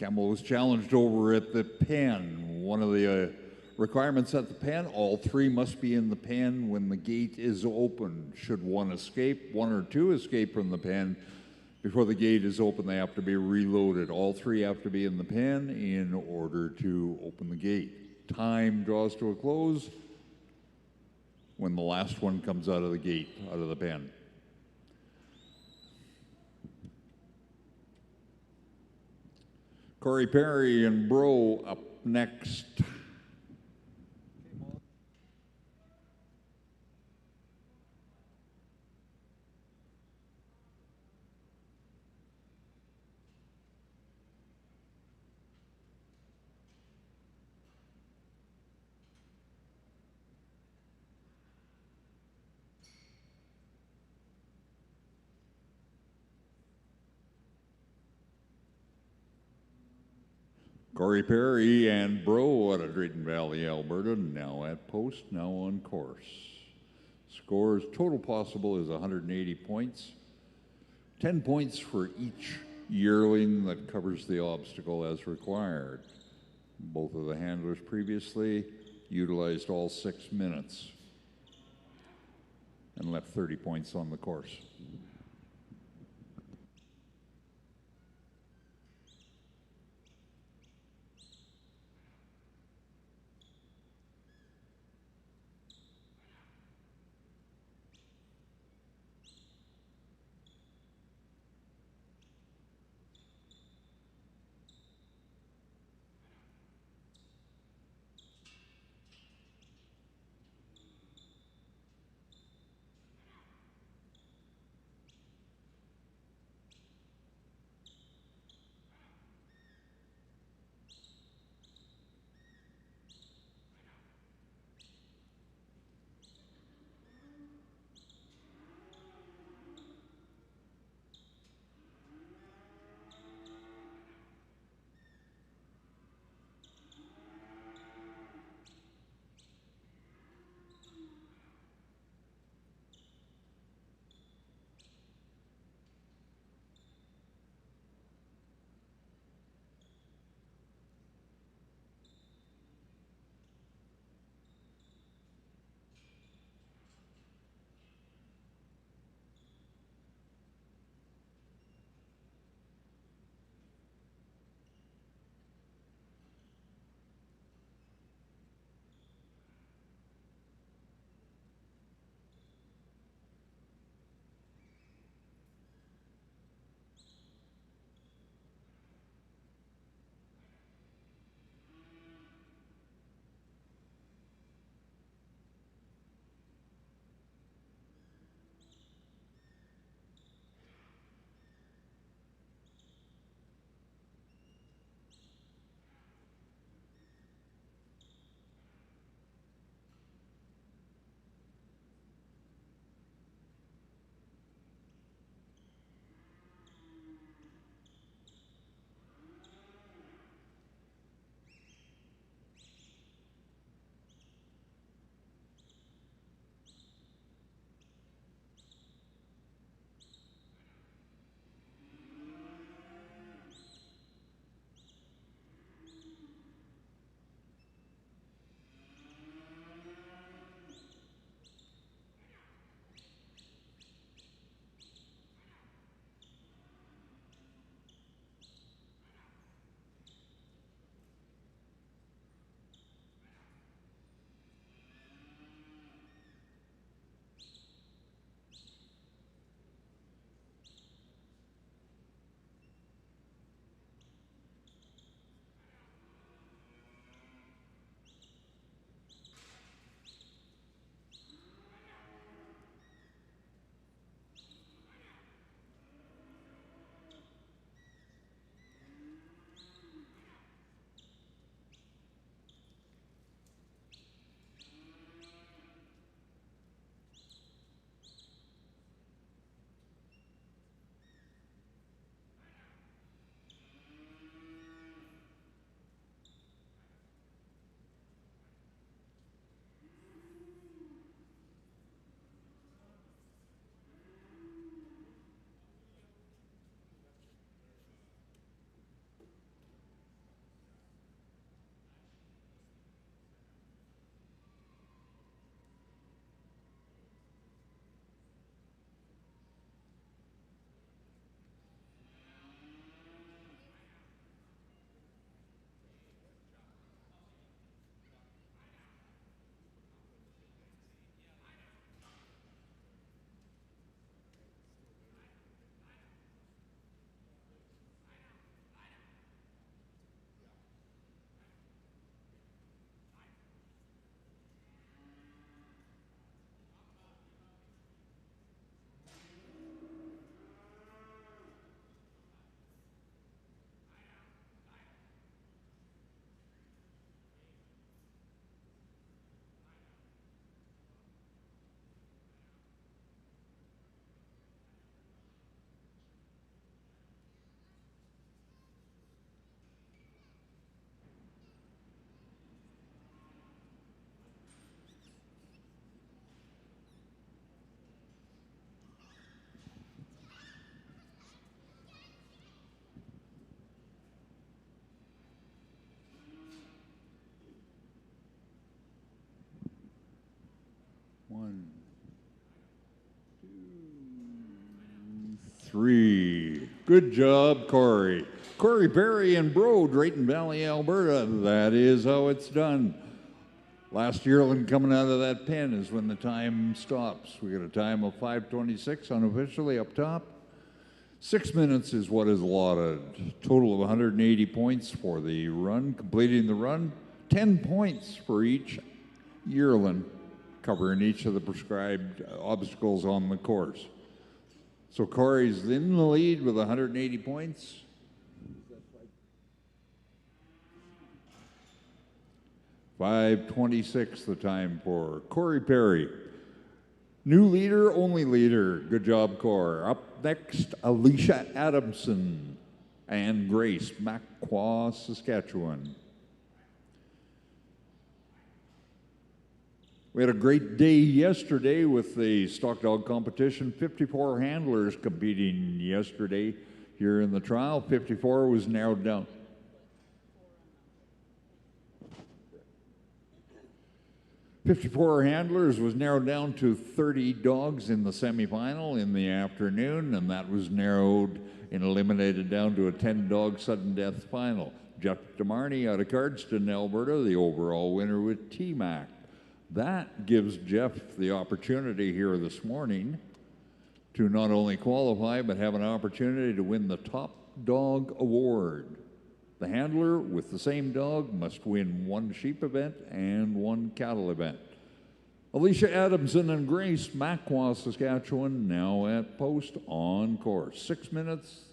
Campbell was challenged over at the pen. One of the requirements at the pen, all three must be in the pen when the gate is open. Should one escape, one or two escape from the pen, before the gate is open, they have to be reloaded. All three have to be in the pen in order to open the gate. Time draws to a close when the last one comes out of the gate, out of the pen. Cory Perry and Bro up next. Cory Perry and Bro out of Drayton Valley, Alberta, now at post, now on course. Scores total possible is 180 points. 10 points for each yearling that covers the obstacle as required. Both of the handlers previously utilized all 6 minutes and left 30 points on the course. 3. Good job, Cory. Cory Perry and Bro, Drayton Valley, Alberta. That is how it's done. Last yearling coming out of that pen is when the time stops. We got a time of 5:26 unofficially up top. 6 minutes is what is allotted. Total of 180 points for the run. Completing the run, 10 points for each yearling, covering each of the prescribed obstacles on the course. So Cory's in the lead with 180 points. 5:26 the time for Cory Perry. New leader, only leader. Good job, Cor. Up next, Alicia Adamson and Grace, Macquarie, Saskatchewan. We had a great day yesterday with the stock dog competition. 54 handlers competing yesterday here in the trial. 54 was narrowed down. 54 handlers was narrowed down to 30 dogs in the semifinal in the afternoon, and that was narrowed and eliminated down to a 10-dog sudden death final. Jeff Dearney out of Cardston, Alberta, the overall winner with T-Mac. That gives Jeff the opportunity here this morning to not only qualify, but have an opportunity to win the Top Dog Award. The handler with the same dog must win one sheep event and one cattle event. Alicia Adamson and Grace, Macquarie, Saskatchewan, now at post on course. 6 minutes,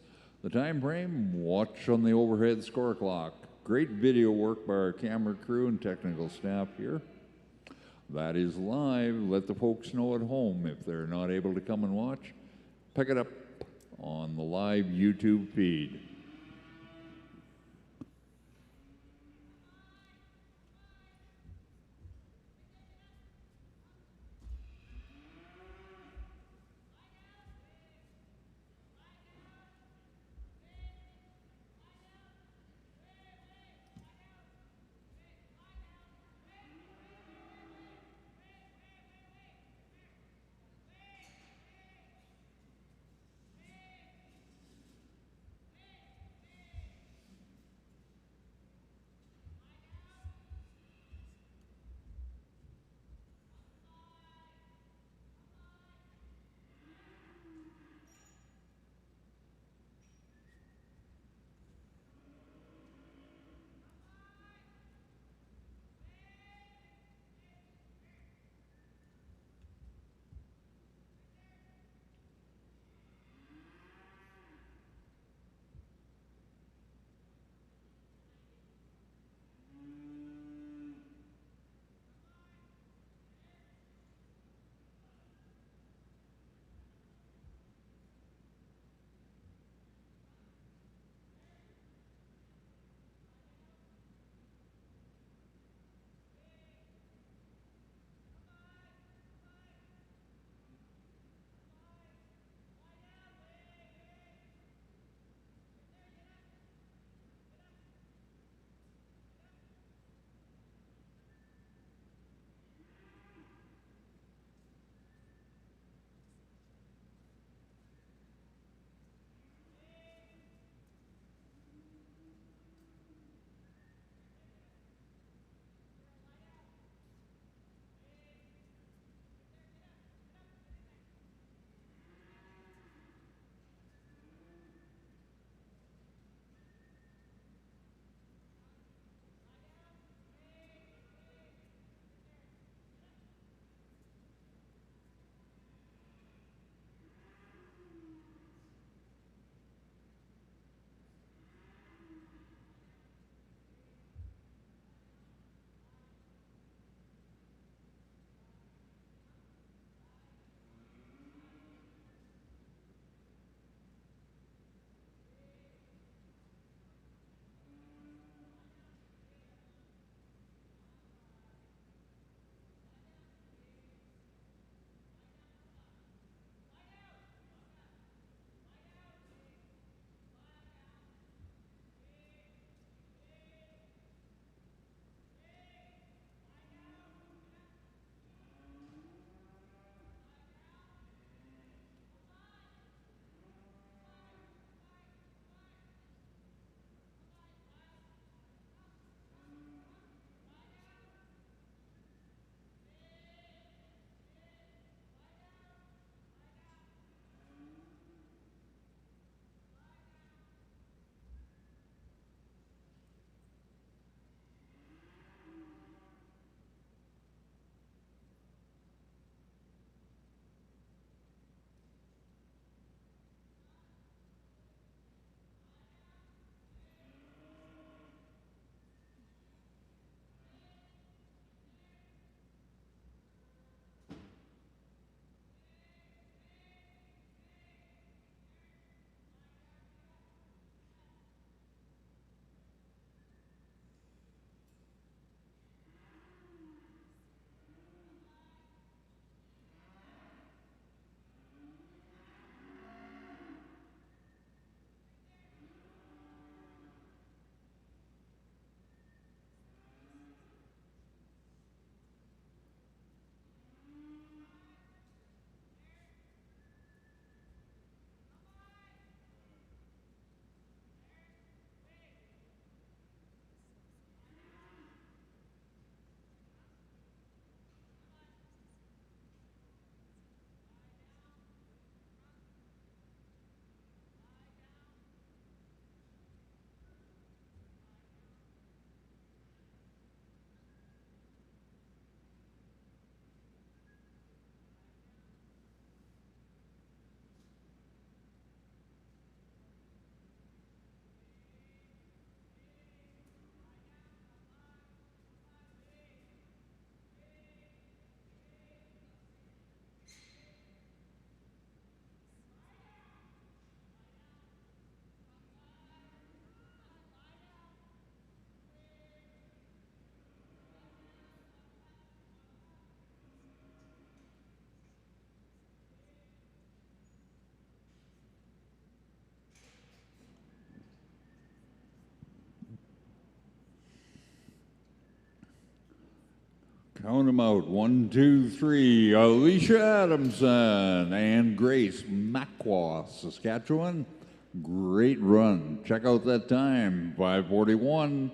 the time frame. Watch on the overhead score clock. Great video work by our camera crew and technical staff here. That is live. Let the folks know at home if they're not able to come and watch. Pick it up on the live YouTube feed. Count them out. 1, 2, 3. Alicia Adamson and Grace Macquarie, Saskatchewan. Great run. Check out that time. 5:41.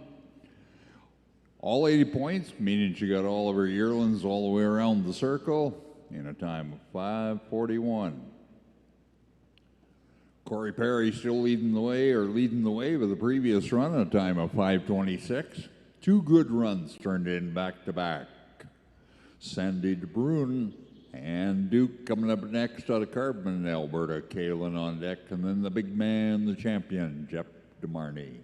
All 80 points, meaning she got all of her yearlings all the way around the circle in a time of 5:41. Cory Perry still leading the way with the previous run, a time of 5:26. Two good runs turned in back to back. Sandy Brun and Duke coming up next out of Carbon, Alberta. Kaylin on deck, and then the big man, the champion, Jeff Dearney.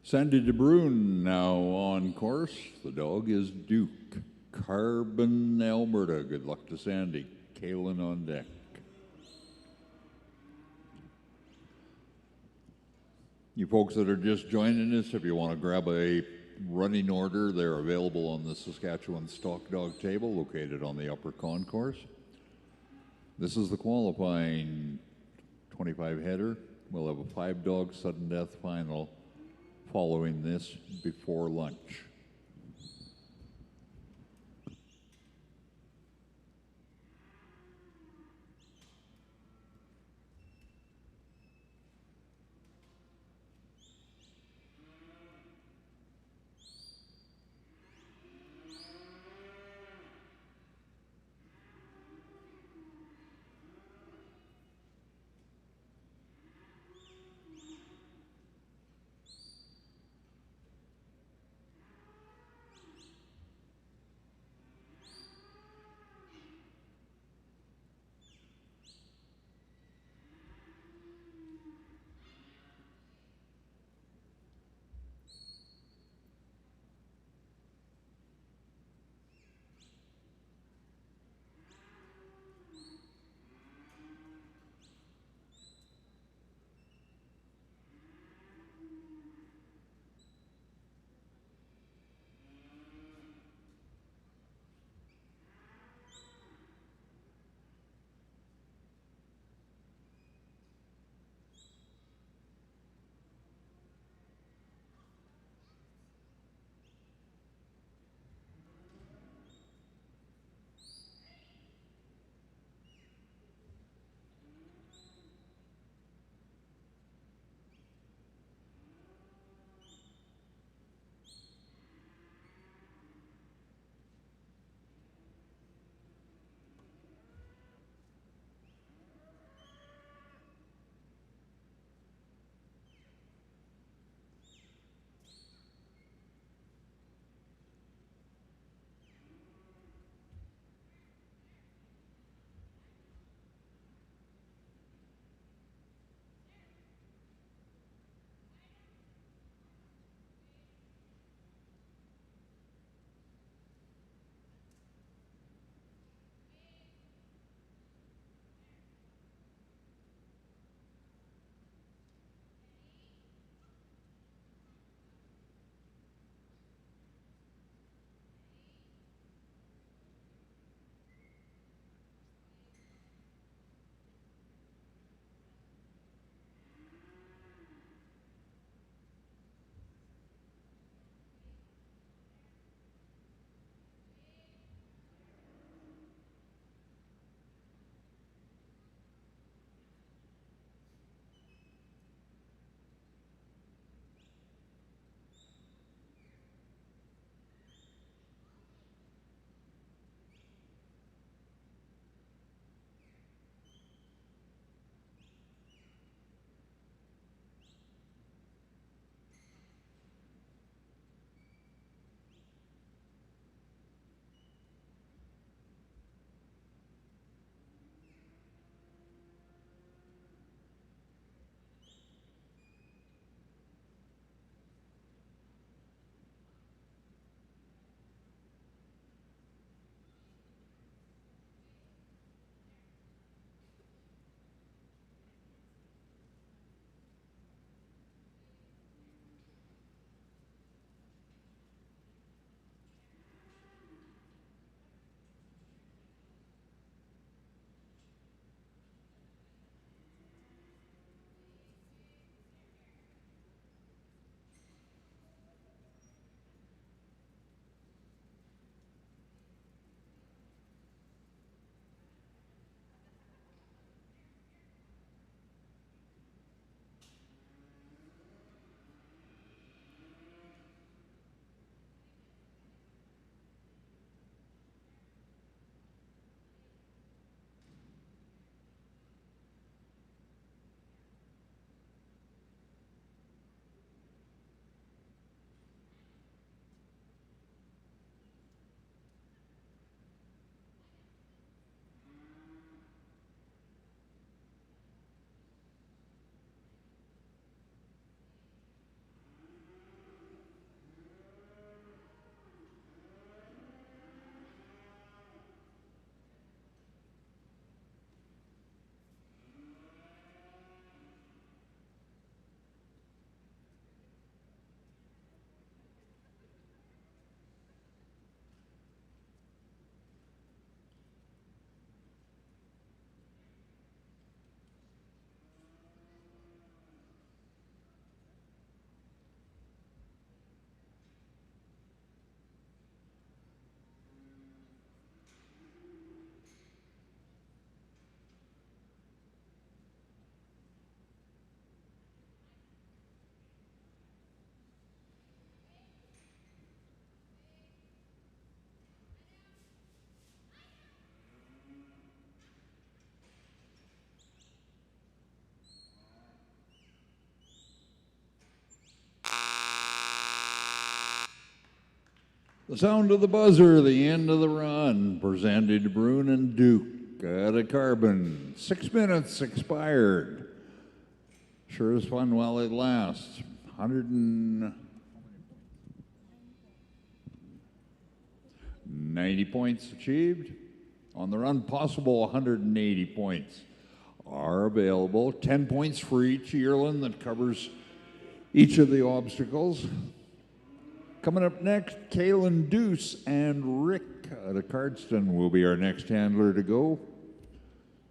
Sandy de Brun now on course. The dog is Duke. Carbon, Alberta. Good luck to Sandy. Kaylin on deck. You folks that are just joining us, if you want to grab a running order, they're available on the Saskatchewan Stock Dog table located on the upper concourse. This is the qualifying 25 header. We'll have a 5-dog sudden death final following this before lunch. The sound of the buzzer, the end of the run, presented to Brun and Duke at a carbon. 6 minutes expired. Sure is fun while it lasts. 190 points achieved. On the run, possible 180 points are available. 10 points for each yearling that covers each of the obstacles. Coming up next, Kaylin Deuce and Rick at a Cardston will be our next handler to go.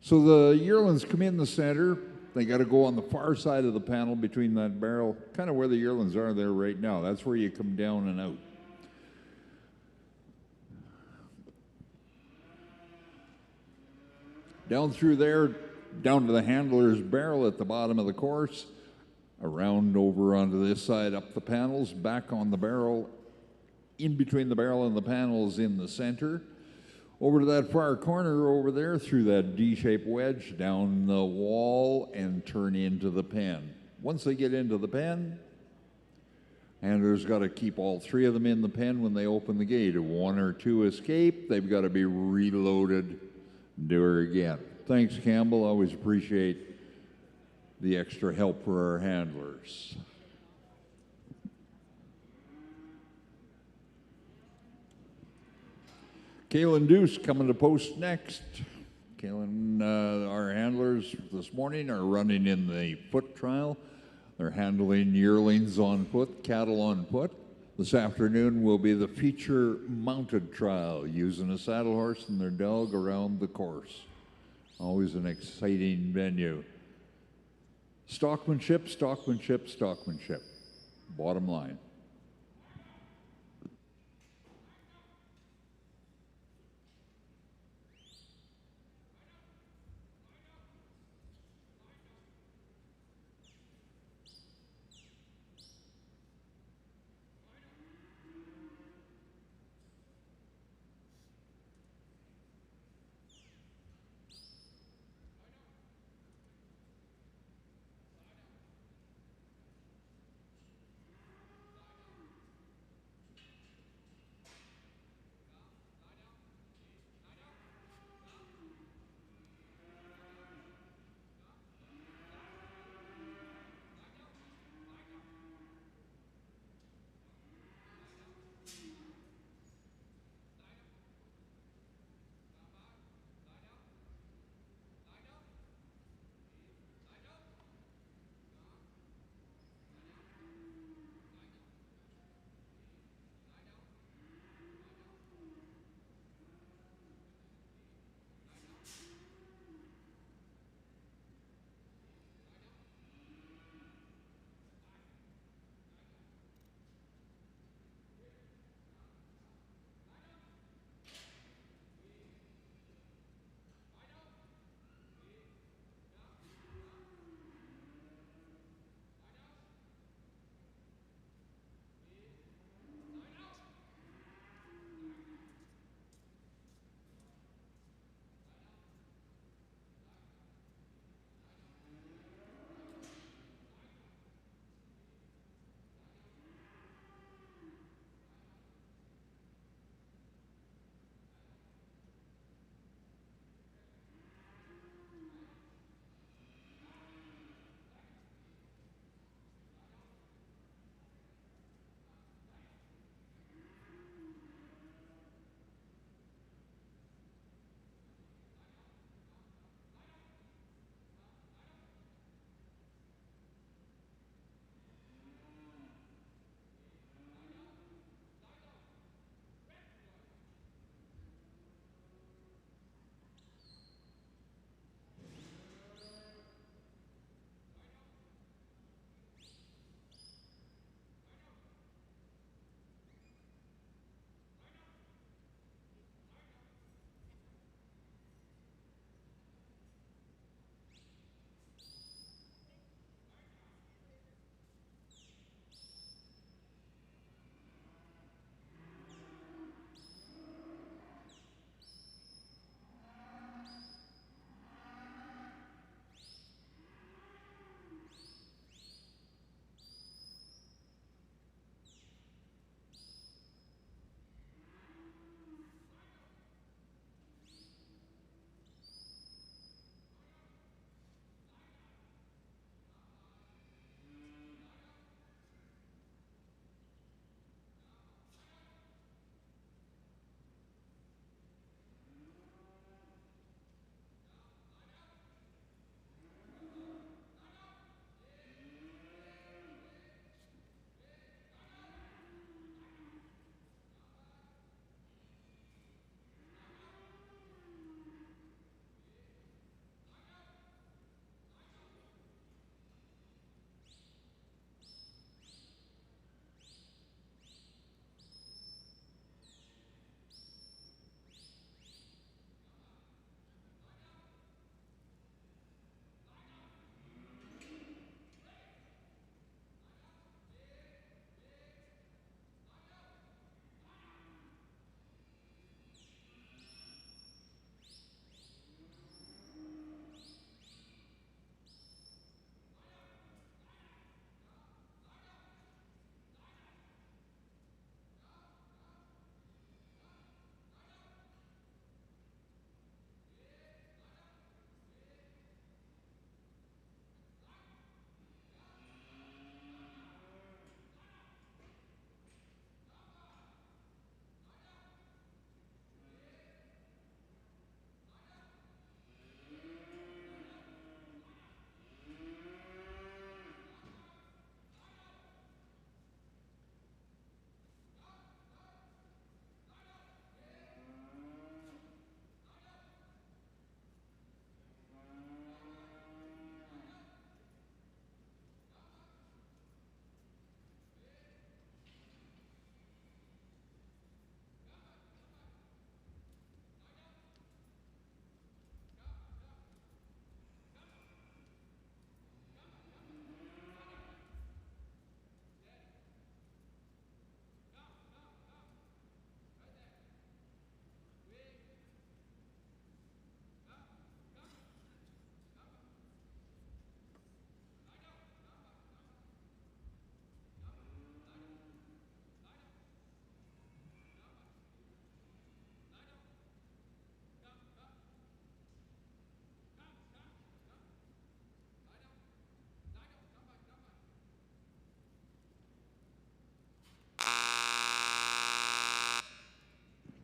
So the yearlings come in the center. They got to go on the far side of the panel between that barrel, kind of where the yearlings are there right now. That's where you come down and out. Down through there, down to the handler's barrel at the bottom of the course, around over onto this side, up the panels, back on the barrel, in between the barrel and the panels in the center, over to that far corner over there, through that D-shaped wedge, down the wall, and turn into the pen. Once they get into the pen, handler's got to keep all three of them in the pen when they open the gate. If one or two escape, they've got to be reloaded. Do her again. Thanks, Campbell. Always appreciate the extra help for our handlers. Kaylin Deuce coming to post next. Kaylin, our handlers this morning are running in the foot trial. They're handling yearlings on foot, cattle on foot. This afternoon will be the feature mounted trial, using a saddle horse and their dog around the course. Always an exciting venue. Stockmanship, stockmanship, stockmanship. Bottom line.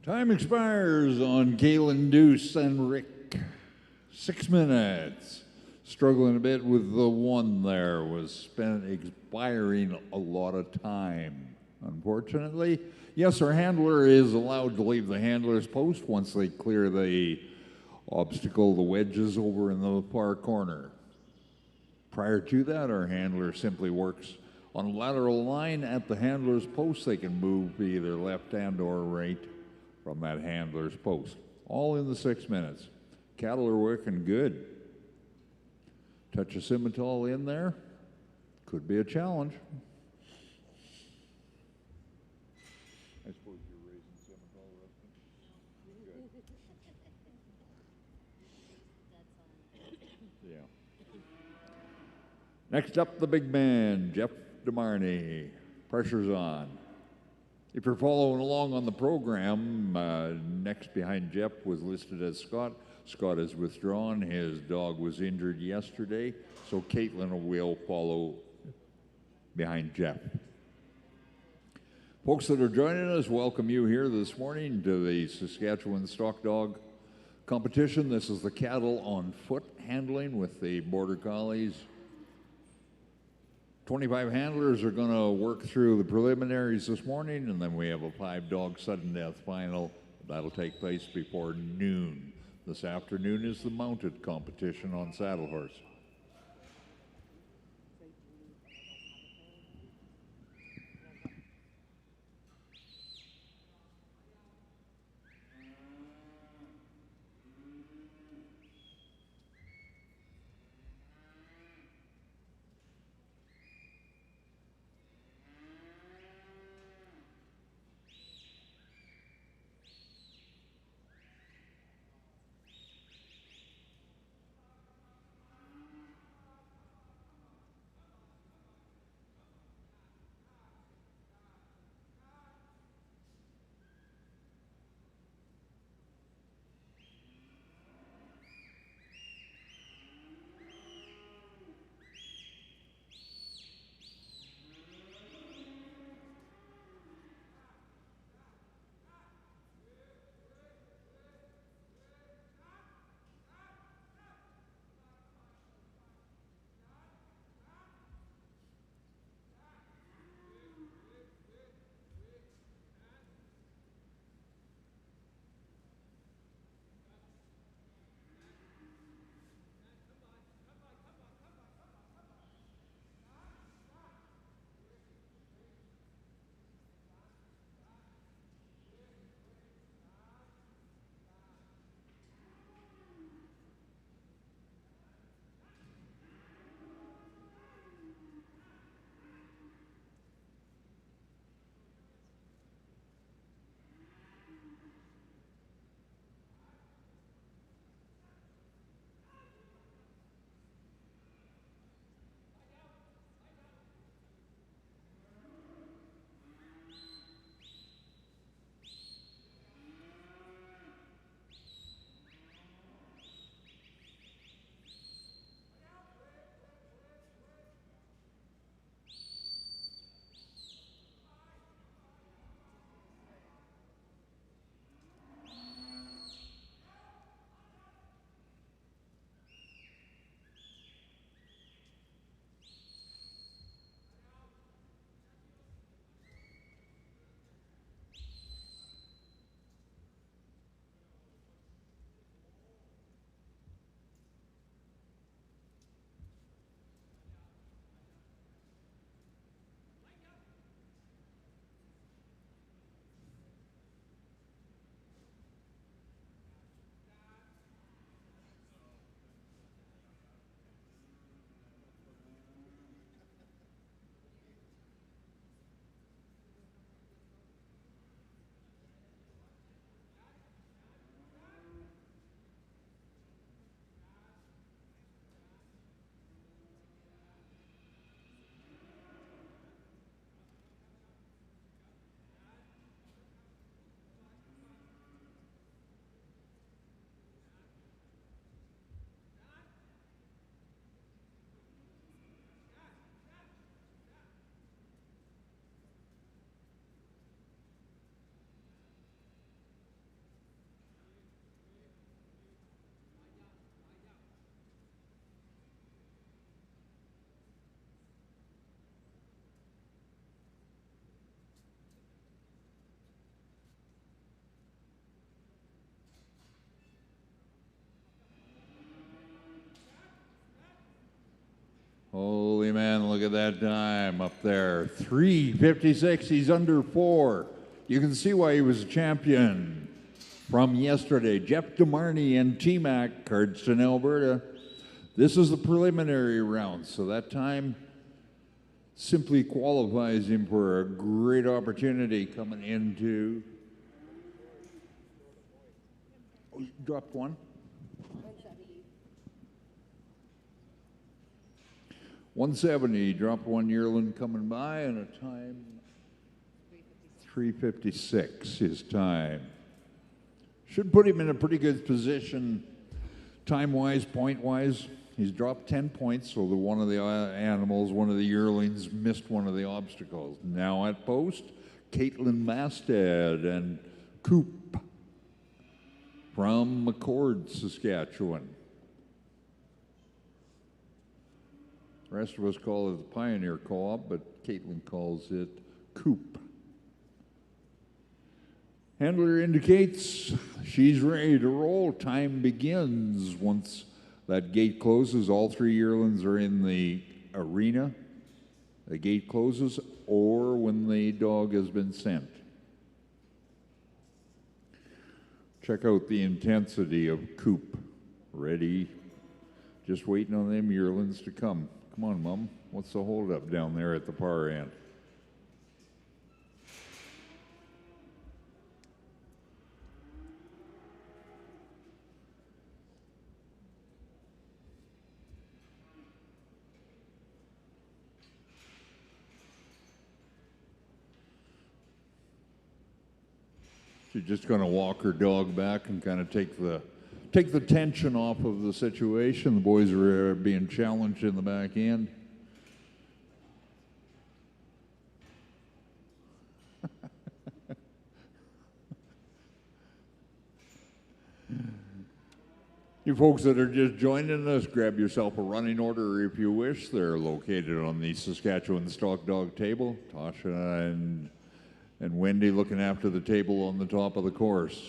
Time expires on Kaylin Deuce and Rick. 6 minutes. Struggling a bit with the one there, was spent expiring a lot of time, unfortunately. Yes, our handler is allowed to leave the handler's post once they clear the obstacle, the wedges over in the far corner. Prior to that, our handler simply works on a lateral line at the handler's post. They can move either left and or right from that handler's post. All in the 6 minutes. Cattle are working good. Touch of Simmental in there. Could be a challenge. I suppose you're raising Simmental, Rustin? Good. Yeah. Next up, the big man, Jeff DeMarney. Pressure's on. If you're following along on the program, next behind Jeff was listed as Scott. Scott is withdrawn. His dog was injured yesterday, so Caitlin will follow behind Jeff. Folks that are joining us, welcome you here this morning to the Saskatchewan Stock Dog competition. This is the cattle on foot handling with the Border Collies. 25 handlers are going to work through the preliminaries this morning, and then we have a 5-dog sudden death final. That'll take place before noon. This afternoon is the mounted competition on saddle horse. Holy man, look at that time up there. 3:56, he's under 4. You can see why he was a champion from yesterday. Jeff DeMarney and T-Mac, Cardston, Alberta. This is the preliminary round, so that time simply qualifies him for a great opportunity coming into... Oh, you dropped one? 170, dropped one yearling coming by, and a time 3:56 his time. Should put him in a pretty good position time-wise, point-wise. He's dropped 10 points, so one of the animals, one of the yearlings, missed one of the obstacles. Now at post, Caitlyn Mastad and Coop from McCord, Saskatchewan. The rest of us call it the Pioneer Co-op, but Caitlyn calls it Coop. Handler indicates she's ready to roll. Time begins once that gate closes. All 3 yearlings are in the arena. The gate closes, or when the dog has been sent. Check out the intensity of Coop. Ready, just waiting on them yearlings to come. Come on, Mom. What's the holdup down there at the far end? She's just going to walk her dog back and kind of take the tension off of the situation. The boys are being challenged in the back end. You folks that are just joining us, grab yourself a running order if you wish. They're located on the Saskatchewan Stock Dog table. Tasha and Wendy looking after the table on the top of the course.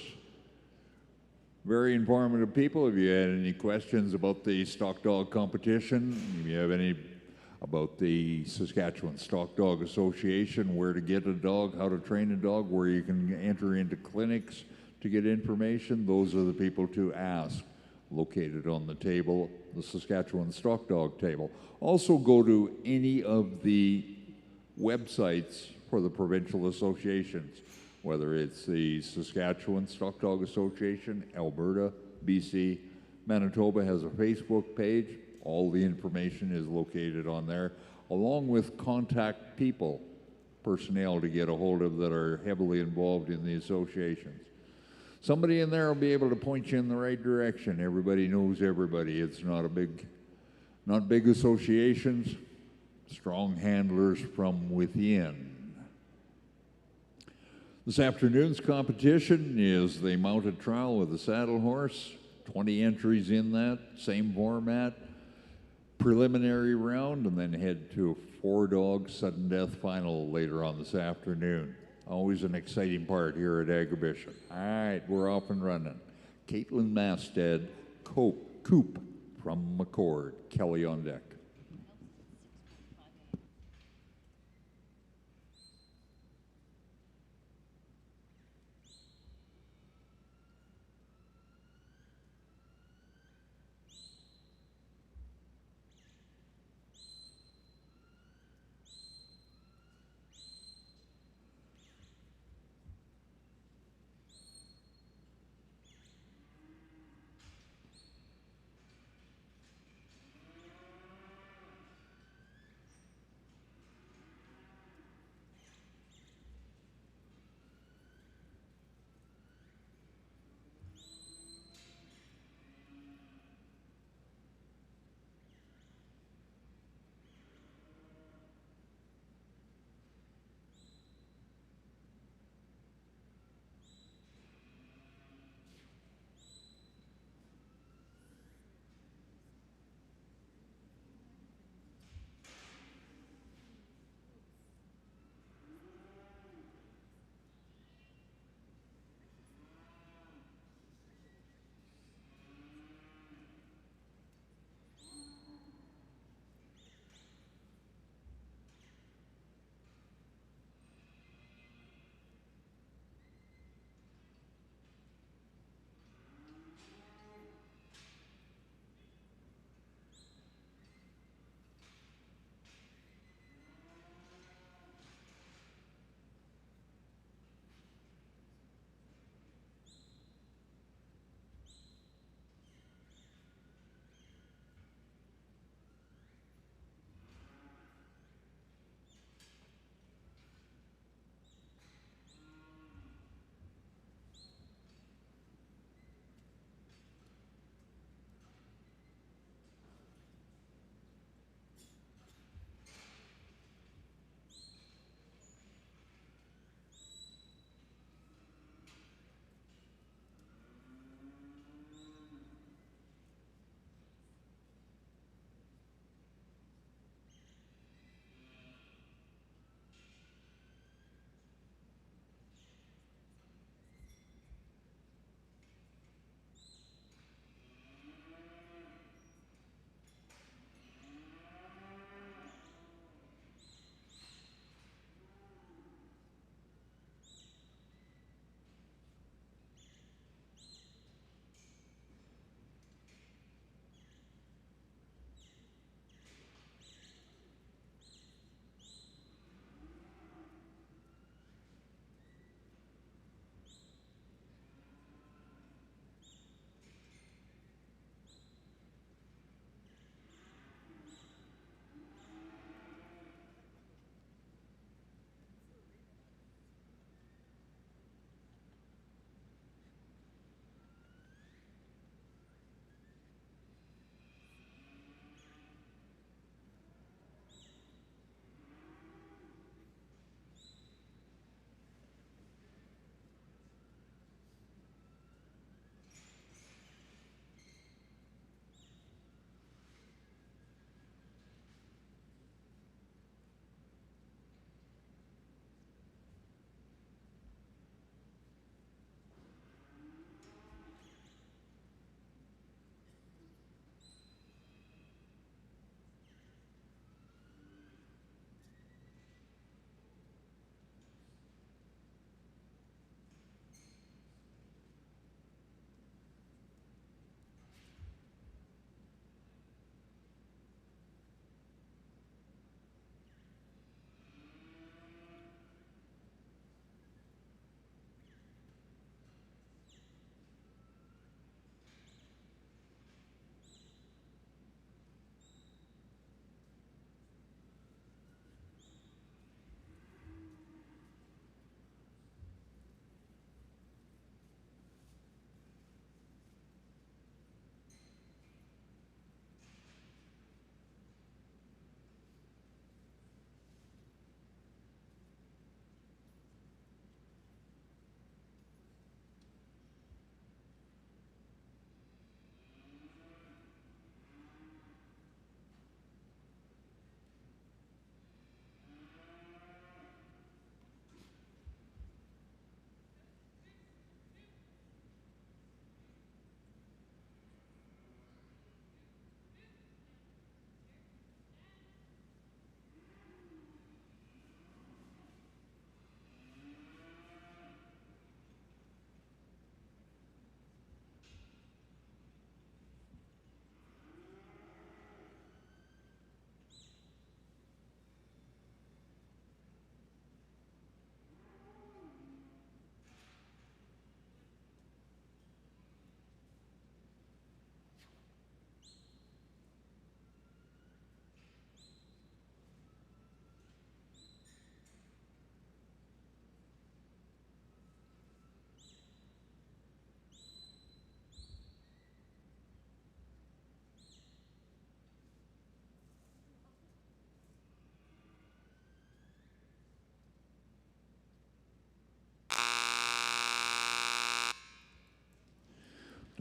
Very informative people. If you had any questions about the Stock Dog competition, if you have any about the Saskatchewan Stock Dog Association, where to get a dog, how to train a dog, where you can enter into clinics to get information, those are the people to ask. Located on the table, the Saskatchewan Stock Dog table. Also go to any of the websites for the provincial associations, whether it's the Saskatchewan Stock Dog Association, Alberta, BC, Manitoba has a Facebook page. All the information is located on there, along with contact people, personnel to get a hold of that are heavily involved in the associations. Somebody in there will be able to point you in the right direction. Everybody knows everybody. It's not big associations, strong handlers from within. This afternoon's competition is the mounted trial with the saddle horse. 20 entries in that, same format, preliminary round, and then head to a 4-dog sudden death final later on this afternoon. Always an exciting part here at Agribition. All right, we're off and running. Caitlyn Mastad, Coop from McCord. Kelly on deck.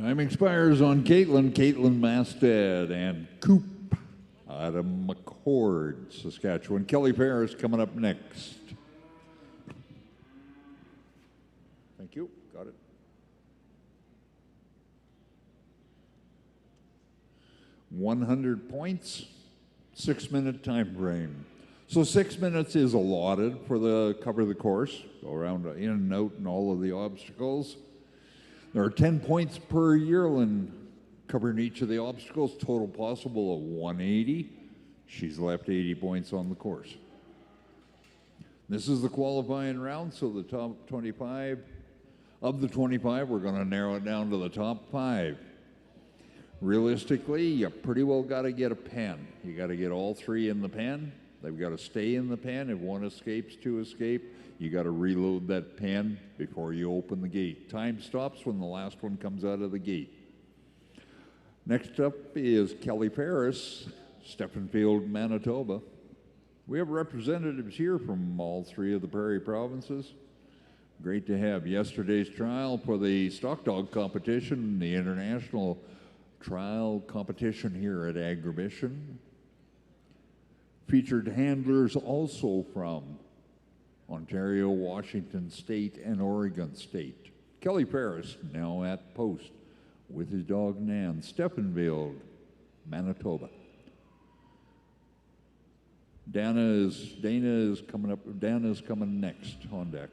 Time expires on Caitlyn Mastad, and Coop out of McCord, Saskatchewan. Kelly Ferris coming up next. Thank you. Got it. $100, 6-minute time frame. So 6 minutes is allotted for the cover of the course. Go around in and out and all of the obstacles. There are 10 points per yearling covering each of the obstacles, total possible of 180. She's left 80 points on the course. This is the qualifying round, so the top 25. Of the 25, we're going to narrow it down to the top 5. Realistically, you pretty well got to get a pen. You got to get all 3 in the pen. They've got to stay in the pen. If one escapes, 2 escape. You got to reload that pen before you open the gate. Time stops when the last one comes out of the gate. Next up is Kelly Ferris, Stephenfield, Manitoba. We have representatives here from all 3 of the Prairie provinces. Great to have. Yesterday's trial for the stock dog competition, the international trial competition here at Agribition. Featured handlers also from Ontario, Washington State, and Oregon State. Kelly Ferris now at post with his dog Nan, Stephenfield, Manitoba. Dana is coming up. Dana's coming next on deck.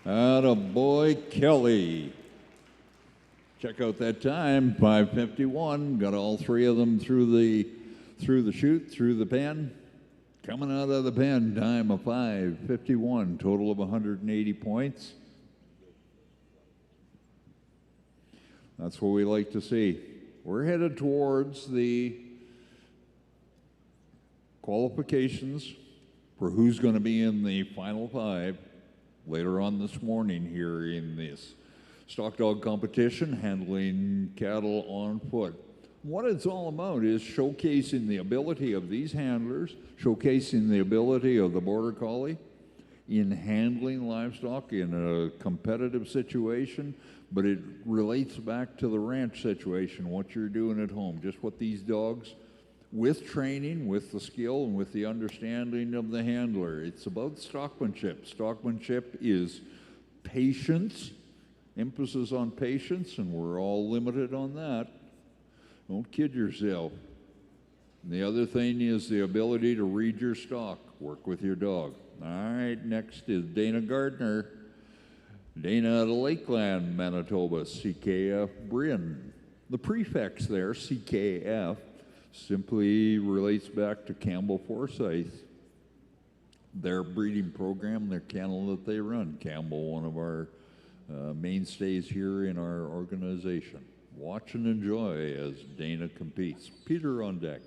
Attaboy, Kelly. Check out that time, 5:51. Got all three of them through the chute, through the pen. Coming out of the pen, time of 5:51, total of 180 points. That's what we like to see. We're headed towards the qualifications for who's going to be in the final five later on this morning here in this stock dog competition, handling cattle on foot. What it's all about is showcasing the ability of these handlers, showcasing the ability of the Border Collie in handling livestock in a competitive situation, but it relates back to the ranch situation, what you're doing at home, just what these dogs, with training, with the skill, and with the understanding of the handler. It's about stockmanship. Stockmanship is patience, emphasis on patience, and we're all limited on that. Don't kid yourself. And the other thing is the ability to read your stock, work with your dog. All right, next is Dana Gardner. Dana out of Lakeland, Manitoba, CKF Brun. The prefix there, CKF, simply relates back to Kaen Foresight, their breeding program, their kennel that they run. Campbell, one of our mainstays here in our organization. Watch and enjoy as Dana competes. Peter on deck.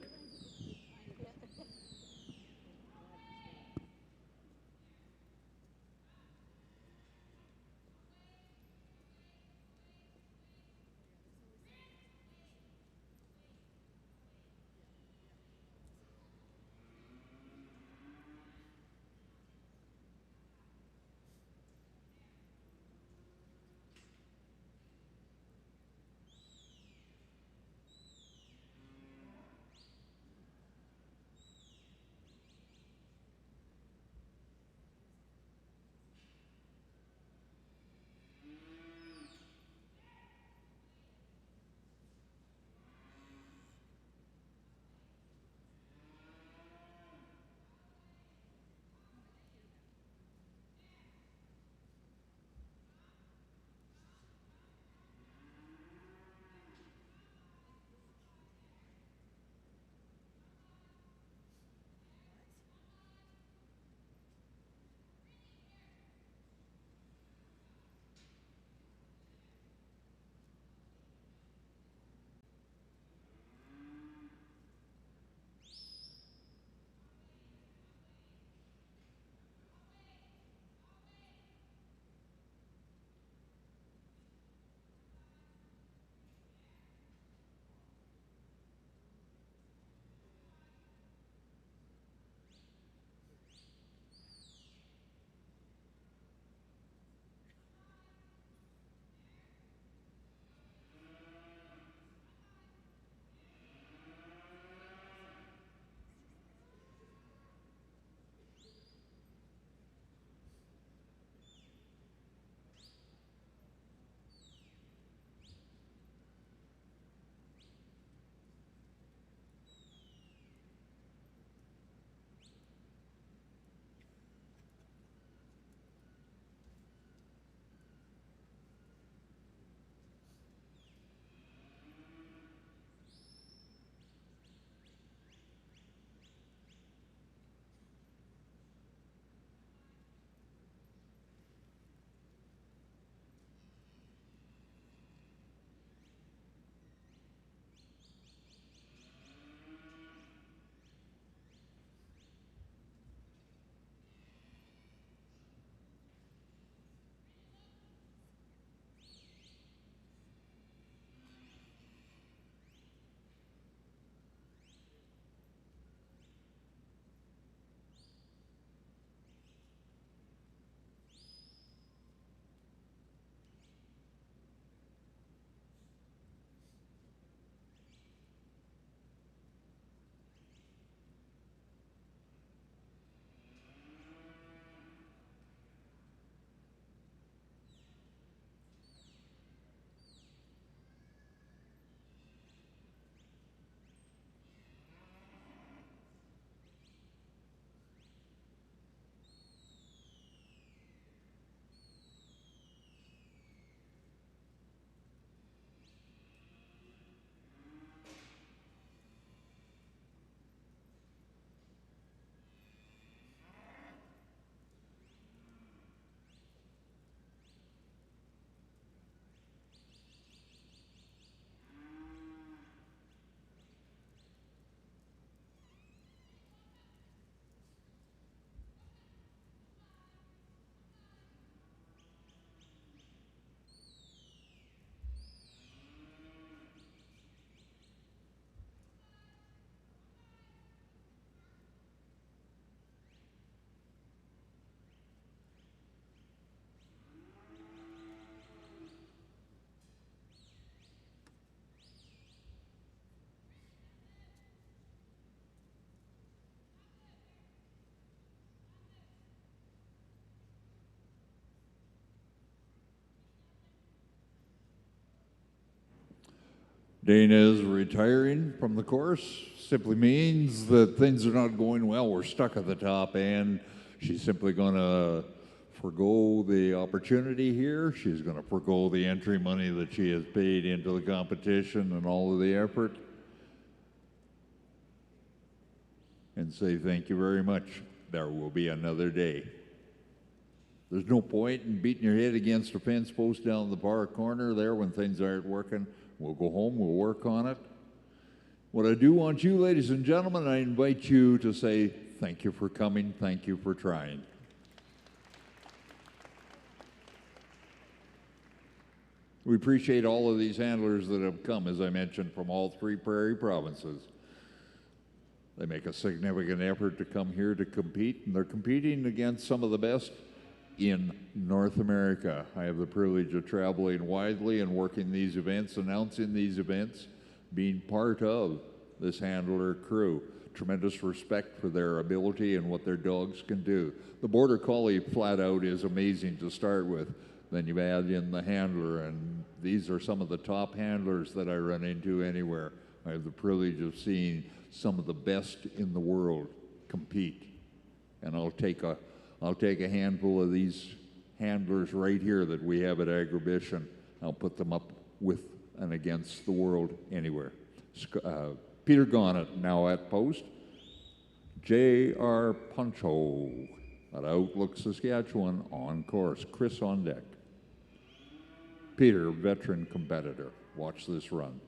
Dana is retiring from the course. Simply means that things are not going well. We're stuck at the top, and she's simply going to forgo the opportunity here. She's going to forgo the entry money that she has paid into the competition and all of the effort, and say thank you very much. There will be another day. There's no point in beating your head against a fence post down the far corner there when things aren't working. We'll go home, we'll work on it. What I do want you, ladies and gentlemen, I invite you to say thank you for coming, thank you for trying. We appreciate all of these handlers that have come, as I mentioned, from all three prairie provinces. They make a significant effort to come here to compete, and they're competing against some of the best in North America. I have the privilege of traveling widely and working these events, announcing these events, being part of this handler crew. Tremendous respect for their ability and what their dogs can do. The Border Collie flat out is amazing to start with. Then you add in the handler, and these are some of the top handlers that I run into anywhere. I have the privilege of seeing some of the best in the world compete. And I'll take a handful of these handlers right here that we have at Agribition. I'll put them up with and against the world anywhere. Peter Gonet now at post. J.R. Puncho at Outlook Saskatchewan on course. Chris on deck. Peter, veteran competitor. Watch this run.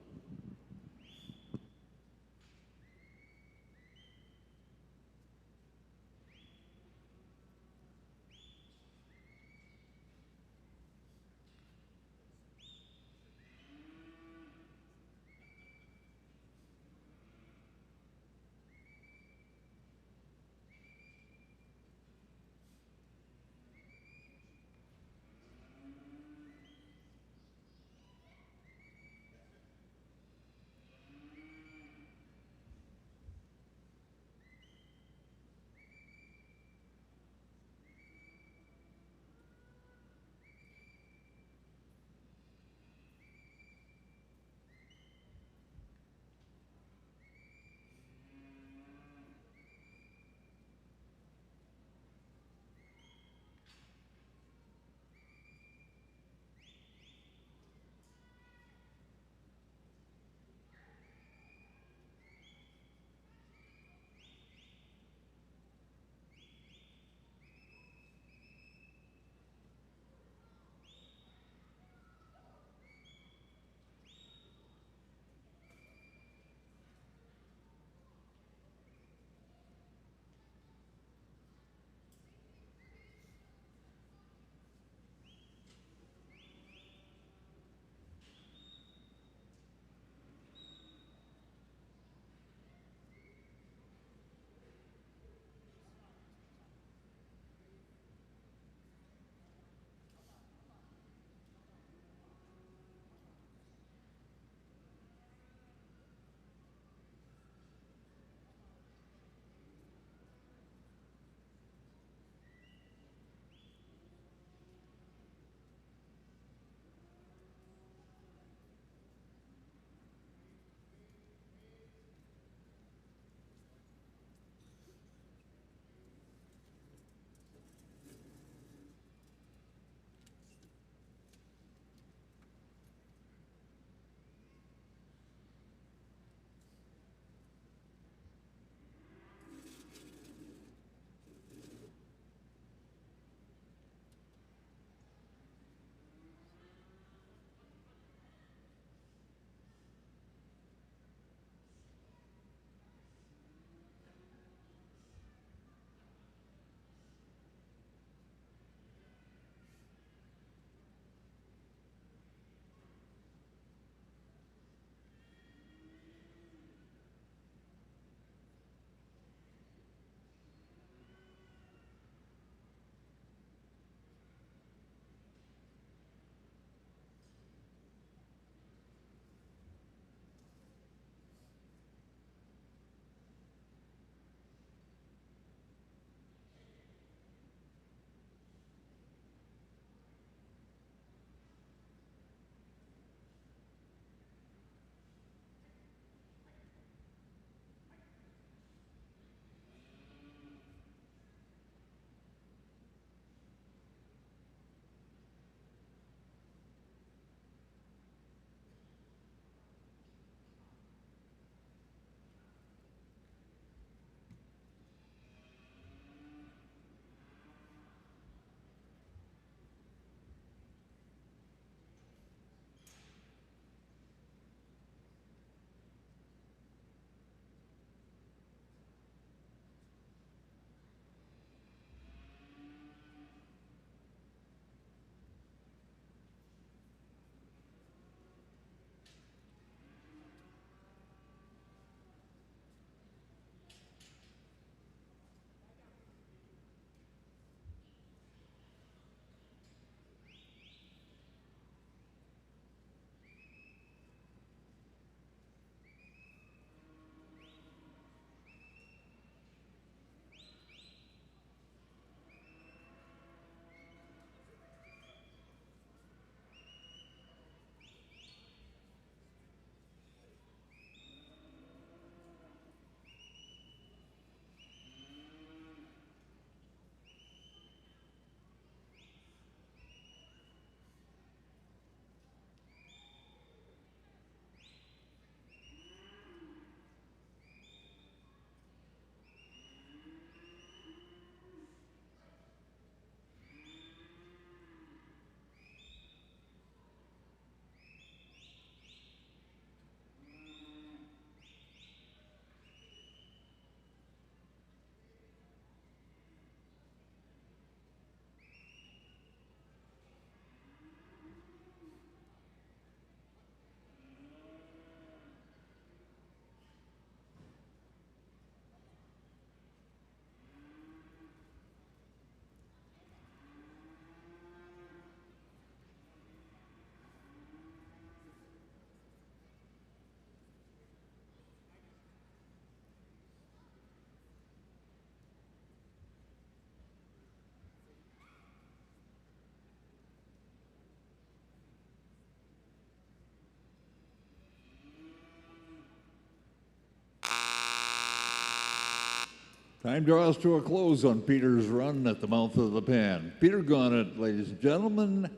Time draws to a close on Peter's run at the mouth of the pan. Peter Gonet, ladies and gentlemen,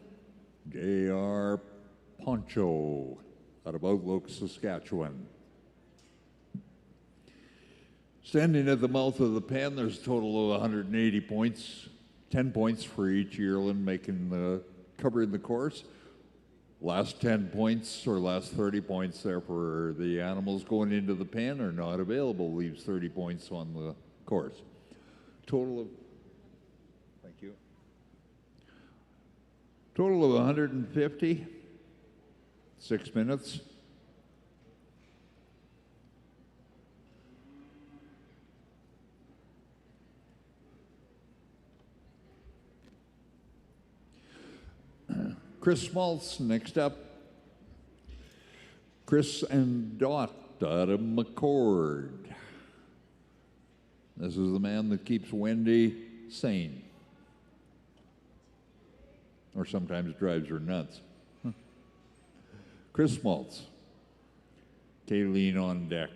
J.R. Poncho out of Outlook, Saskatchewan. Standing at the mouth of the pan, there's a total of 180 points, 10 points for each yearling covering the course. Last 10 points or last 30 points there for the animals going into the pan are not available, leaves 30 points on the course. Total of 150, 6 minutes. Chris Smaltz next up. Chris and Dot out of McCord. This is the man that keeps Wendy sane. Or sometimes drives her nuts. Chris Smaltz. Kaylin on deck.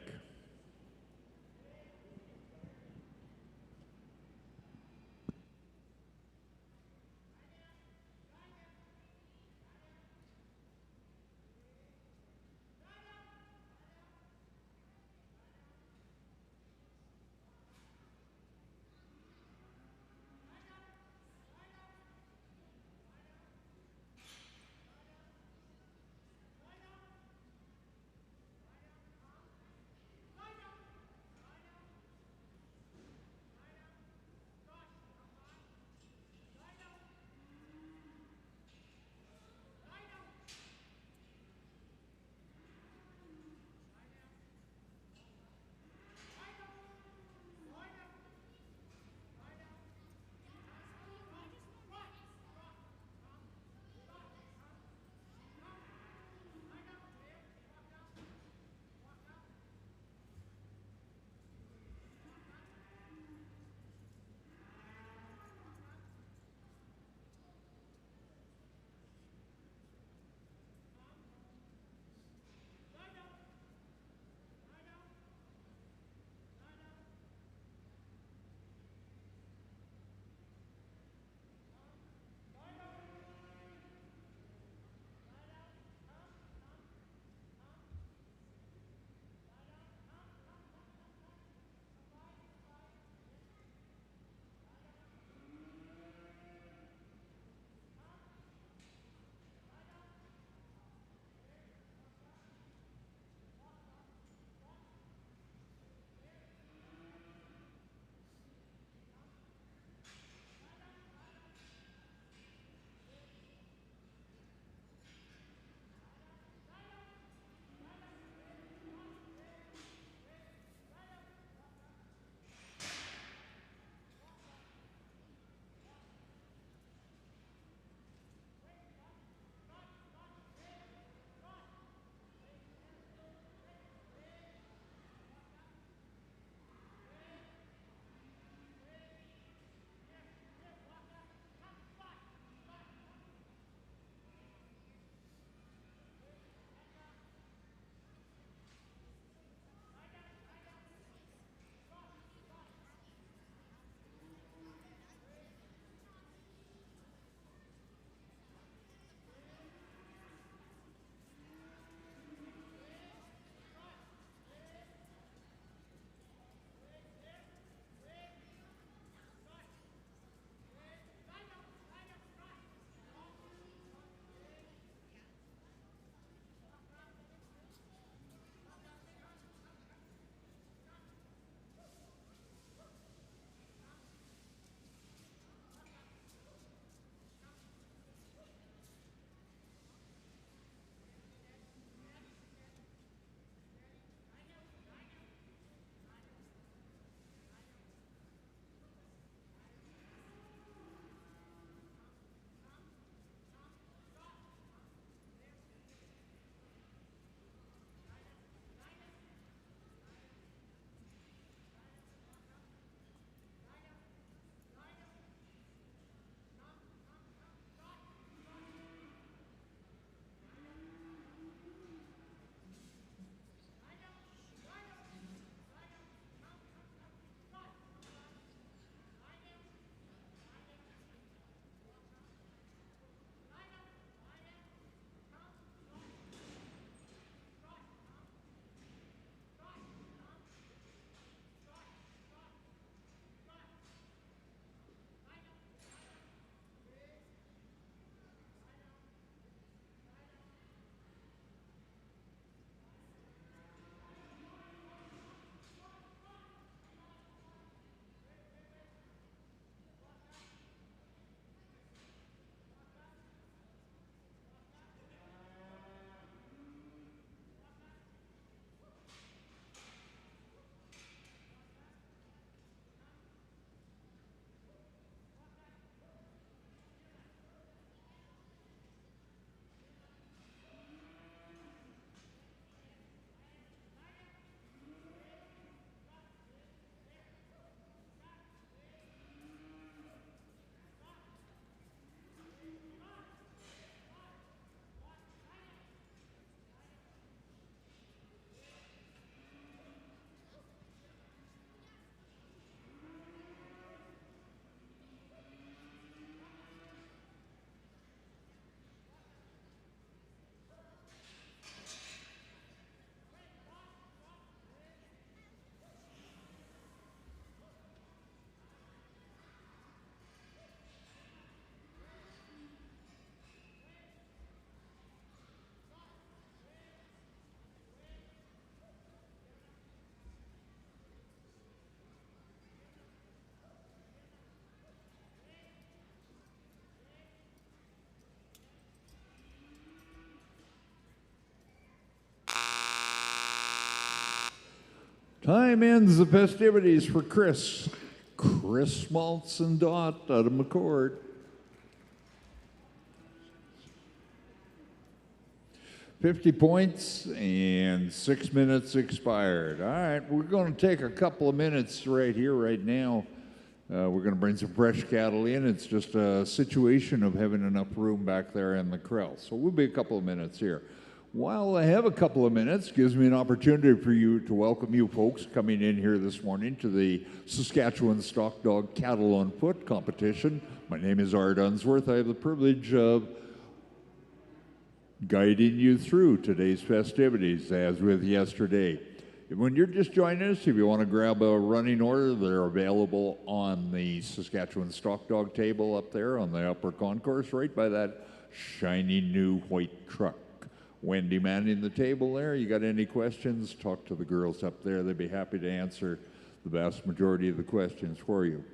Time ends the festivities for Chris Smaltz and Dot out of McCord. 50 points and 6 minutes expired. All right, we're going to take a couple of minutes right here, right now. We're going to bring some fresh cattle in. It's just a situation of having enough room back there in the corral. So we'll be a couple of minutes here. While I have a couple of minutes, gives me an opportunity for you to welcome you folks coming in here this morning to the Saskatchewan Stock Dog Cattle on Foot competition. My name is Art Unsworth. I have the privilege of guiding you through today's festivities, as with yesterday. When you're just joining us, if you want to grab a running order, they're available on the Saskatchewan Stock Dog table up there on the upper concourse, right by that shiny new white truck. Wendy manning the table there. You got any questions? Talk to the girls up there. They'd be happy to answer the vast majority of the questions for you.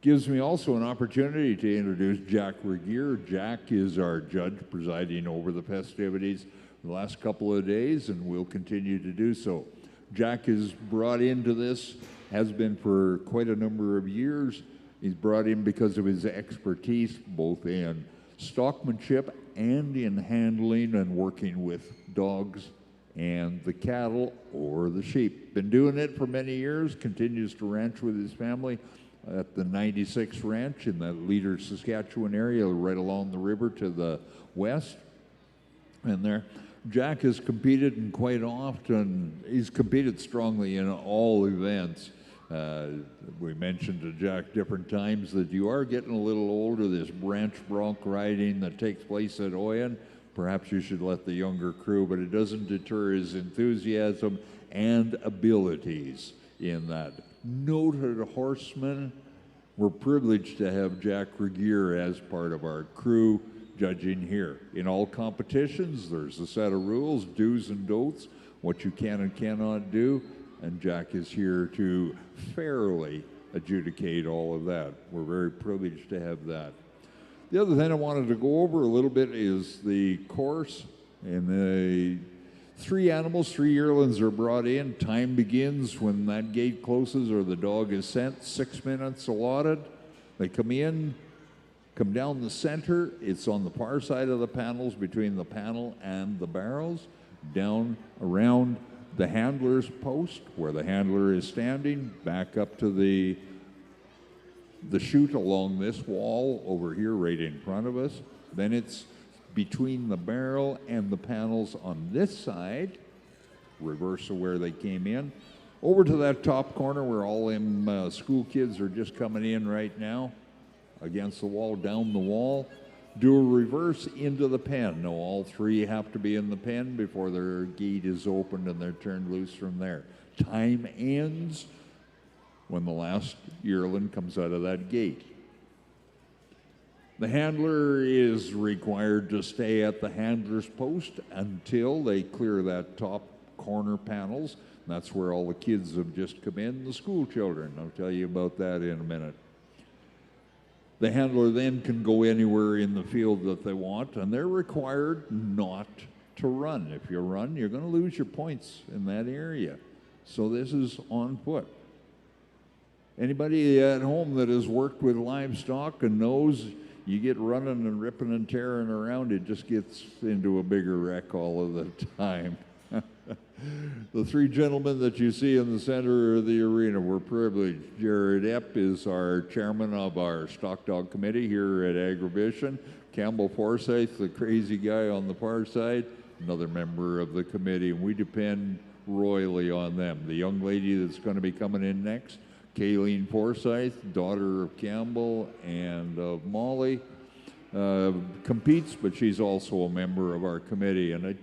Gives me also an opportunity to introduce Jack Regier. Jack is our judge presiding over the festivities the last couple of days, and will continue to do so. Jack is brought into this, has been for quite a number of years. He's brought in because of his expertise, both in stockmanship and in handling and working with dogs and the cattle or the sheep. Been doing it for many years, continues to ranch with his family at the 96 Ranch in the Leader, Saskatchewan area, right along the river to the west. And there, Jack has competed, and quite often he's competed strongly in all events. We mentioned to Jack different times that you are getting a little older. This branch bronc riding that takes place at Oyen, perhaps you should let the younger crew, but it doesn't deter his enthusiasm and abilities in that. Noted horseman. We're privileged to have Jack Regier as part of our crew judging here. In all competitions, there's a set of rules, do's and don'ts, what you can and cannot do, and Jack is here to fairly adjudicate all of that. We're very privileged to have that. The other thing I wanted to go over a little bit is the course, and the 3 animals, 3 yearlings are brought in. Time begins when that gate closes or the dog is sent. 6 minutes allotted. They come in, come down the center. It's on the far side of the panels, between the panel and the barrels, down around the handler's post where the handler is standing, back up to the chute along this wall over here right in front of us. Then it's between the barrel and the panels on this side, reverse of where they came in, over to that top corner where all them school kids are just coming in right now, against the wall, down the wall, do a reverse into the pen. No, all 3 have to be in the pen before their gate is opened and they're turned loose from there. Time ends when the last yearling comes out of that gate. The handler is required to stay at the handler's post until they clear that top corner panels. That's where all the kids have just come in, the school children. I'll tell you about that in a minute. The handler then can go anywhere in the field that they want, and they're required not to run. If you run, you're going to lose your points in that area. So this is on foot. Anybody at home that has worked with livestock and knows you get running and ripping and tearing around, it just gets into a bigger wreck all of the time. The 3 gentlemen that you see in the center of the arena, we're privileged. Jared Epp is our chairman of our Stock Dog Committee here at Agribition. Kaen Foresight, the crazy guy on the far side, another member of the committee, and we depend royally on them. The young lady that's going to be coming in next, Kaylin Foresight, daughter of Campbell and of Molly, competes, but she's also a member of our committee. And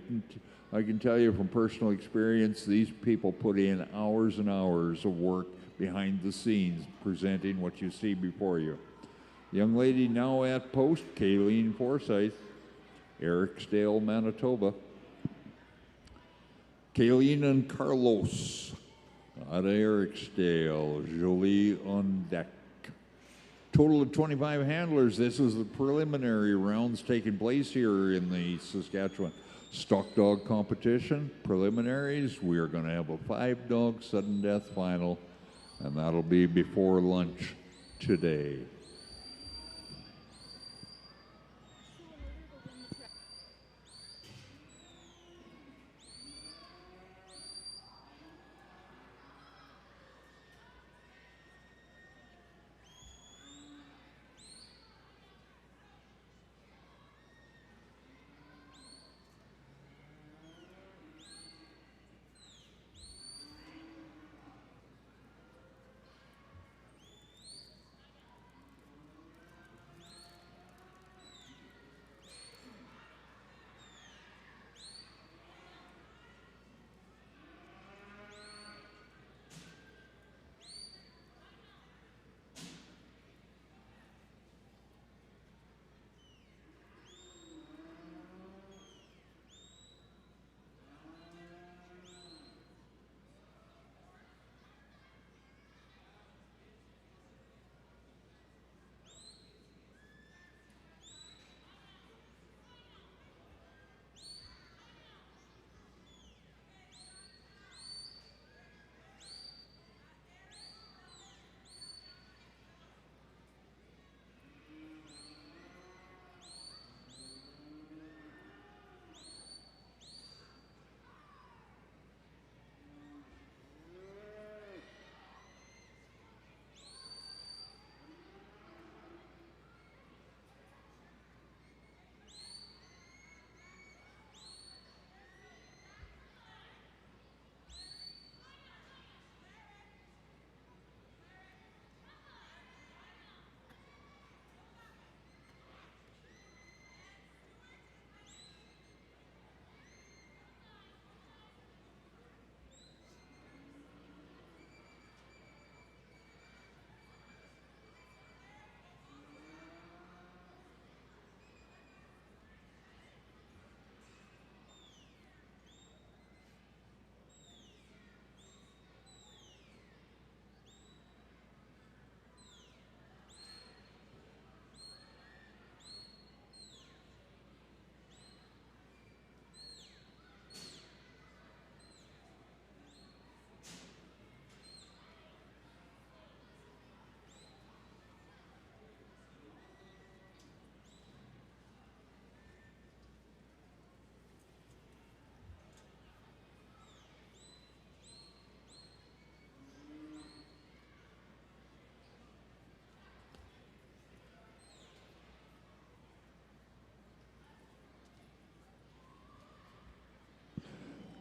I can tell you from personal experience, these people put in hours and hours of work behind the scenes, presenting what you see before you. Young lady now at post, Kaylin Foresight, Ericsdale, Manitoba. Kaylin and Carlos out of Ericsdale, Jolie on deck. Total of 25 handlers. This is the preliminary rounds taking place here in the Saskatchewan Stock dog competition, preliminaries. We are going to have a 5-dog sudden death final, and that'll be before lunch today.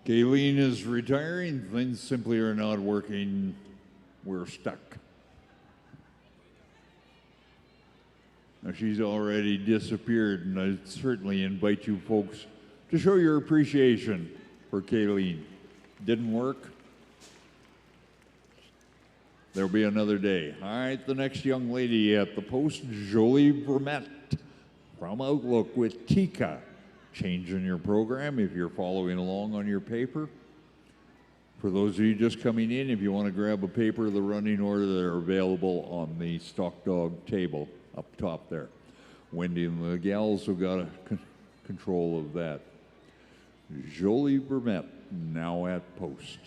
Gaelen is retiring. Things simply are not working. We're stuck. Now she's already disappeared, and I certainly invite you folks to show your appreciation for Kaylin. Didn't work? There'll be another day. All right, the next young lady at the post, Jolie Verette from Outlook with Tika. Changing your program if you're following along on your paper. For those of you just coming in, if you want to grab a paper of the running order, they're available on the stock dog table up top there. Wendy and the gals have got control of that. Jolie Verette now at post.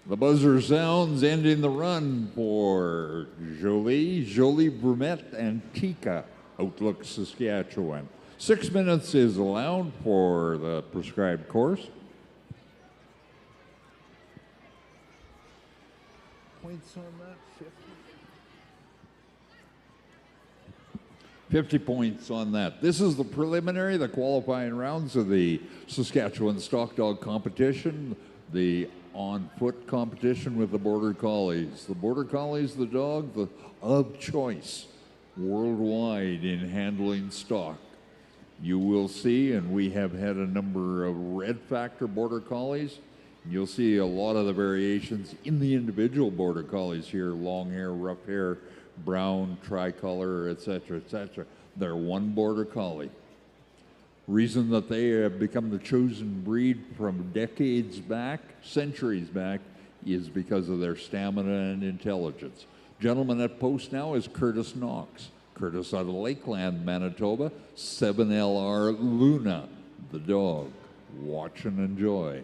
The buzzer sounds, ending the run for Jolie Verette, and Tika, Outlook, Saskatchewan. 6 minutes is allowed for the prescribed course. Points on that, 50 points on that. This is the preliminary, the qualifying rounds of the Saskatchewan Stock Dog competition, the on-foot competition with the Border Collies. The Border Collies, the dog of choice worldwide in handling stock. You will see, and we have had a number of red factor Border Collies. You'll see a lot of the variations in the individual Border Collies here, long hair, rough hair, brown, tricolor, etc., etc. They're one Border Collie. Reason that they have become the chosen breed from decades back, centuries back, is because of their stamina and intelligence. Gentleman at post now is Curtis Knox. Curtis out of Lakeland, Manitoba, 7LR Luna, the dog. Watch and enjoy.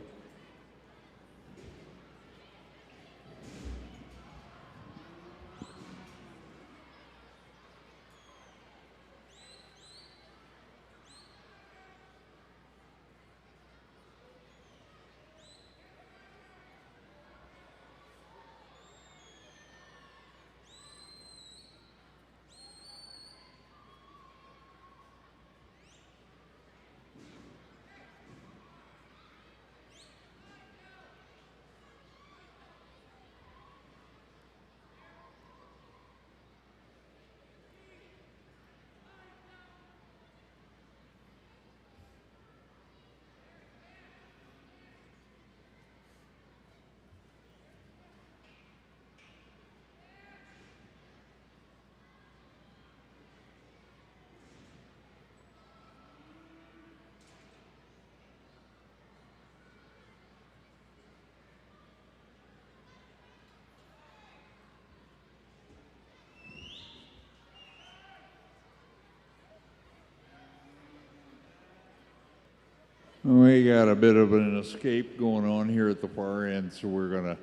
We got a bit of an escape going on here at the far end, so we're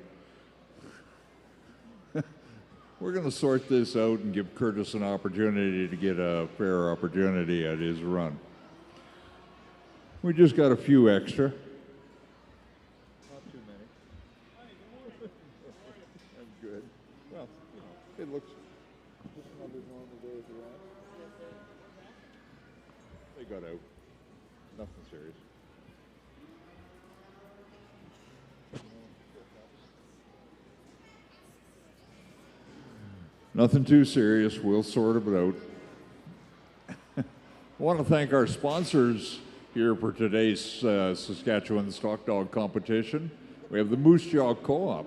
gonna sort this out and give Curtis an opportunity to get a fair opportunity at his run. We just got a few extra. Not too many. That's good. Well, it looks just another normal day as around. They got out. Nothing serious. Nothing too serious. We'll sort it out. I want to thank our sponsors here for today's Saskatchewan Stock Dog competition. We have the Moose Jaw Co-op,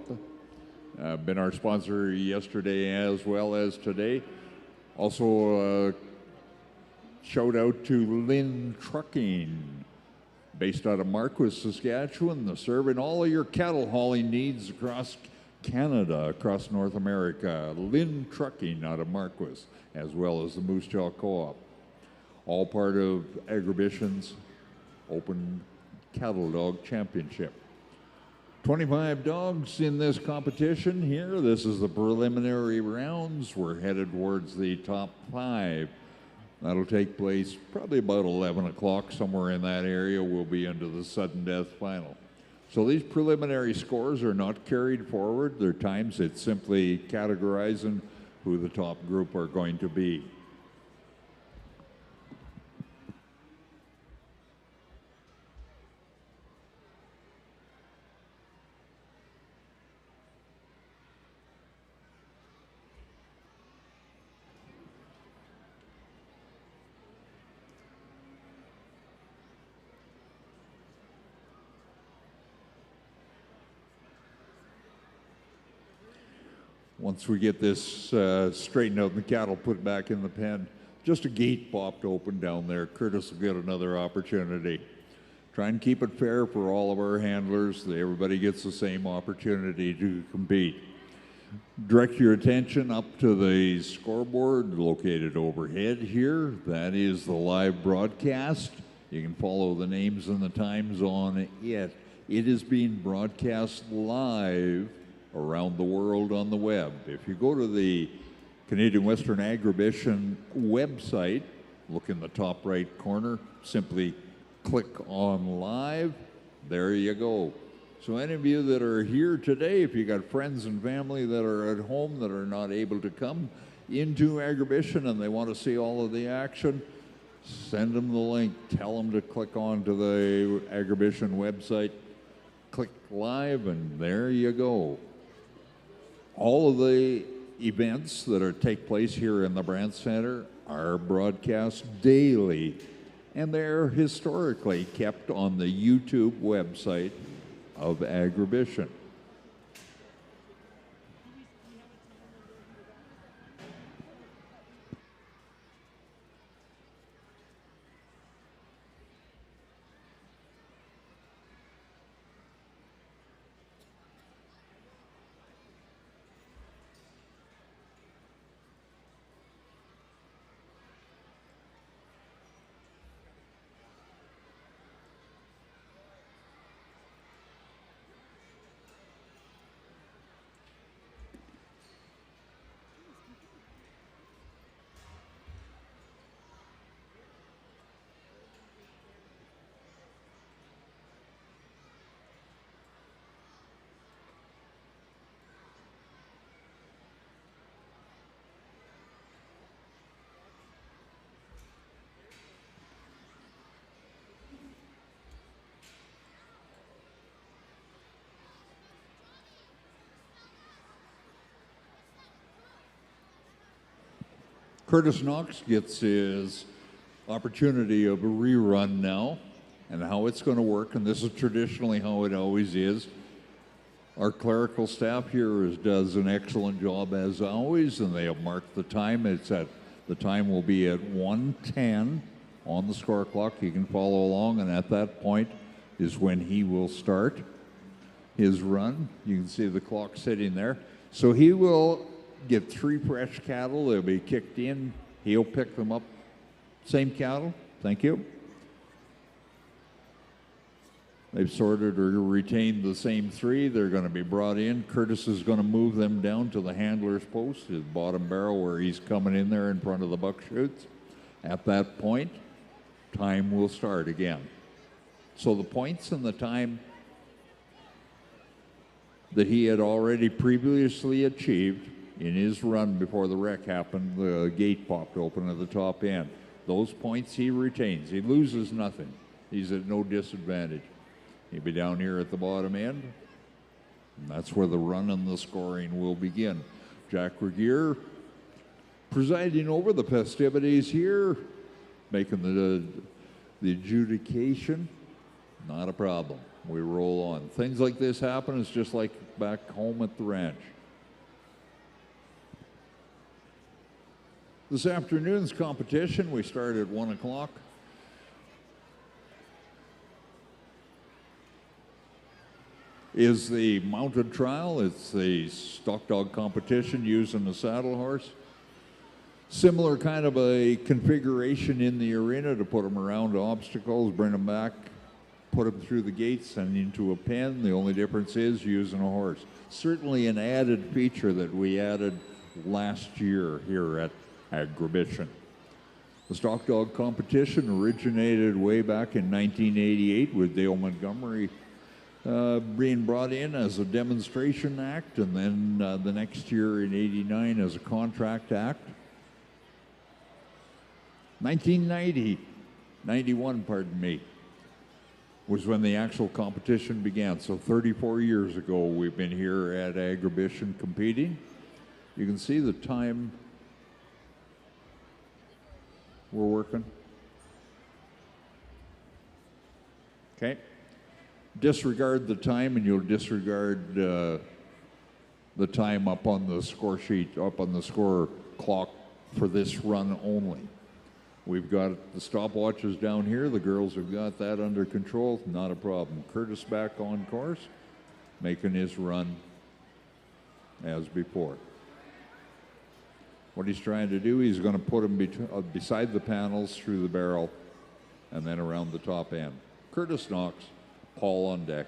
been our sponsor yesterday as well as today. Also, shout out to Lynn Trucking, based out of Marquis, Saskatchewan. They're serving all of your cattle hauling needs across Canada, across North America. Lynn Trucking out of Marquis, as well as the Moose Jaw Co-op. All part of Agribition's Open Cattle Dog Championship. 25 dogs in this competition here. This is the preliminary rounds. We're headed towards the top 5. That'll take place probably about 11 o'clock, somewhere in that area. We'll be into the sudden death final. So these preliminary scores are not carried forward. They're times. It's simply categorizing who the top group are going to be. Once we get this straightened out and the cattle put back in the pen, just a gate popped open down there. Curtis will get another opportunity. Try and keep it fair for all of our handlers. Everybody gets the same opportunity to compete. Direct your attention up to the scoreboard located overhead here. That is the live broadcast. You can follow the names and the times on it. It is being broadcast live around the world on the web. If you go to the Canadian Western Agribition website, look in the top right corner, simply click on live. There you go. So any of you that are here today, if you got friends and family that are at home that are not able to come into Agribition and they want to see all of the action, send them the link. Tell them to click on to the Agribition website, click live, and there you go. All of the events that take place here in the Brant Center are broadcast daily, and they're historically kept on the YouTube website of Agribition. Curtis Knox gets his opportunity of a rerun now, and how it's going to work, and this is traditionally how it always is. Our clerical staff here does an excellent job as always, and they have marked the time. The time will be at 1:10 on the score clock. You can follow along, and at that point is when he will start his run. You can see the clock sitting there. So he will get 3 fresh cattle. They'll be kicked in. He'll pick them up. Same cattle. Thank you. They've sorted or retained the same 3. They're going to be brought in. Curtis is going to move them down to the handler's post, his bottom barrel, where he's coming in there in front of the buck chutes. At that point, time will start again. So the points and the time that he had already previously achieved in his run before the wreck happened, the gate popped open at the top end. Those points he retains. He loses nothing. He's at no disadvantage. He'll be down here at the bottom end, and that's where the run and the scoring will begin. Jack Regier presiding over the festivities here, making the adjudication. Not a problem. We roll on. Things like this happen. It's just like back home at the ranch. This afternoon's competition, we start at 1 o'clock. Is the mounted trial. It's the stock dog competition using a saddle horse. Similar kind of a configuration in the arena to put them around obstacles, bring them back, put them through the gates and into a pen. The only difference is using a horse. Certainly an added feature that we added last year here at Agribition. The stock dog competition originated way back in 1988 with Dale Montgomery being brought in as a demonstration act, and then the next year in '89 as a contract act. 91, pardon me, was when the actual competition began. So 34 years ago, we've been here at Agribition competing. You can see the time we're working. Okay. Disregard the time, and you'll disregard the time up on the score sheet, up on the score clock for this run only. We've got the stopwatches down here. The girls have got that under control. Not a problem. Curtis back on course, making his run as before. What he's trying to do, he's going to put him beside the panels, through the barrel, and then around the top end. Curtis Knox, Paul on deck.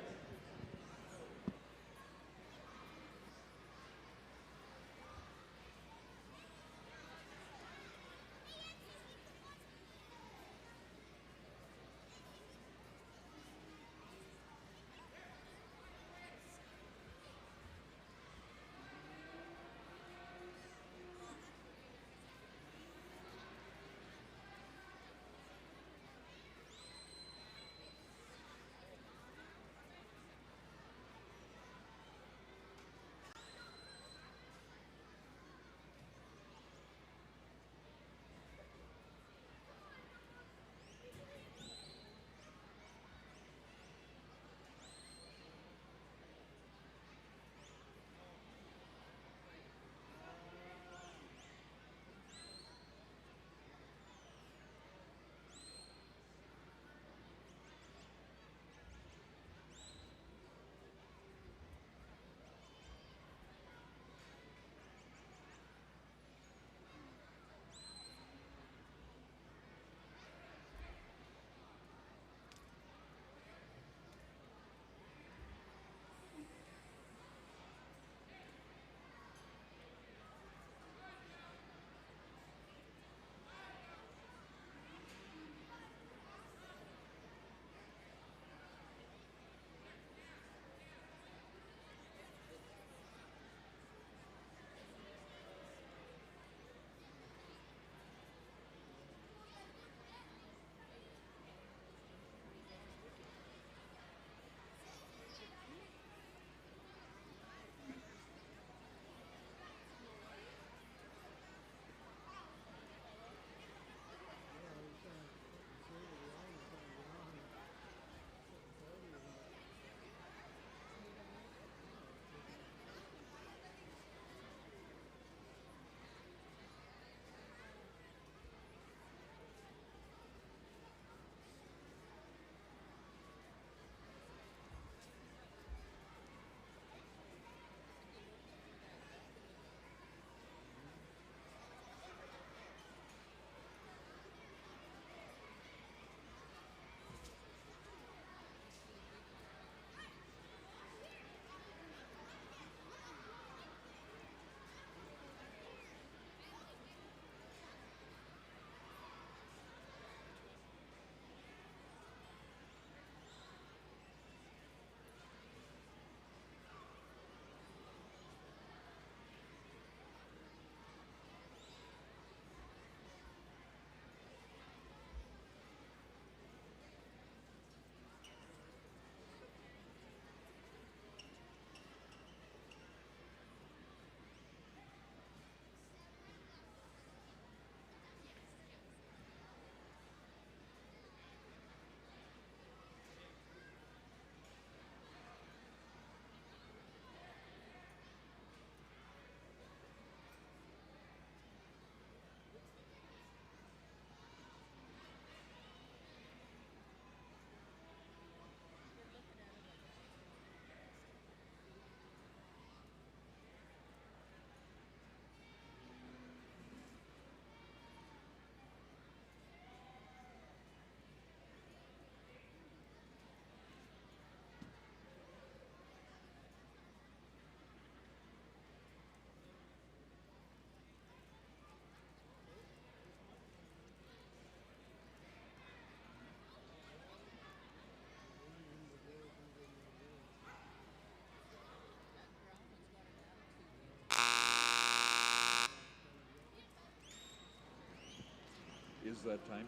Is that time?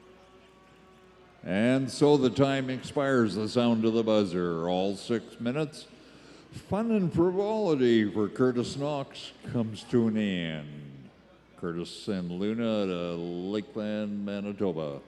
And so the time expires, the sound of the buzzer. All 6 minutes. Fun and frivolity for Curtis Knox comes to an end. Curtis and Luna to Lakeland, Manitoba.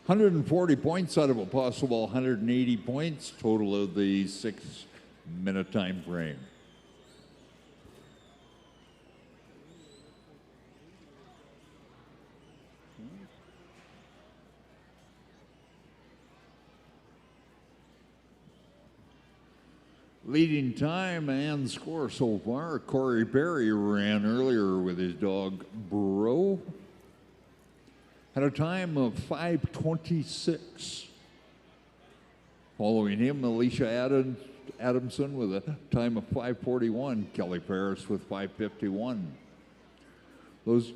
$140 points out of a possible 180 points, total of the 6-minute time frame. Leading time and score so far, Cory Perry ran earlier with his dog Brun. Had a time of 5:26. Following him, Alicia Adamson with a time of 5:41. Kelly Ferris with 5:51. Those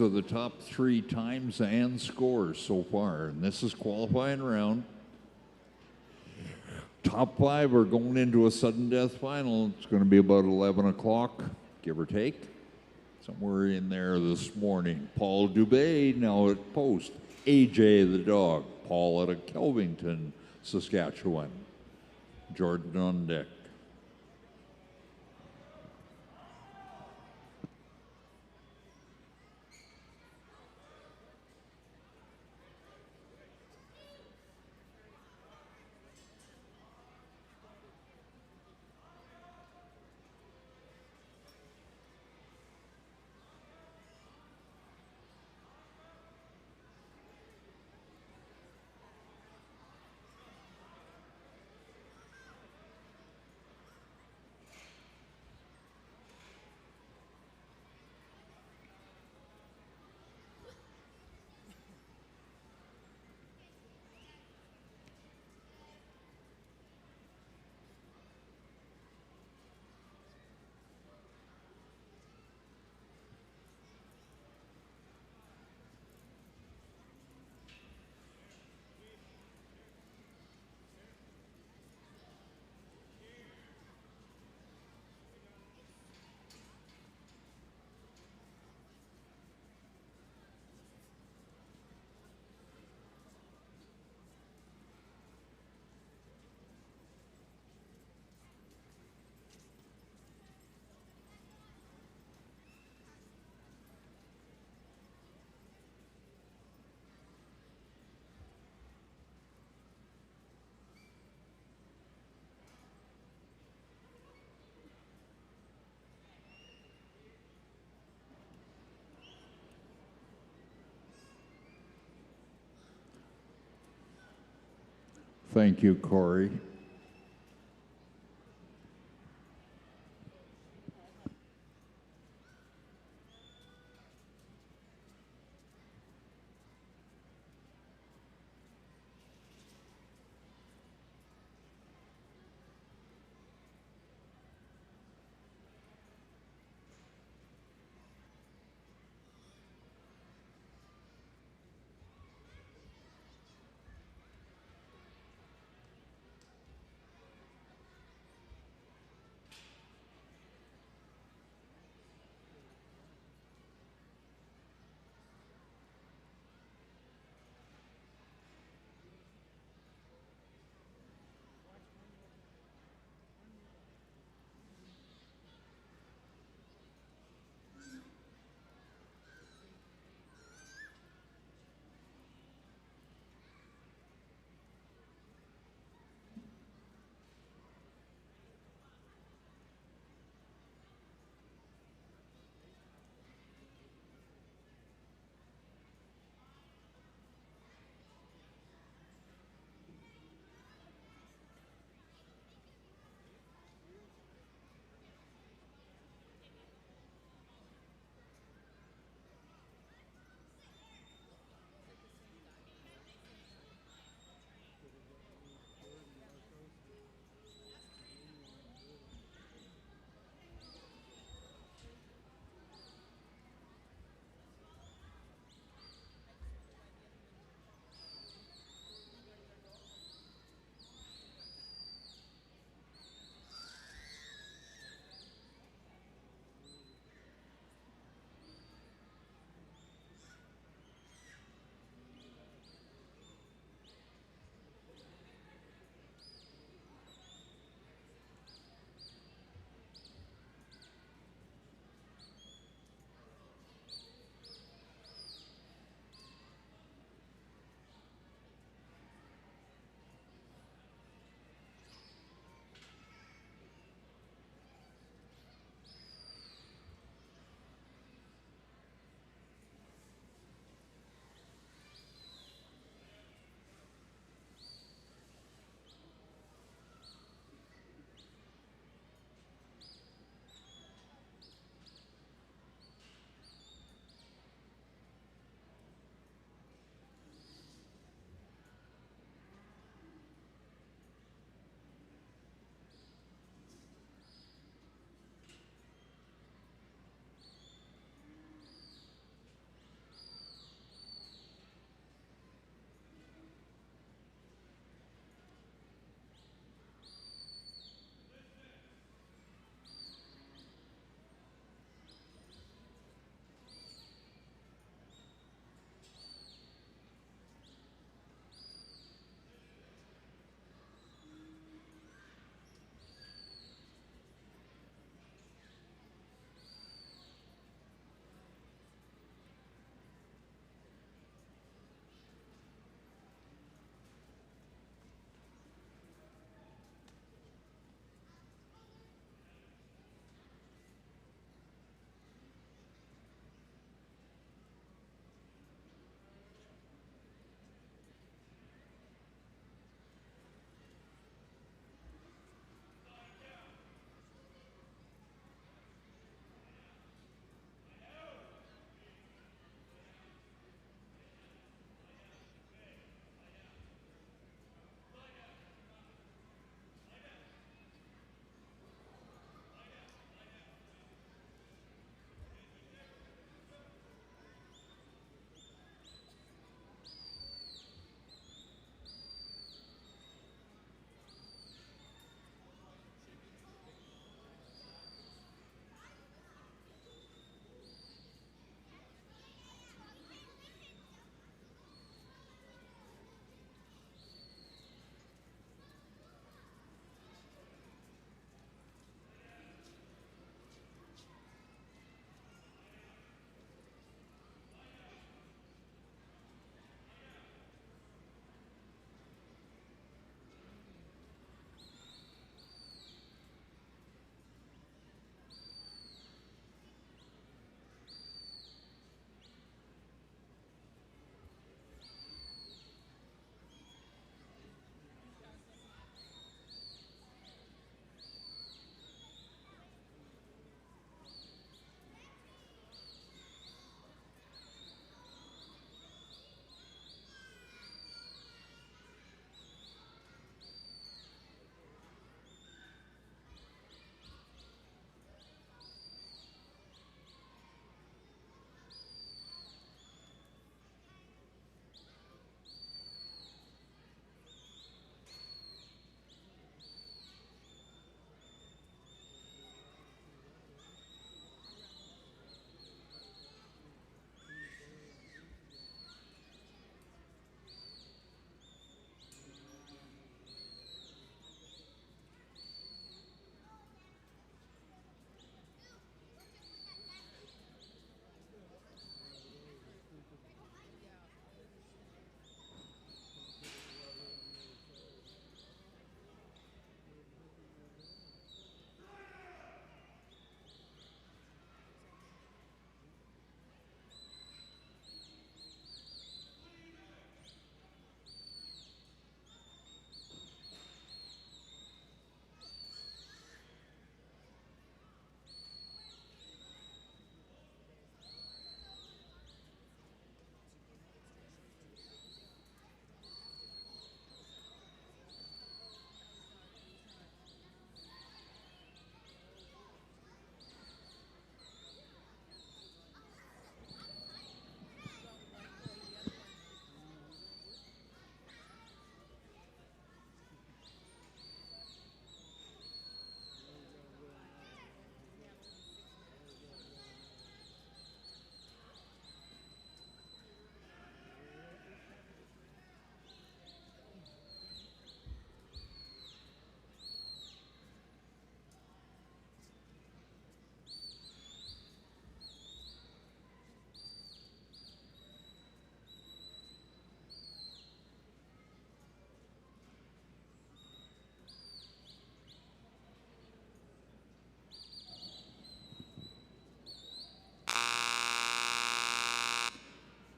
are the top 3 times and scores so far. And this is qualifying round. Top 5 are going into a sudden death final. It's going to be about 11 o'clock, give or take. Somewhere in there this morning. Paul Dubet now at post. AJ the dog. Paul out of Kelvington, Saskatchewan. Jordan on deck. Thank you, Cory.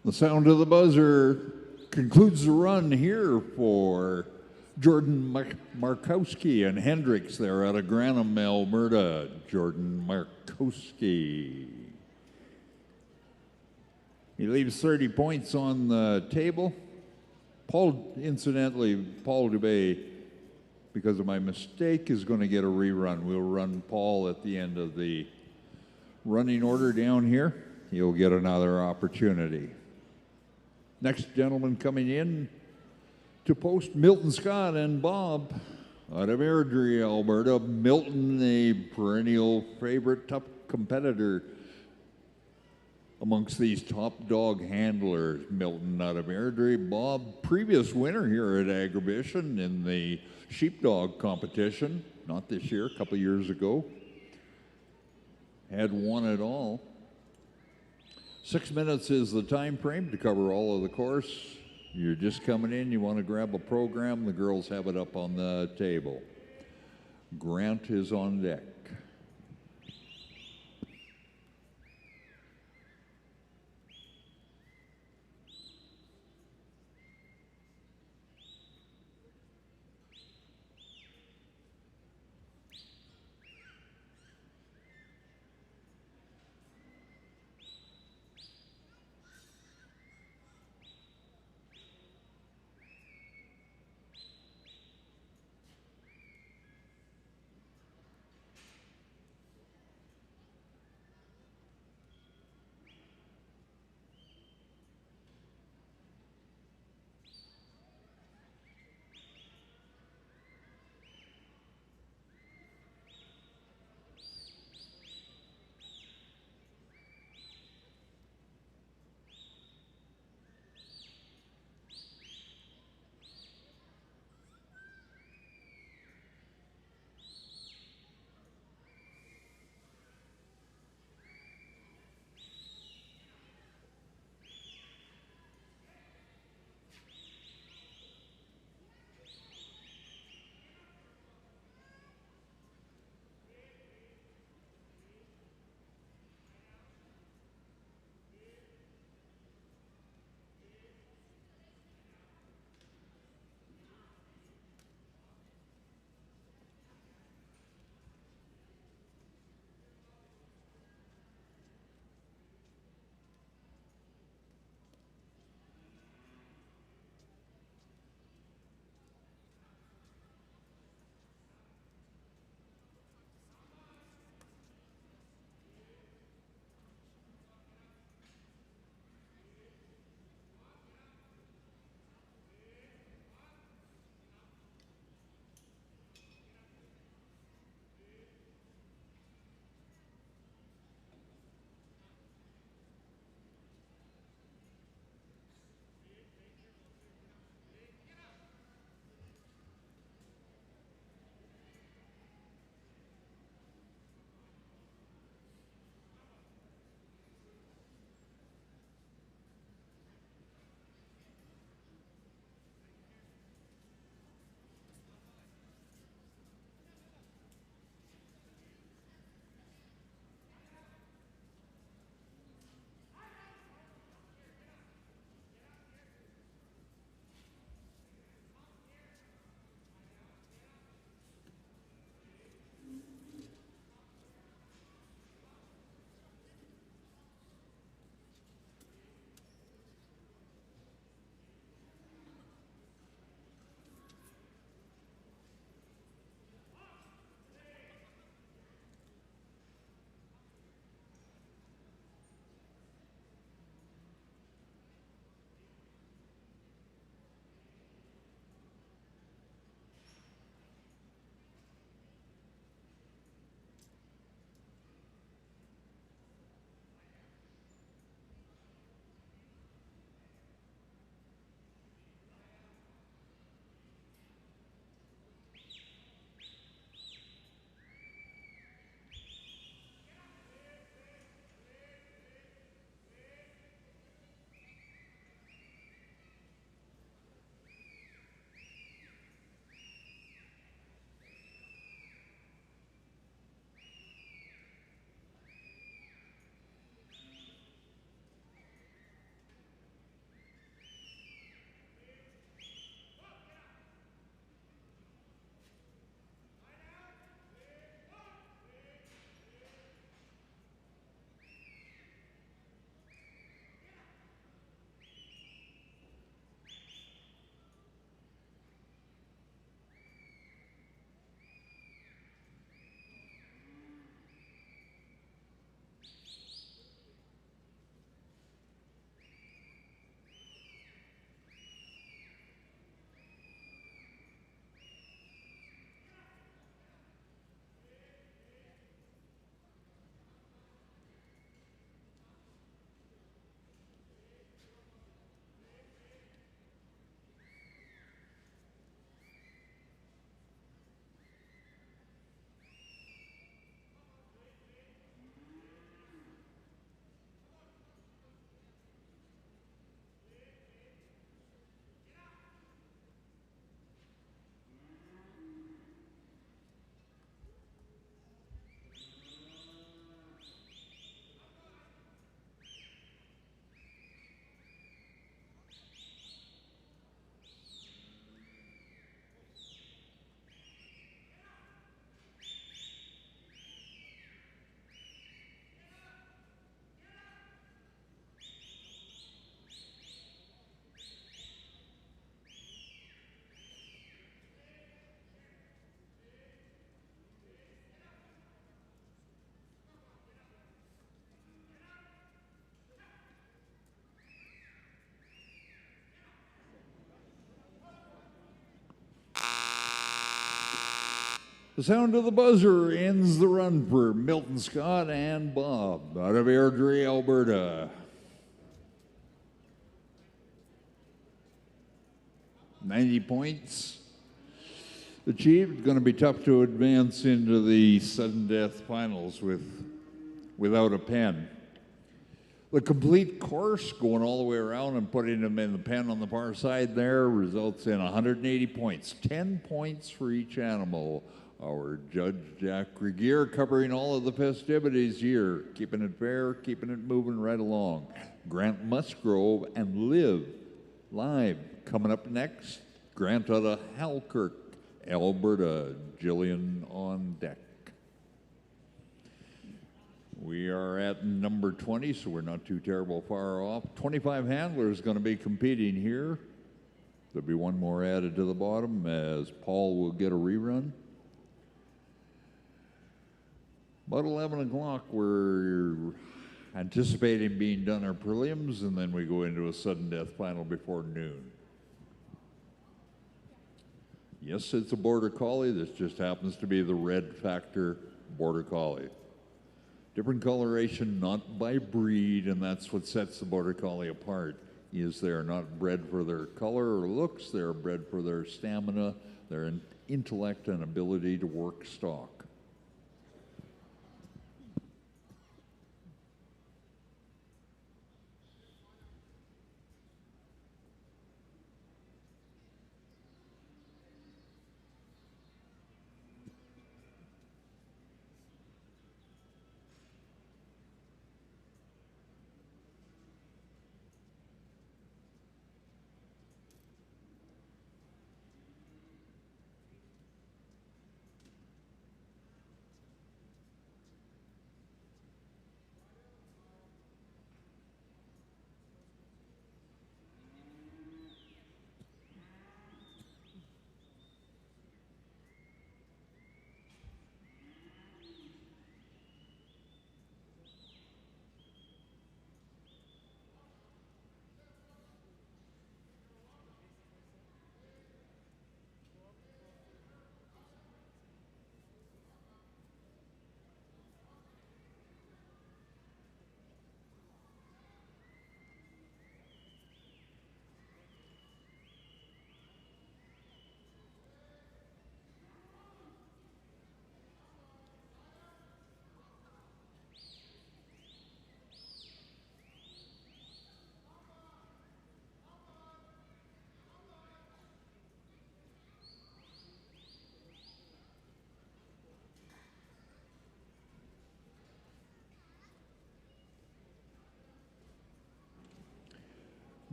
The sound of the buzzer concludes the run here for Jordan Markowski and Hendricks there out of Granham, Alberta. Jordan Markowski. He leaves 30 points on the table. Incidentally, Paul Dubet, because of my mistake, is going to get a rerun. We'll run Paul at the end of the running order down here. He'll get another opportunity. Next gentleman coming in to post, Milton Scott and Bob out of Airdrie, Alberta. Milton, a perennial favorite, tough competitor amongst these top dog handlers. Milton out of Airdrie. Bob, previous winner here at Agribition in the sheepdog competition, not this year, a couple years ago. Had won it all. 6 minutes is the time frame to cover all of the course. You're just coming in, you want to grab a program, the girls have it up on the table. Grant is on deck. The sound of the buzzer ends the run for Milton Scott and Bob out of Airdrie, Alberta. 90 points achieved. Going to be tough to advance into the sudden death finals without a pen. The complete course, going all the way around and putting them in the pen on the far side there, results in 180 points. 10 points for each animal. Our Judge Jack Regier covering all of the festivities here, keeping it fair, keeping it moving right along. Grant Musgrove and Live coming up next. Grant out of Halkirk, Alberta. Jillian on deck. We are at number 20, so we're not too terrible far off. 25 handlers going to be competing here. There'll be one more added to the bottom as Paul will get a rerun. About 11 o'clock, we're anticipating being done our prelims, and then we go into a sudden death final before noon. Yes, it's a Border Collie. This just happens to be the red factor Border Collie. Different coloration, not by breed, and that's what sets the Border Collie apart, is they're not bred for their color or looks, they're bred for their stamina, their intellect and ability to work stock.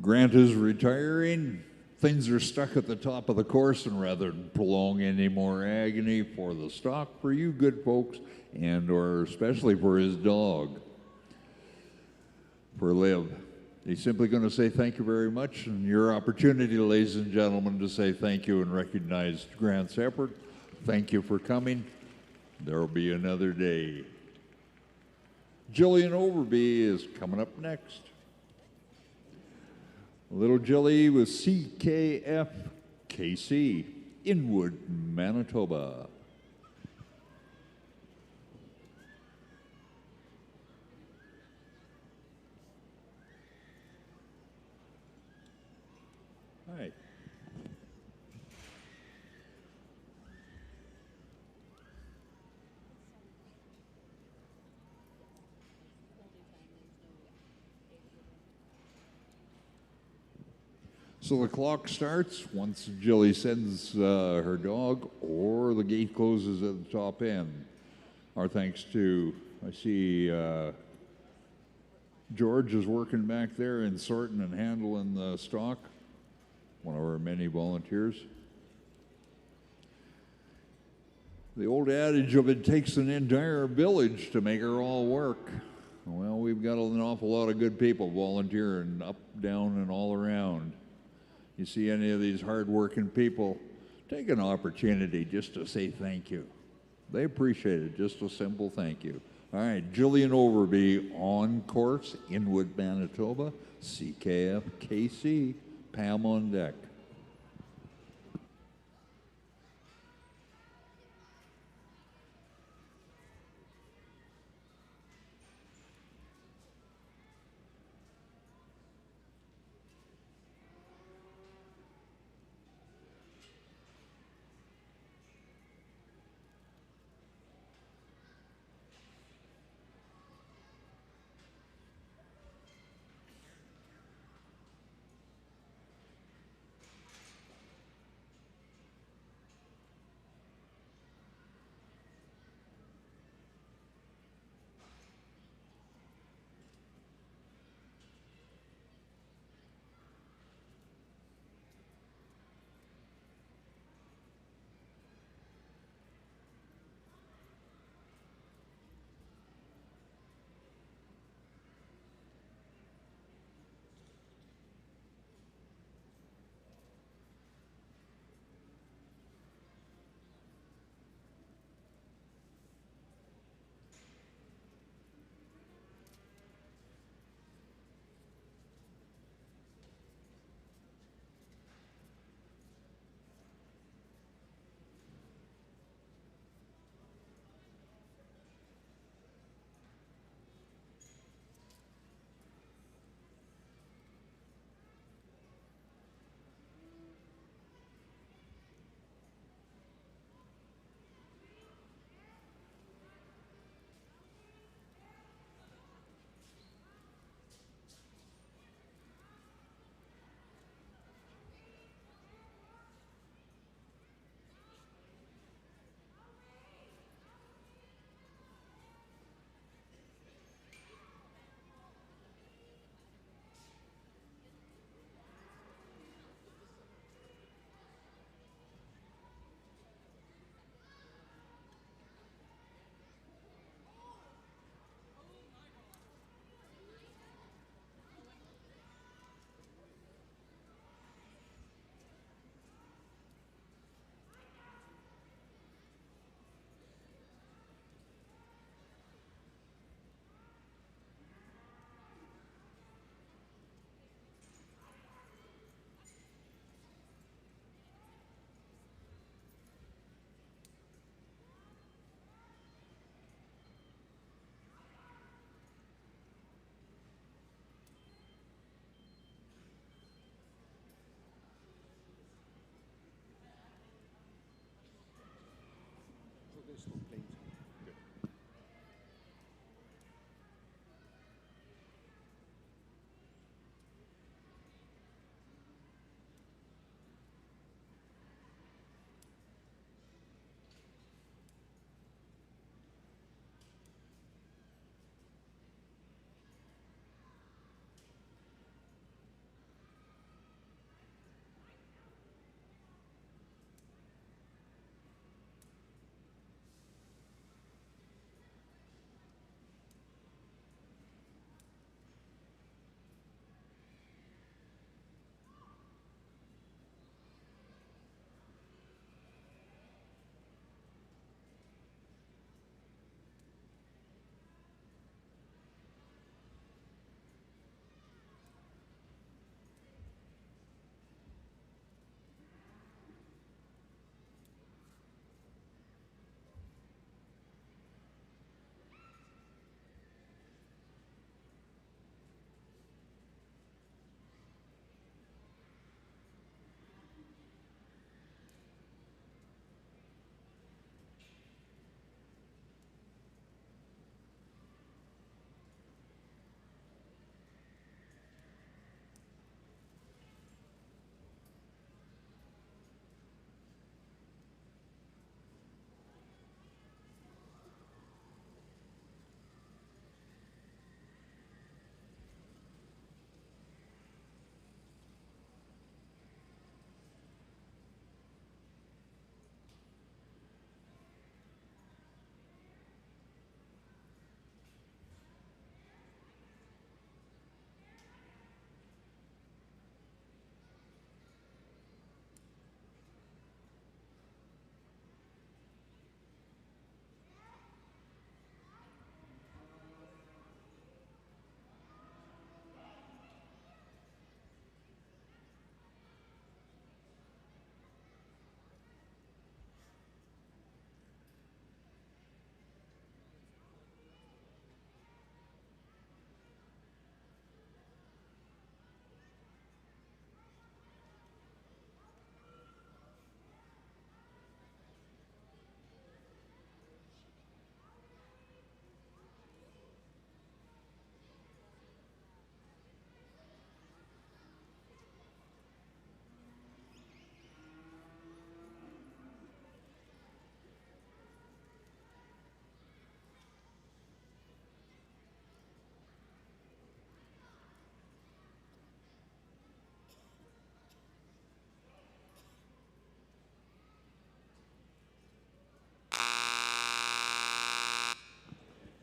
Grant is retiring. Things are stuck at the top of the course, and rather than prolong any more agony for the stock, for you good folks, and or especially for his dog, for Liv, he's simply going to say thank you very much, and your opportunity, ladies and gentlemen, to say thank you and recognize Grant's effort. Thank you for coming. There will be another day. Jillian Overby is coming up next. Little Jilly with CKF KC, Inwood, Manitoba. Hi. So the clock starts once Jilly sends her dog or the gate closes at the top end. Our thanks to, I see George is working back there and sorting and handling the stock, one of our many volunteers. The old adage of it takes an entire village to make her all work. Well, we've got an awful lot of good people volunteering up, down, and all around. You see any of these hard-working people, take an opportunity just to say thank you. They appreciate it, just a simple thank you. All right, Jillian Overby on course, Inwood, Manitoba, CKF KC, Pam on deck.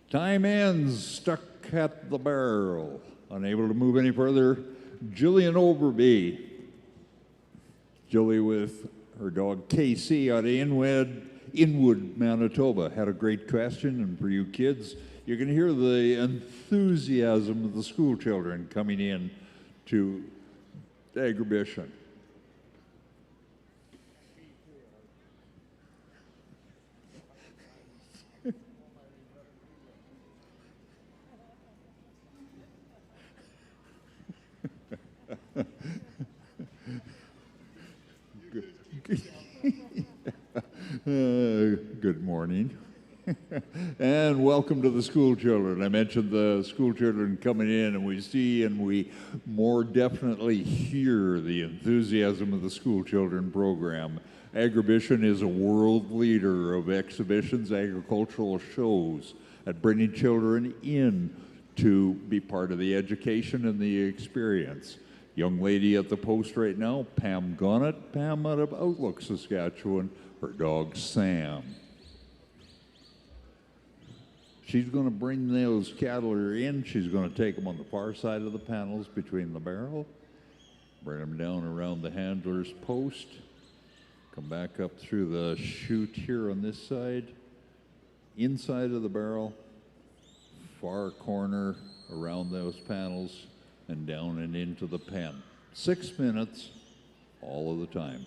Time ends, stuck at the barrel. Unable to move any further, Jillian Overby. Jolie with her dog KC out of Inwood, Manitoba. Had a great question, and for you kids, you can hear the enthusiasm of the school children coming in to exhibition. Good morning. And welcome to the school children. I mentioned the school children coming in, and we see and we more definitely hear the enthusiasm of the school children program. Agribition is a world leader of exhibitions, agricultural shows, at bringing children in to be part of the education and the experience. Young lady at the post right now, Pam Gonet. Pam out of Outlook, Saskatchewan. Her dog, Sam. She's going to bring those cattle in. She's going to take them on the far side of the panels between the barrel. Bring them down around the handler's post. Come back up through the chute here on this side. Inside of the barrel. Far corner around those panels. And down and into the pen. 6 minutes, all of the time.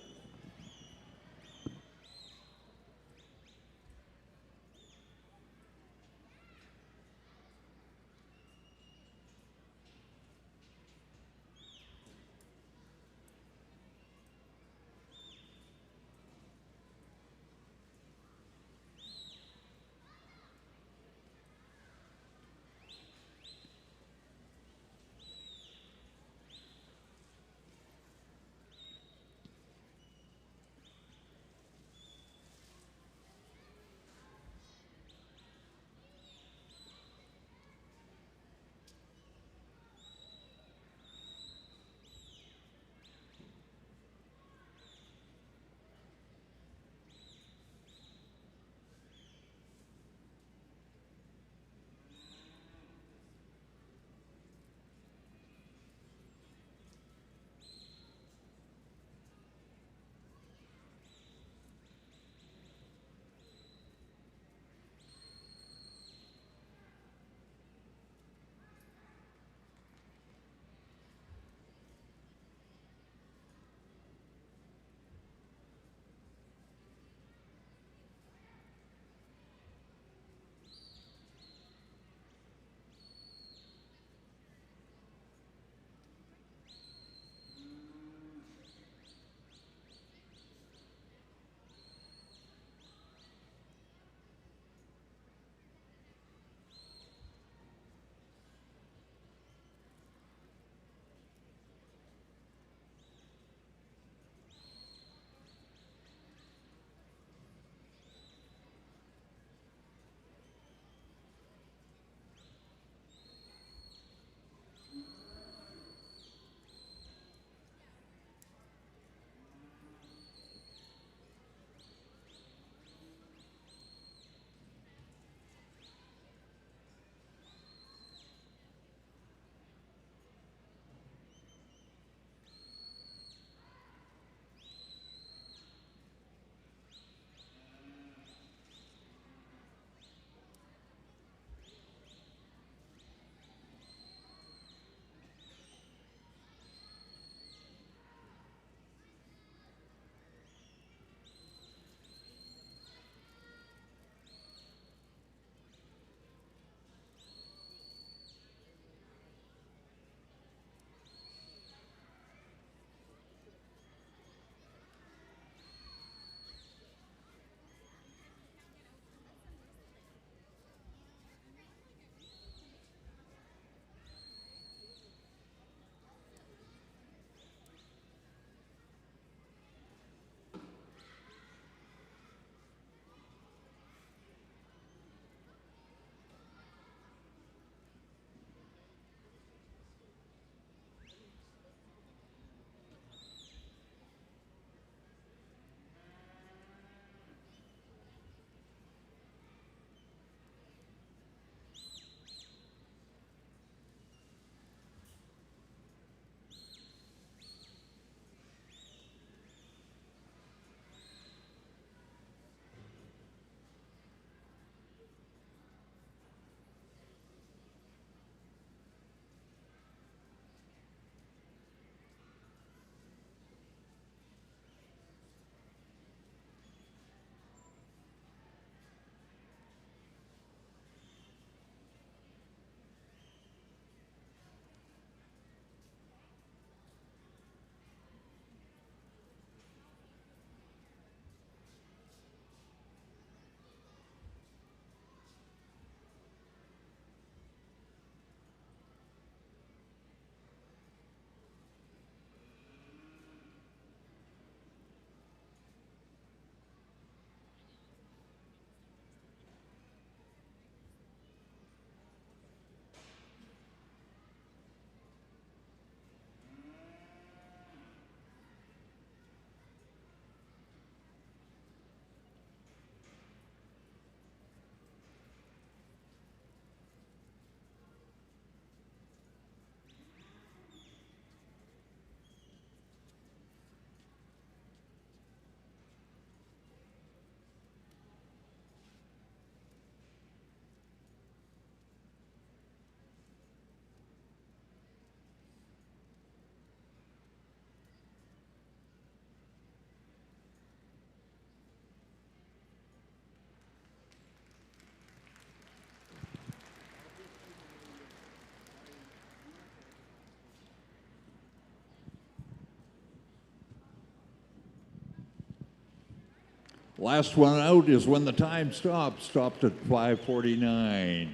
Last one out is when the time stopped at 5:49.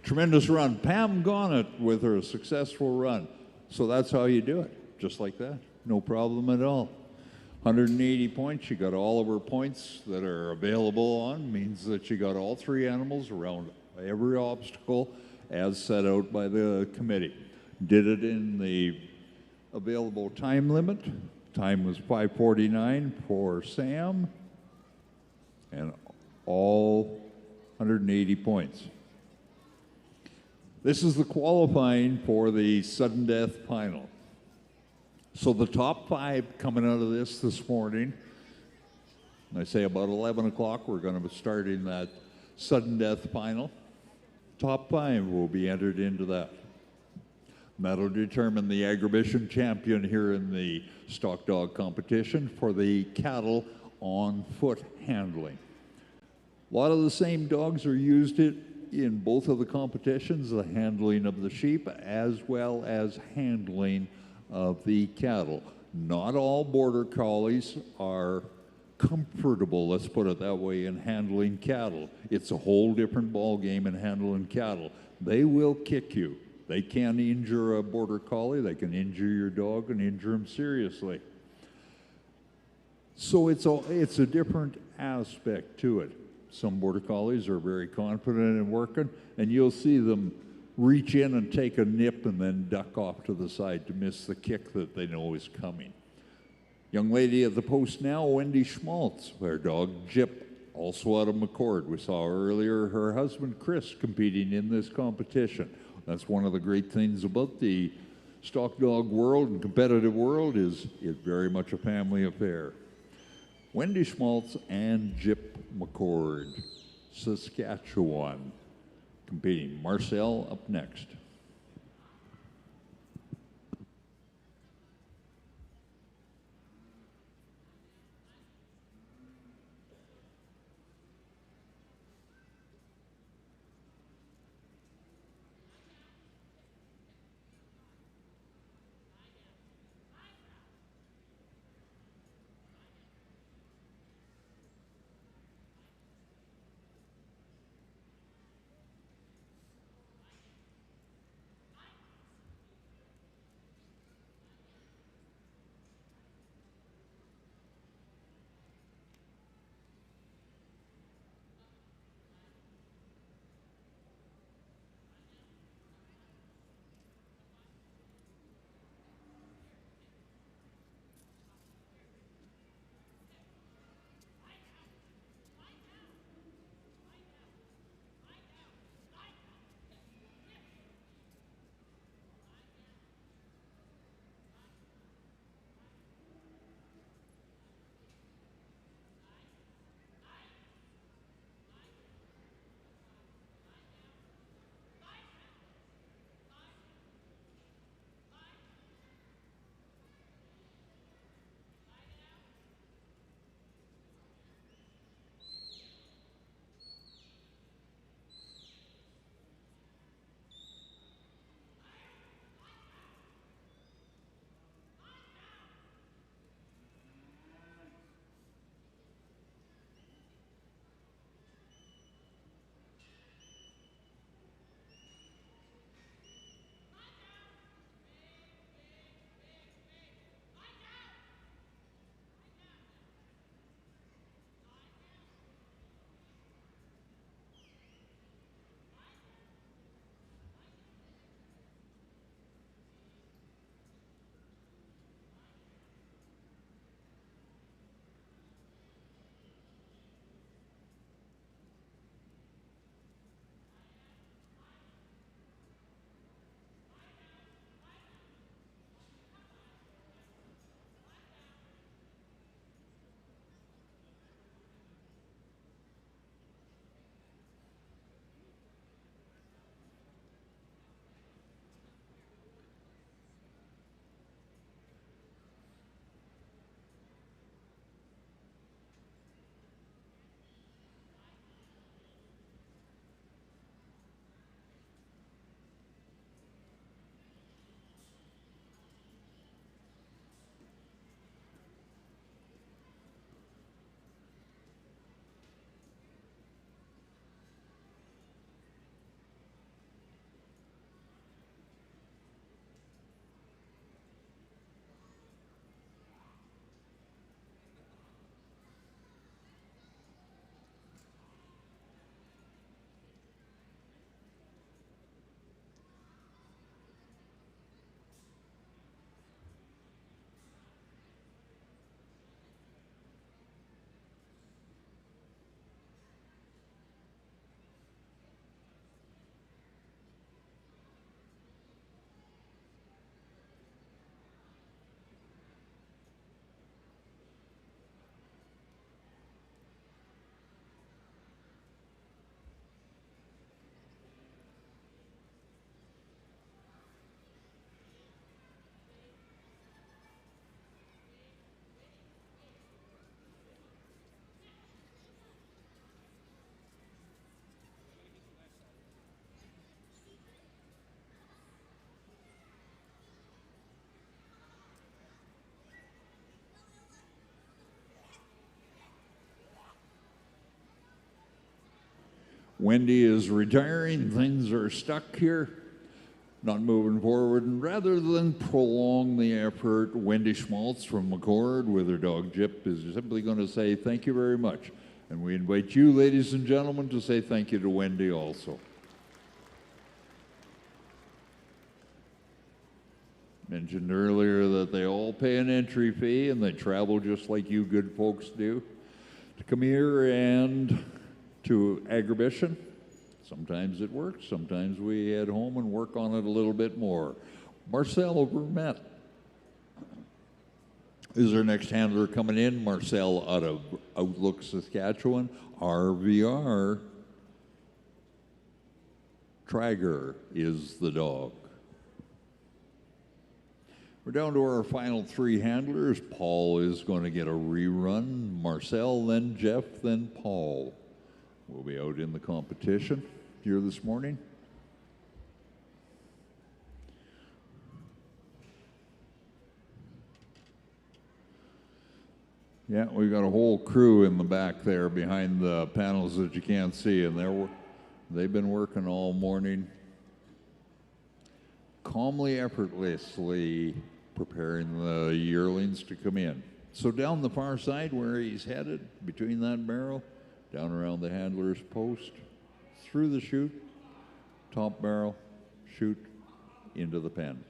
Tremendous run. Pam Gonet with her successful run. So that's how you do it, just like that. No problem at all. 180 points. She got all of her points that are available on. Means that she got all three animals around every obstacle as set out by the committee. Did it in the available time limit. Time was 5:49 for Sam. And all 180 points. This is the qualifying for the sudden death final. So the top 5 coming out of this morning, I say about 11 o'clock, we're going to be starting that sudden death final. Top 5 will be entered into that. That'll determine the agribition champion here in the stock dog competition for the cattle on foot handling. A lot of the same dogs are used in both of the competitions, the handling of the sheep as well as handling of the cattle. Not all border collies are comfortable, let's put it that way, in handling cattle. It's a whole different ball game in handling cattle. They will kick you. They can injure a border collie, they can injure your dog and injure him seriously. So it's a different aspect to it. Some border collies are very confident in working, and you'll see them reach in and take a nip and then duck off to the side to miss the kick that they know is coming. Young lady at the post now, Wendy Schmaltz, their dog Jip, also out of McCord. We saw earlier her husband Chris competing in this competition. That's one of the great things about the stock dog world and competitive world is it's very much a family affair. Wendy Schmaltz and Jip McCord, Saskatchewan, competing. Marcel up next. Wendy is retiring. Things are stuck here, not moving forward. And rather than prolong the effort, Wendy Schmaltz from McCord with her dog Jip is simply going to say thank you very much. And we invite you, ladies and gentlemen, to say thank you to Wendy also. Mentioned earlier that they all pay an entry fee and they travel just like you good folks do to come here and to Agribition. Sometimes it works, sometimes we head home and work on it a little bit more. Marcel Verette is our next handler coming in. Marcel out of Outlook, Saskatchewan. RVR Traeger is the dog. We're down to our final three handlers. Paul is going to get a rerun. Marcel, then Jeff, then Paul will be out in the competition here this morning. Yeah, we've got a whole crew in the back there behind the panels that you can't see, and they've been working all morning, calmly, effortlessly preparing the yearlings to come in. So down the far side where he's headed, between that barrel, down around the handler's post, through the chute, top barrel, chute, into the pen.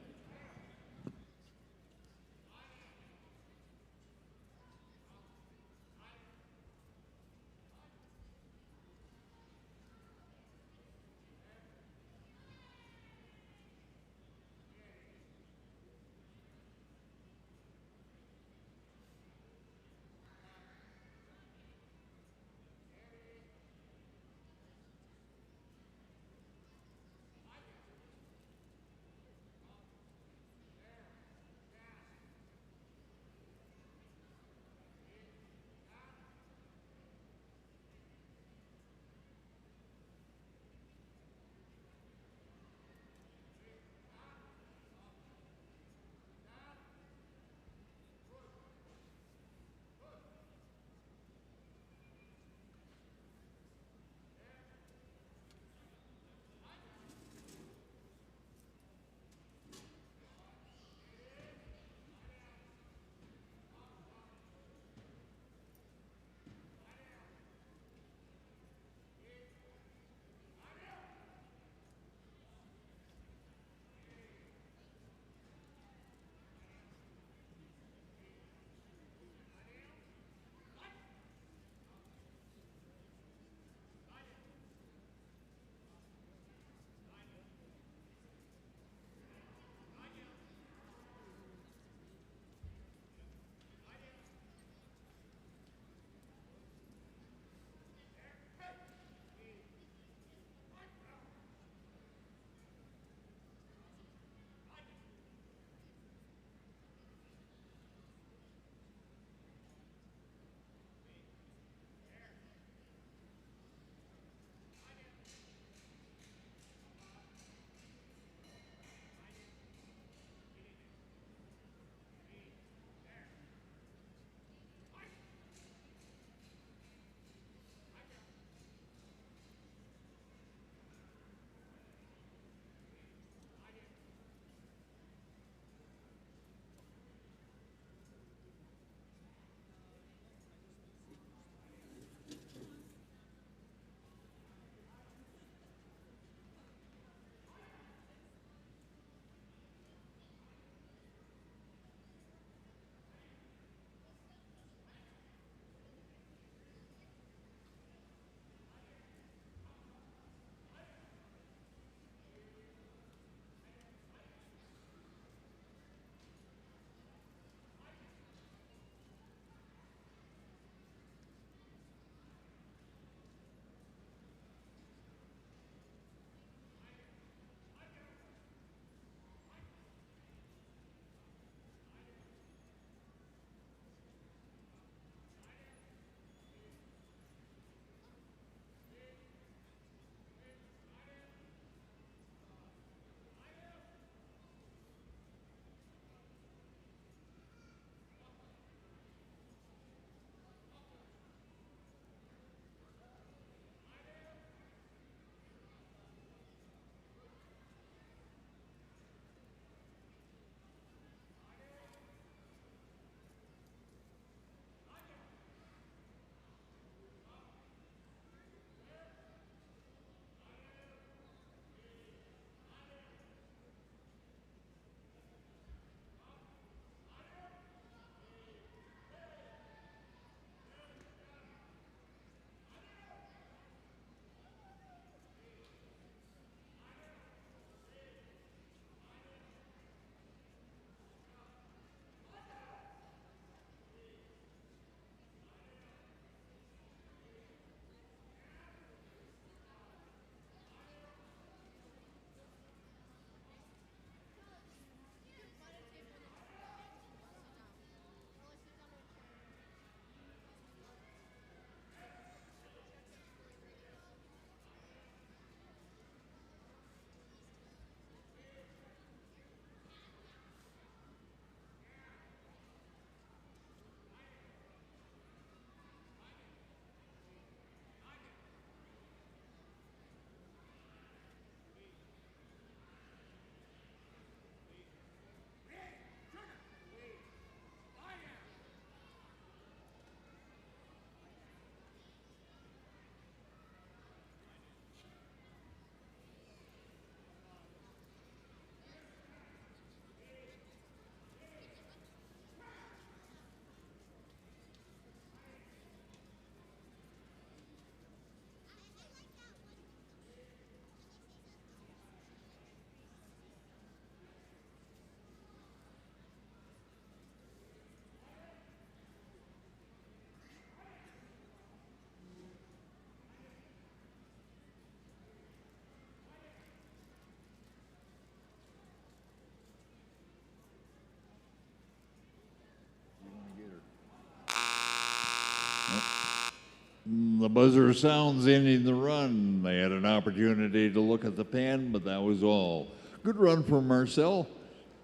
The buzzer sounds ending the run. They had an opportunity to look at the pan, but that was all. Good run from Marcel.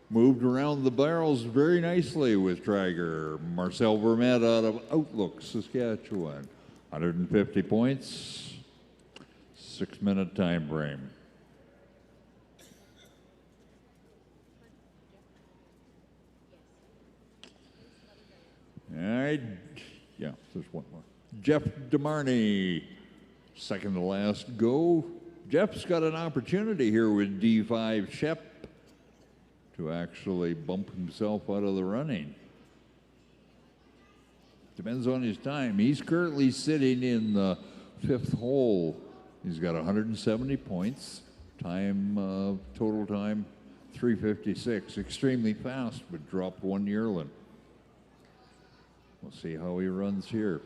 Moved around the barrels very nicely with Traeger. Marcel Verette out of Outlook, Saskatchewan. 150 points, 6-minute time frame. All right, yeah, there's one more. Jeff DeMarney, second to last go. Jeff's got an opportunity here with D5 Shep to actually bump himself out of the running. Depends on his time. He's currently sitting in the 5th hole. He's got 170 points. Time, total time, 3:56. Extremely fast, but dropped 1 yearling. We'll see how he runs here.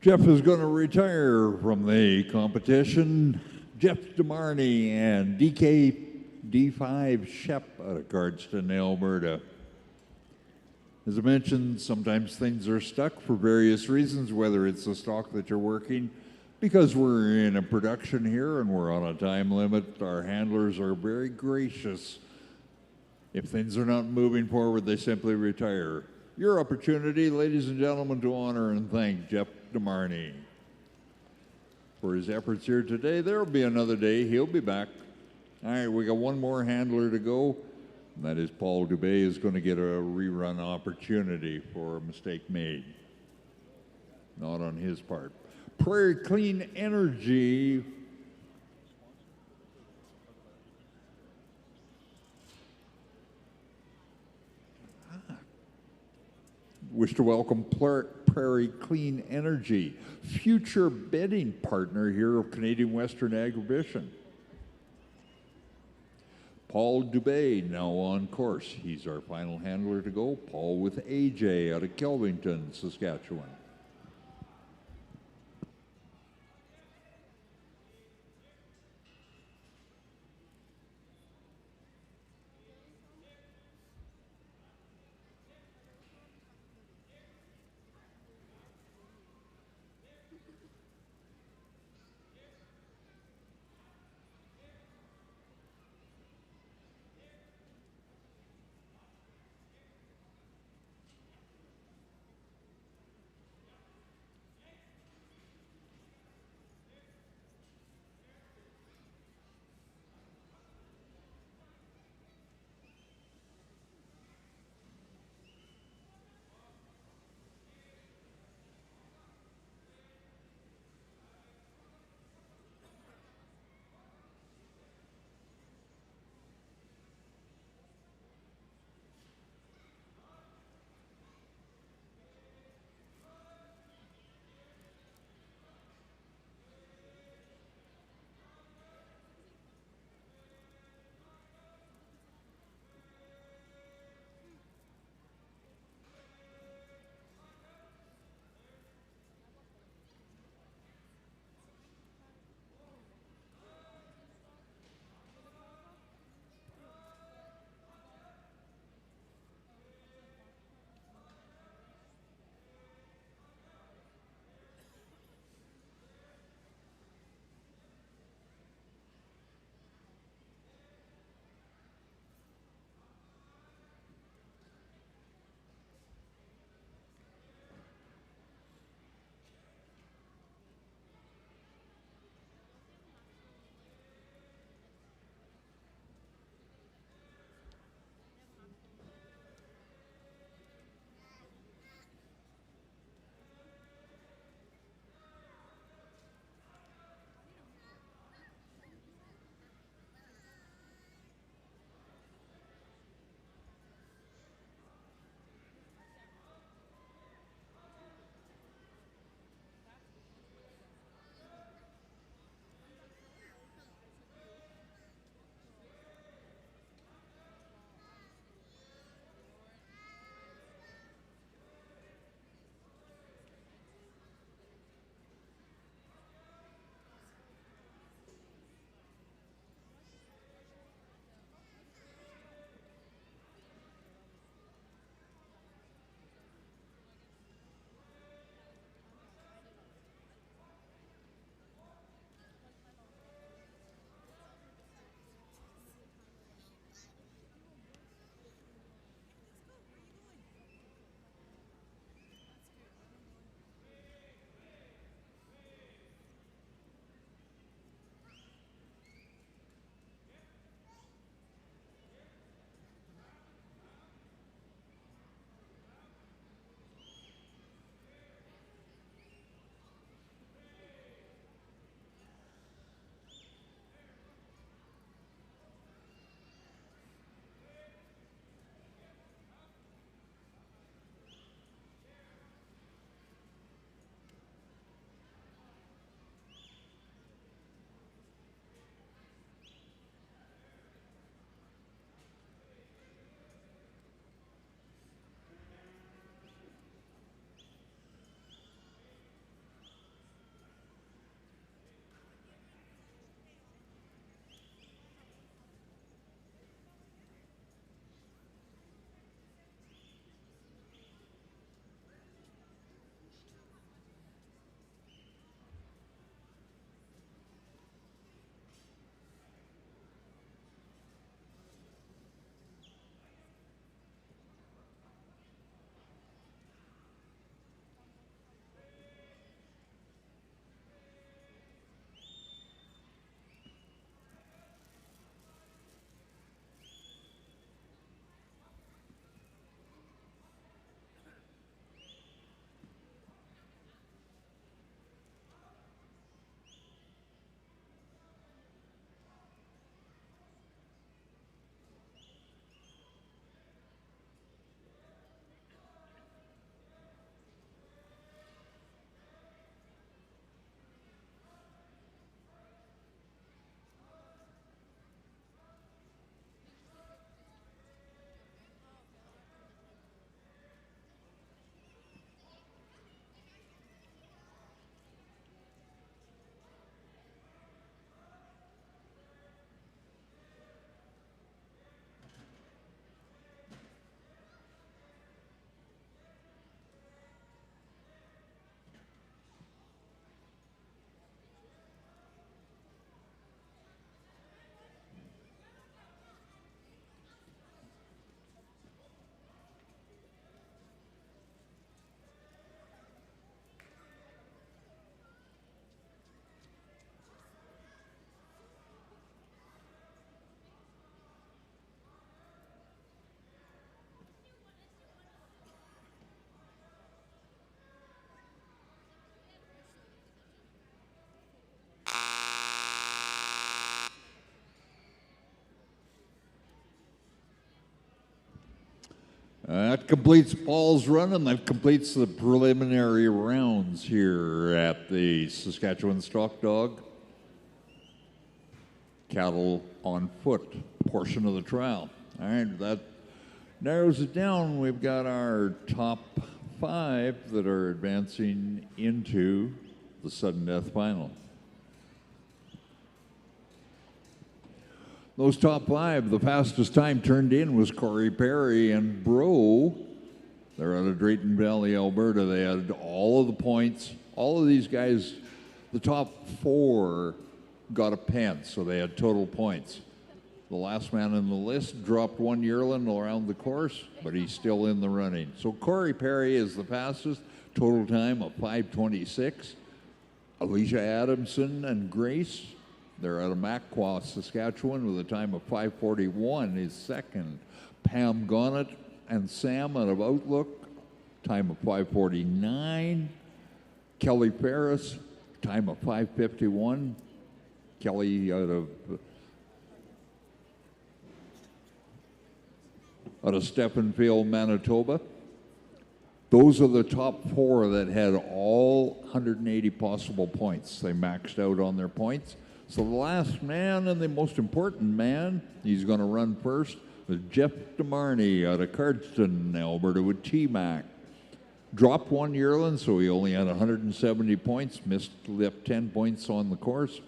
Jeff is going to retire from the competition. Jeff DeMarney and DK D5 Shep out of Cardston, Alberta. As I mentioned, sometimes things are stuck for various reasons, whether it's the stock that you're working. Because we're in a production here and we're on a time limit, our handlers are very gracious. If things are not moving forward, they simply retire. Your opportunity, ladies and gentlemen, to honor and thank Jeff DeMarney for his efforts here today. There'll be another day. He'll be back. All right, we got one more handler to go. And that is Paul Dubet is going to get a rerun opportunity for a mistake made. Not on his part. Prairie Clean Energy. Wish to welcome Prairie Clean Energy, future bidding partner here of Canadian Western Agribition. Paul Dubet now on course. He's our final handler to go. Paul with AJ out of Kelvington, Saskatchewan. That completes Paul's run, and that completes the preliminary rounds here at the Saskatchewan Stock Dog Cattle on Foot portion of the trial. All right, that narrows it down. We've got our top 5 that are advancing into the sudden death final. Those top 5, the fastest time turned in was Cory Perry and Brun. They're out of Drayton Valley, Alberta. They had all of the points. All of these guys, the top 4 got a pen, so they had total points. The last man in the list dropped 1 yearling around the course, but he's still in the running. So Cory Perry is the fastest, total time of 5:26. Alicia Adamson and Grace, they're out of Macquarie, Saskatchewan, with a time of 5:41 is second. Pam Gonet and Sam out of Outlook, time of 5:49. Kelly Ferris, time of 5:51. Kelly out of Stephenville, Manitoba. Those are the top 4 that had all 180 possible points. They maxed out on their points. So the last man and the most important man, he's going to run first, is Jeff Dearney out of Cardston, Alberta, with T-Mac. Dropped 1 yearling, so he only had 170 points, left 10 points on the course.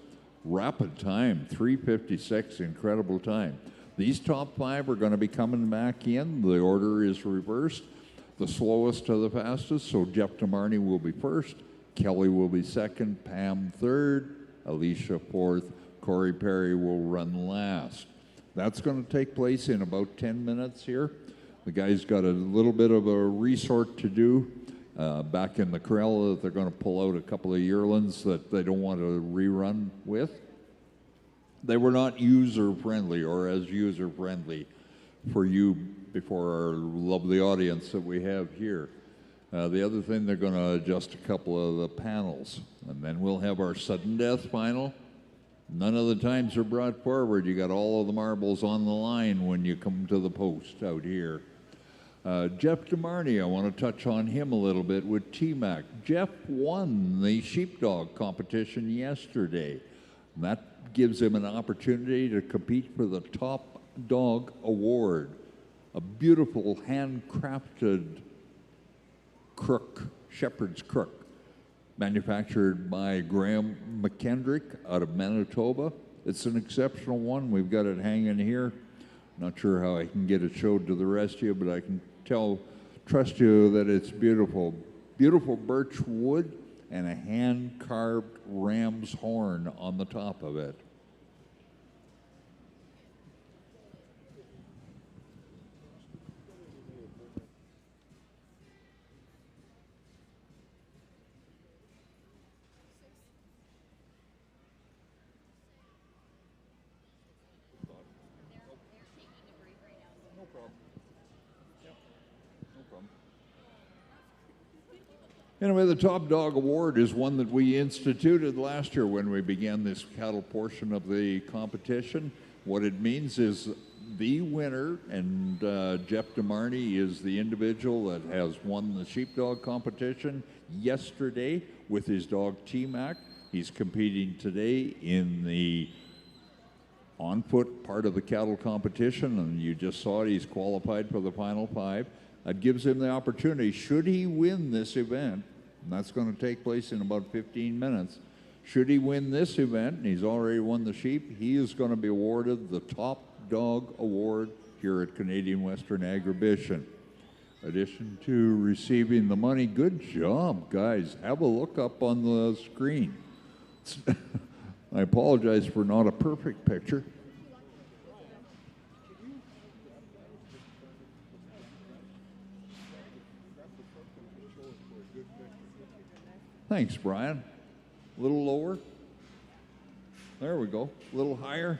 Rapid time, 3:56, incredible time. These top 5 are going to be coming back in. The order is reversed. The slowest to the fastest, so Jeff Dearney will be first, Kelly will be second, Pam third, Alicia fourth, Cory Perry will run last. That's going to take place in about 10 minutes here. The guys got a little bit of a resort to do back in the corral that they're going to pull out a couple of yearlings that they don't want to rerun with. They were not user-friendly or as user-friendly for you before our lovely audience that we have here. The other thing, they're going to adjust a couple of the panels, and then we'll have our sudden death final. None of the times are brought forward. You got all of the marbles on the line when you come to the post out here. Jeff Dearney, I want to touch on him a little bit with T-Mac. Jeff won the sheepdog competition yesterday. And that gives him an opportunity to compete for the Top Dog Award, a beautiful handcrafted crook, shepherd's crook, manufactured by Graham McKendrick out of Manitoba. It's an exceptional one. We've got it hanging here. Not sure how I can get it showed to the rest of you, but I can trust you that it's beautiful. Beautiful birch wood and a hand-carved ram's horn on the top of it. Anyway, the Top Dog Award is one that we instituted last year when we began this cattle portion of the competition. What it means is the winner, and Jeff Dearney is the individual that has won the sheepdog competition yesterday with his dog T-Mac. He's competing today in the on-foot part of the cattle competition, and you just saw it, he's qualified for the final 5. That gives him the opportunity, should he win this event, and that's going to take place in about 15 minutes. Should he win this event, and he's already won the sheep, he is going to be awarded the Top Dog Award here at Canadian Western Agribition. In addition to receiving the money, good job, guys. Have a look up on the screen. I apologize for not a perfect picture. Thanks, Brian. A little lower. There we go. A little higher.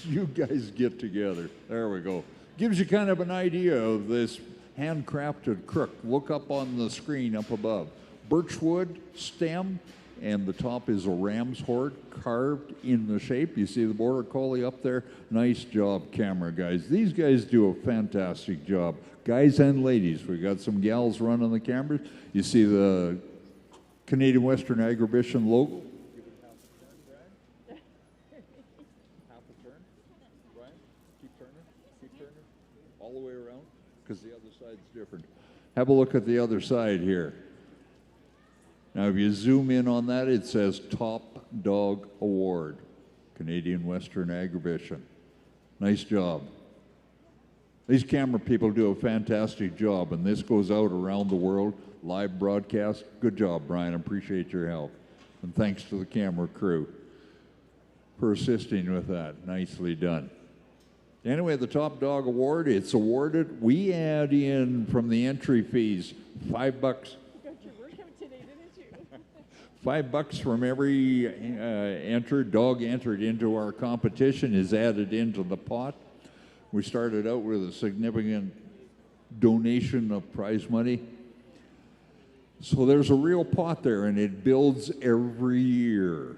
You guys get together. There we go. Gives you kind of an idea of this handcrafted crook. Look up on the screen up above. Birchwood, stem, and the top is a ram's horn carved in the shape. You see the border collie up there? Nice job, camera guys. These guys do a fantastic job. Guys and ladies, we got some gals running the cameras. You see the Canadian Western Agribition logo. Half a turn. Brian, keep turning. All the way around, because the other side's different. Have a look at the other side here. Now, if you zoom in on that, it says Top Dog Award, Canadian Western Agribition. Nice job. These camera people do a fantastic job, and this goes out around the world, live broadcast. Good job, Brian. I appreciate your help. And thanks to the camera crew for assisting with that. Nicely done. Anyway, the Top Dog Award, it's awarded. We add in from the entry fees $5. $5 from every dog entered into our competition is added into the pot. We started out with a significant donation of prize money. So there's a real pot there, and it builds every year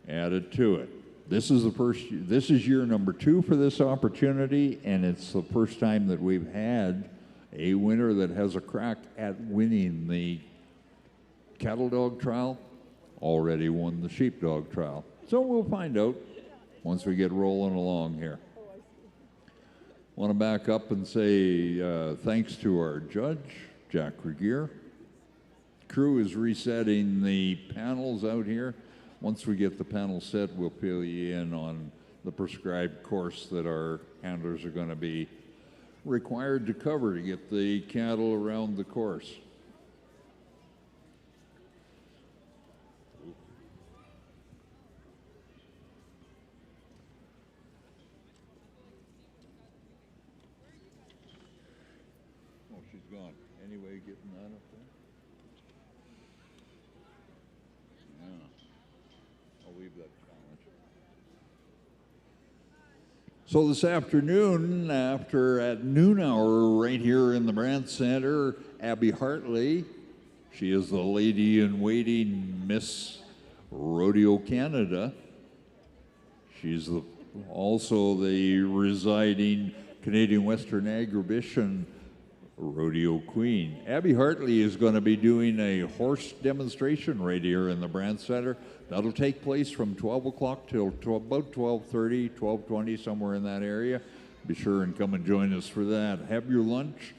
added to it. This is year number 2 for this opportunity, and it's the first time that we've had a winner that has a crack at winning the cattle dog trial. Already won the sheepdog trial. So we'll find out once we get rolling along here. Want to back up and say thanks to our judge, Jack Regier. Crew is resetting the panels out here. Once we get the panel set, we'll fill you in on the prescribed course that our handlers are going to be required to cover to get the cattle around the course. Anyway, getting that up there? Yeah. I'll leave that challenge. So this afternoon, at noon hour, right here in the Brant Center, Abby Hartley, she is the lady-in-waiting Miss Rodeo Canada. She's also the residing Canadian Western Agribition Rodeo Queen. Abby Hartley is going to be doing a horse demonstration right here in the Brant Center. That'll take place from 12 o'clock till about 12:30, 12:20, somewhere in that area. Be sure and come and join us for that. Have your lunch,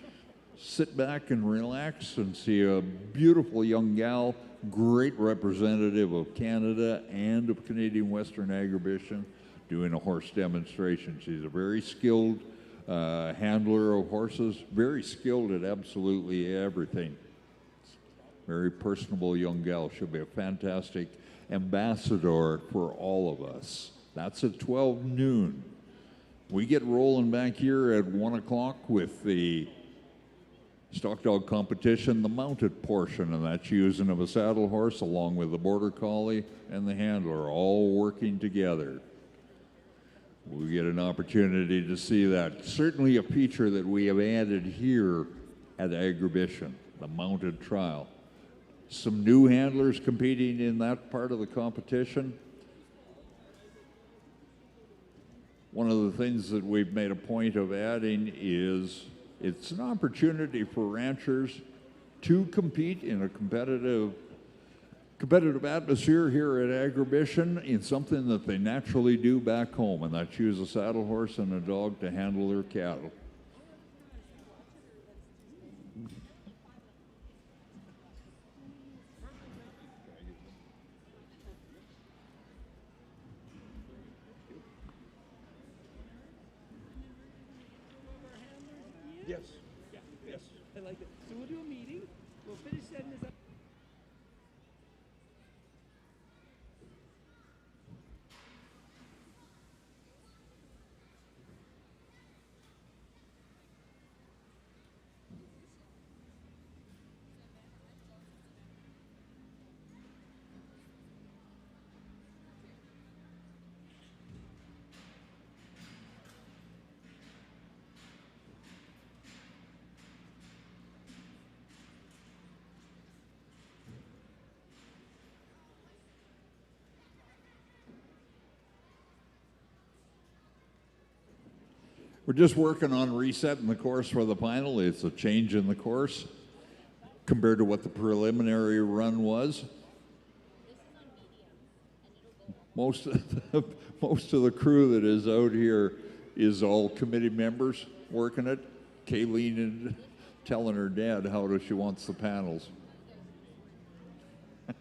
sit back and relax and see a beautiful young gal, great representative of Canada and of Canadian Western Agribition, doing a horse demonstration. She's a very skilled handler of horses, very skilled at absolutely everything. Very personable young gal. She'll be a fantastic ambassador for all of us. That's at 12 noon. We get rolling back here at 1 o'clock with the stock dog competition, the mounted portion, and that's using of a saddle horse along with the border collie and the handler, all working together. We get an opportunity to see that. Certainly a feature that we have added here at Agribition, the mounted trial. Some new handlers competing in that part of the competition. One of the things that we've made a point of adding is it's an opportunity for ranchers to compete in a competitive atmosphere here at Agribition in something that they naturally do back home, and that's use a saddle horse and a dog to handle their cattle. Yes. Yeah. Yes. I like it. So we'll do a meeting. We'll finish setting this up. We're just working on resetting the course for the final. It's a change in the course compared to what the preliminary run was. Most of the crew that is out here is all committee members working it. Kaylin telling her dad how she wants the panels.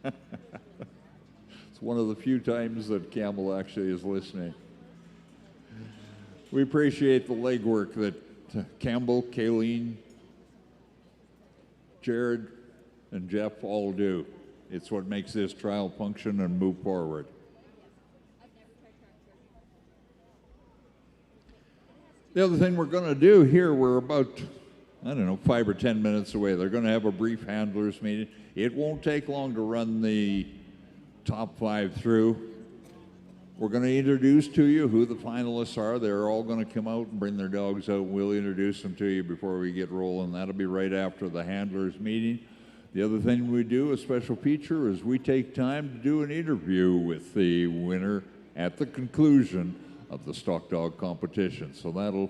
It's one of the few times that Campbell actually is listening. We appreciate the legwork that Campbell, Kaylin, Jared, and Jeff all do. It's what makes this trial function and move forward. The other thing we're going to do here, we're about, 5 or 10 minutes away. They're going to have a brief handlers meeting. It won't take long to run the top 5 through. We're going to introduce to you who the finalists are. They're all going to come out and bring their dogs out. We'll introduce them to you before we get rolling. That'll be right after the handlers meeting. The other thing we do, a special feature, is we take time to do an interview with the winner at the conclusion of the stock dog competition. So that'll,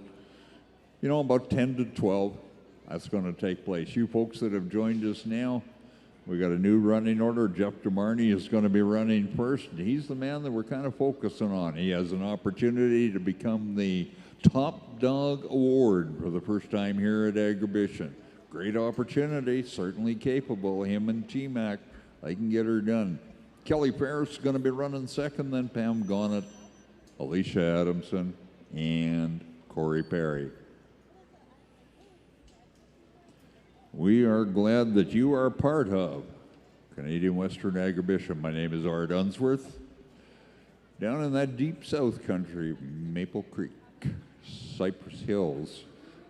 about 10 to 12, that's going to take place. You folks that have joined us now, we got a new running order. Jeff DeMarney is going to be running first. He's the man that we're kind of focusing on. He has an opportunity to become the Top Dog Award for the first time here at Agribition. Great opportunity, certainly capable. Him and T-Mac, they can get her done. Kelly Ferris is going to be running second, then Pam Gonet, Alicia Adamson, and Cory Perry. We are glad that you are part of Canadian Western Agribition. My name is Art Unsworth. Down in that deep south country, Maple Creek, Cypress Hills.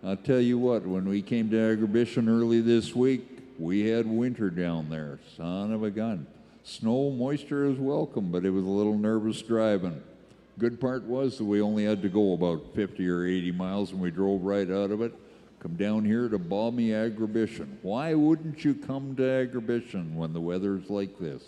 I'll tell you what, when we came to Agribition early this week, we had winter down there, son of a gun. Snow, moisture is welcome, but it was a little nervous driving. Good part was that we only had to go about 50 or 80 miles and we drove right out of it. Come down here to balmy Agribition. Why wouldn't you come to Agribition when the weather's like this?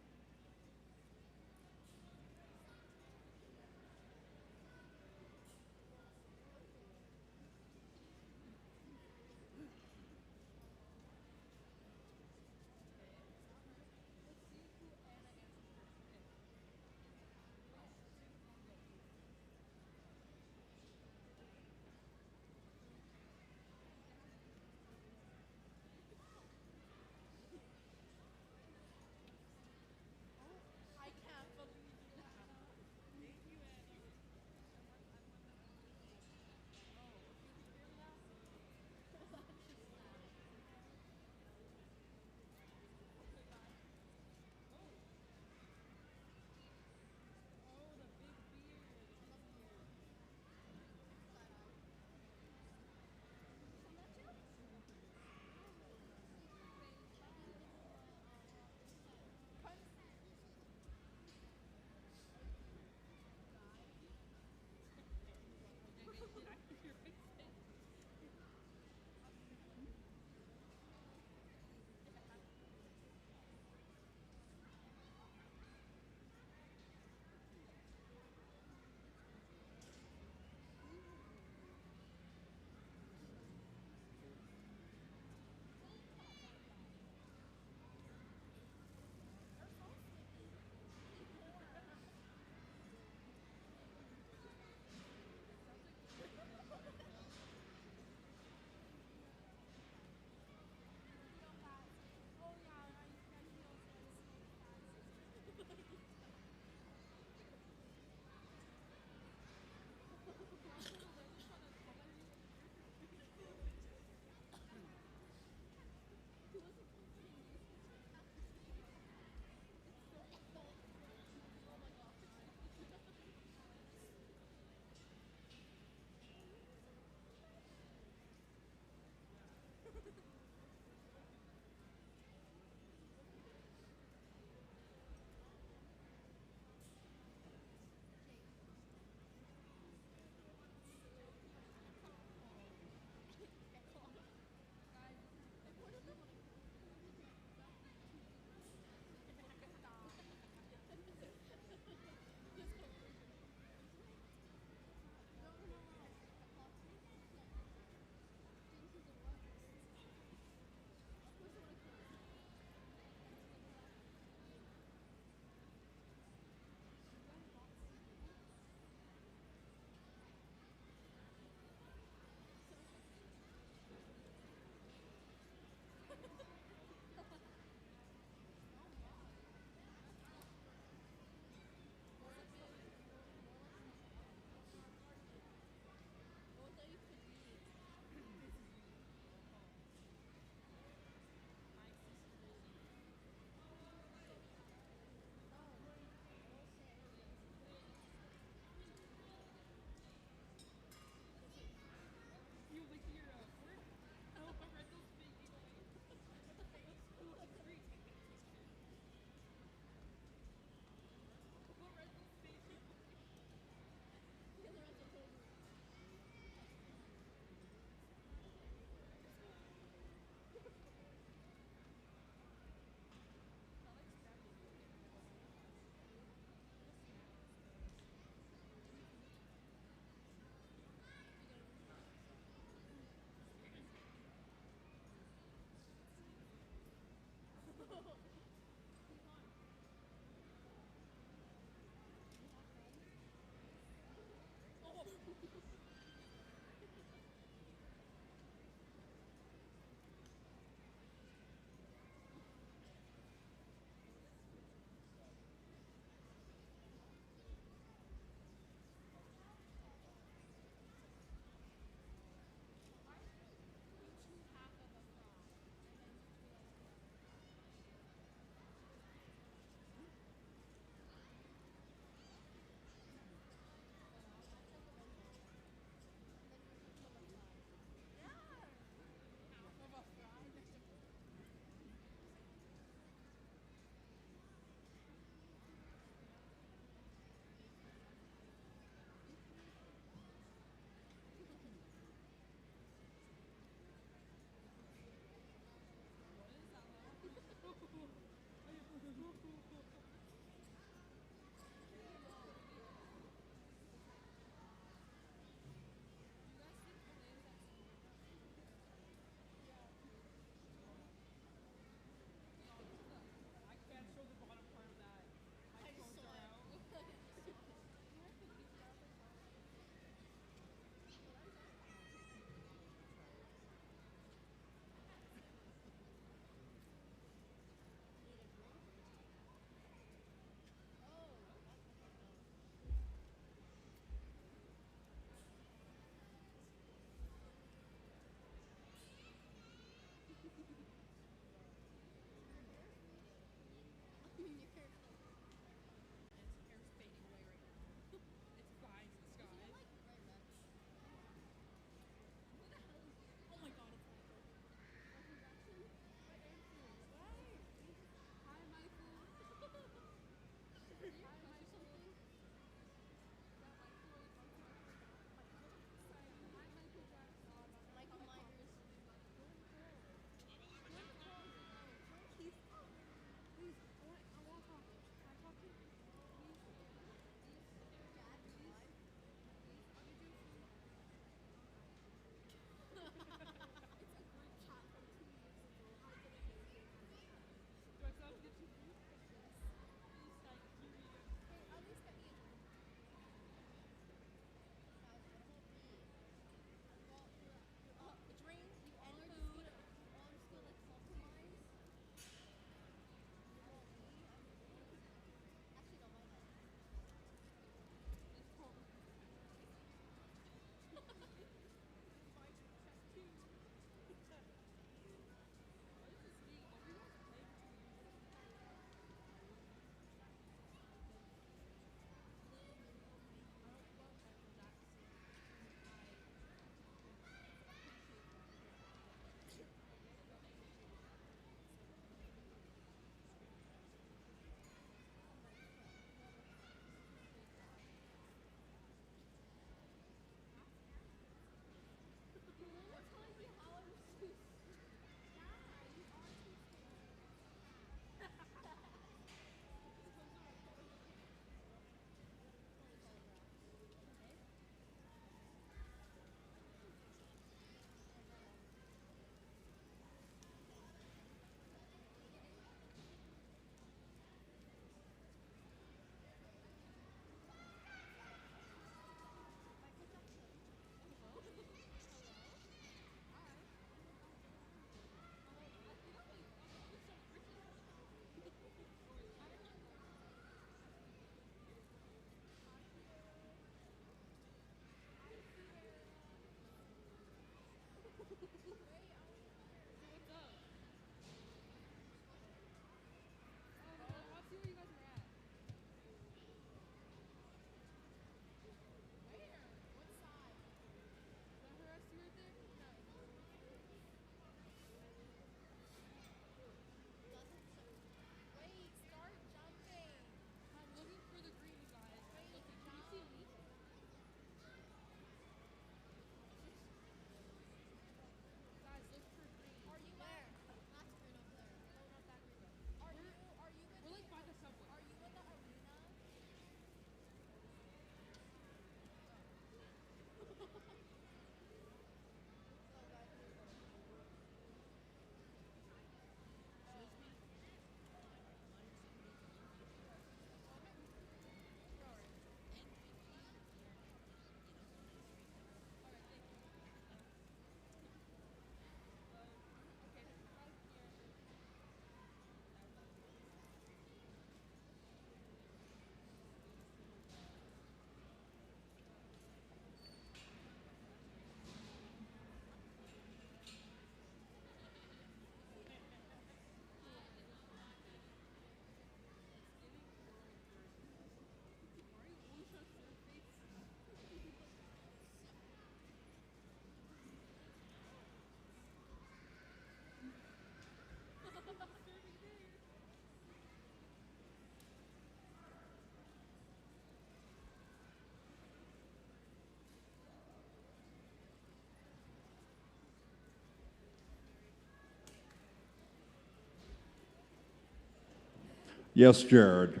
Yes, Jared.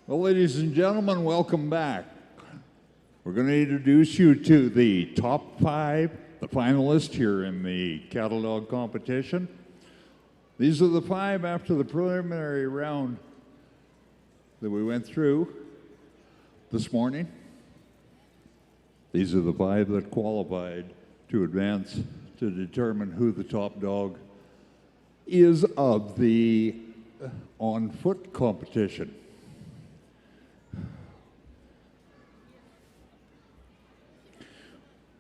Well, ladies and gentlemen, welcome back. We're going to introduce you to the top 5, the finalists here in the cattle dog competition. These are the 5 after the preliminary round that we went through this morning. These are the 5 that qualified to advance to determine who the top dog is of the on-foot competition.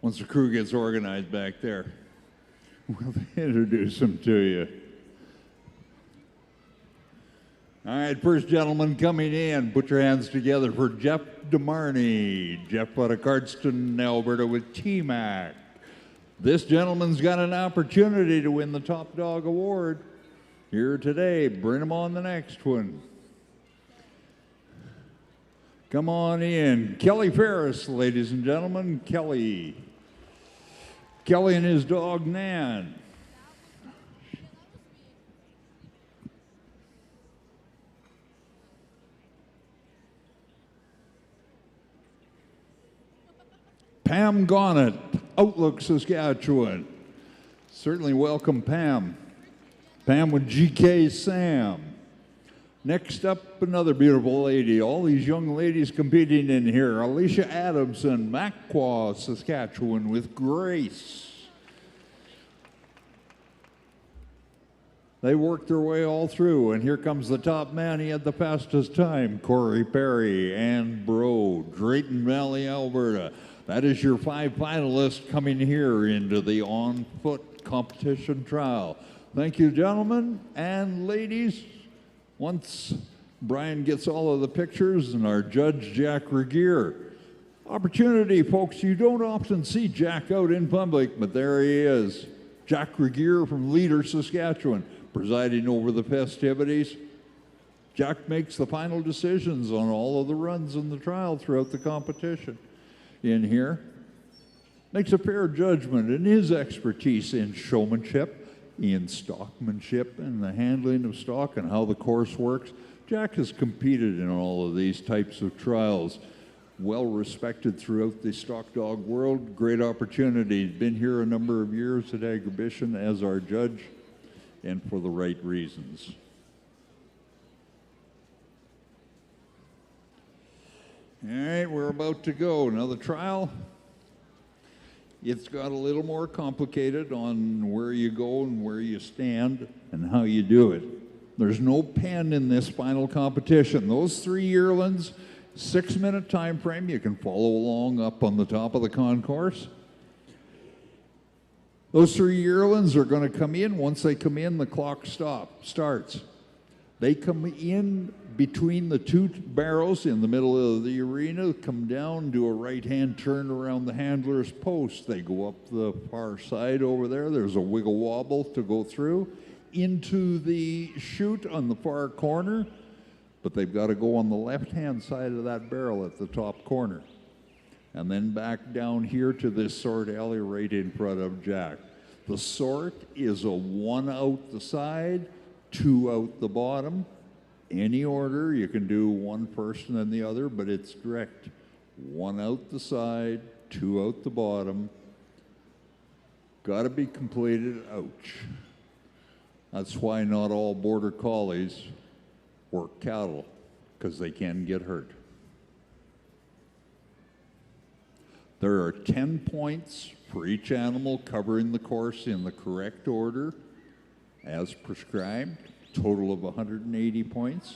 Once the crew gets organized back there, we'll introduce them to you. All right, first gentleman coming in, put your hands together for Jeff DeMarney. Jeff out of Cardston, Alberta with T-Mac. This gentleman's got an opportunity to win the Top Dog Award here today. Bring him on the next one. Come on in. Kelly Ferris, ladies and gentlemen. Kelly. Kelly and his dog, Nan. Pam Gonet, Outlook, Saskatchewan. Certainly welcome, Pam. Pam with GK Sam. Next up, another beautiful lady. All these young ladies competing in here. Alicia Adamson, Macquarie, Saskatchewan with Grace. They worked their way all through, and here comes the top man. He had the fastest time, Cory Perry and Bro, Drayton Valley, Alberta. That is your 5 finalists coming here into the on-foot competition trial. Thank you, gentlemen and ladies. Once Brian gets all of the pictures and our judge, Jack Regier. Opportunity, folks, you don't often see Jack out in public, but there he is. Jack Regier from Leader, Saskatchewan, presiding over the festivities. Jack makes the final decisions on all of the runs in the trial throughout the competition. In here, makes a fair judgment in his expertise in showmanship, in stockmanship, and the handling of stock and how the course works. Jack has competed in all of these types of trials. Well respected throughout the stock dog world. Great opportunity. Been here a number of years at Agribition as our judge, and for the right reasons. All right, we're about to go. Now the trial, it's got a little more complicated on where you go and where you stand and how you do it. There's no pen in this final competition. Those 3 yearlings, 6-minute time frame, you can follow along up on the top of the concourse. Those 3 yearlings are going to come in. Once they come in, the clock starts. They come in between the 2 barrels in the middle of the arena, come down, do a right-hand turn around the handler's post. They go up the far side over there. There's a wiggle wobble to go through into the chute on the far corner, but they've got to go on the left-hand side of that barrel at the top corner. And then back down here to this sort alley right in front of Jack. The sort is a 1 out the side, 2 out the bottom. Any order, you can do one first and then the other, but it's direct. 1 out the side, 2 out the bottom. Got to be completed, ouch. That's why not all border collies work cattle, because they can get hurt. There are 10 points for each animal covering the course in the correct order as prescribed. Total of 180 points.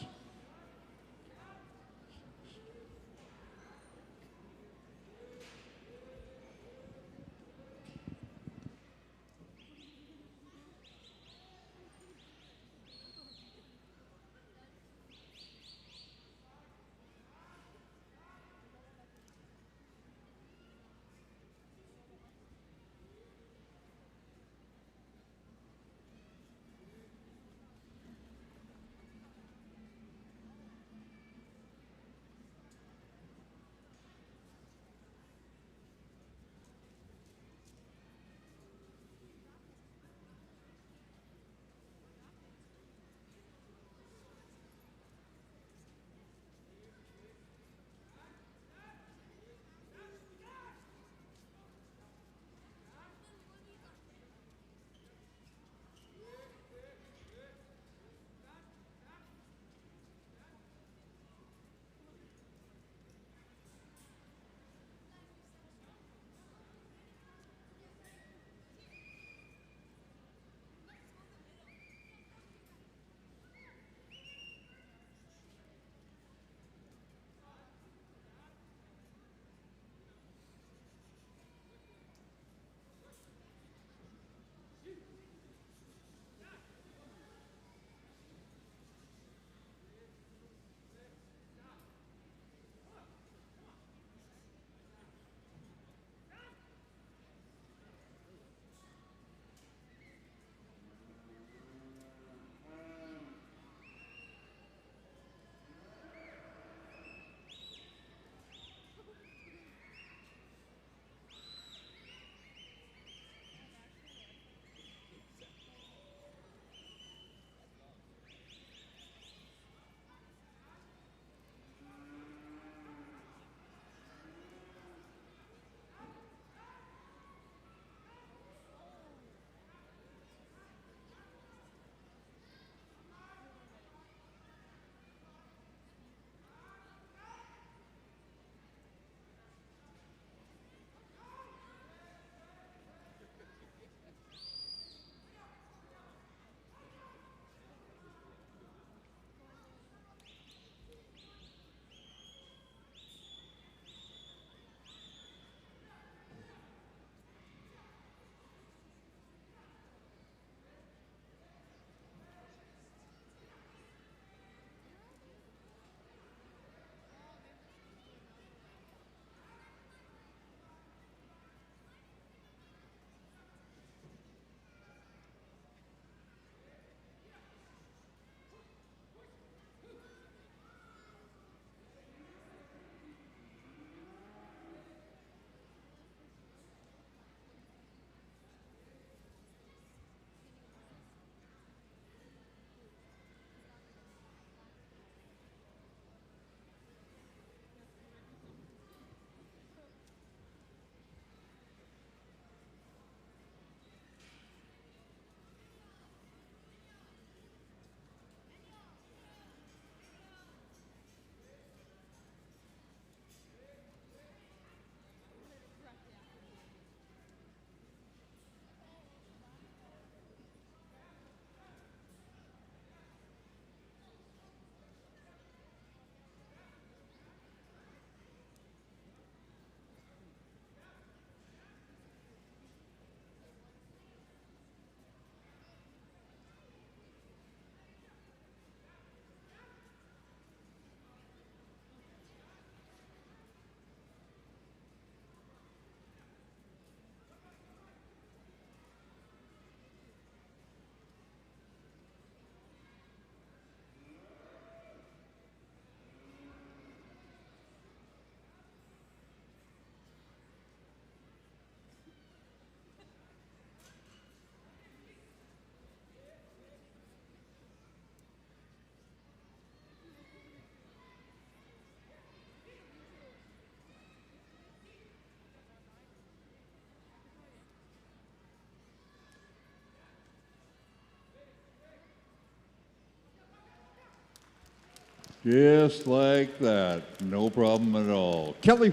Just like that. No problem at all. Kelly,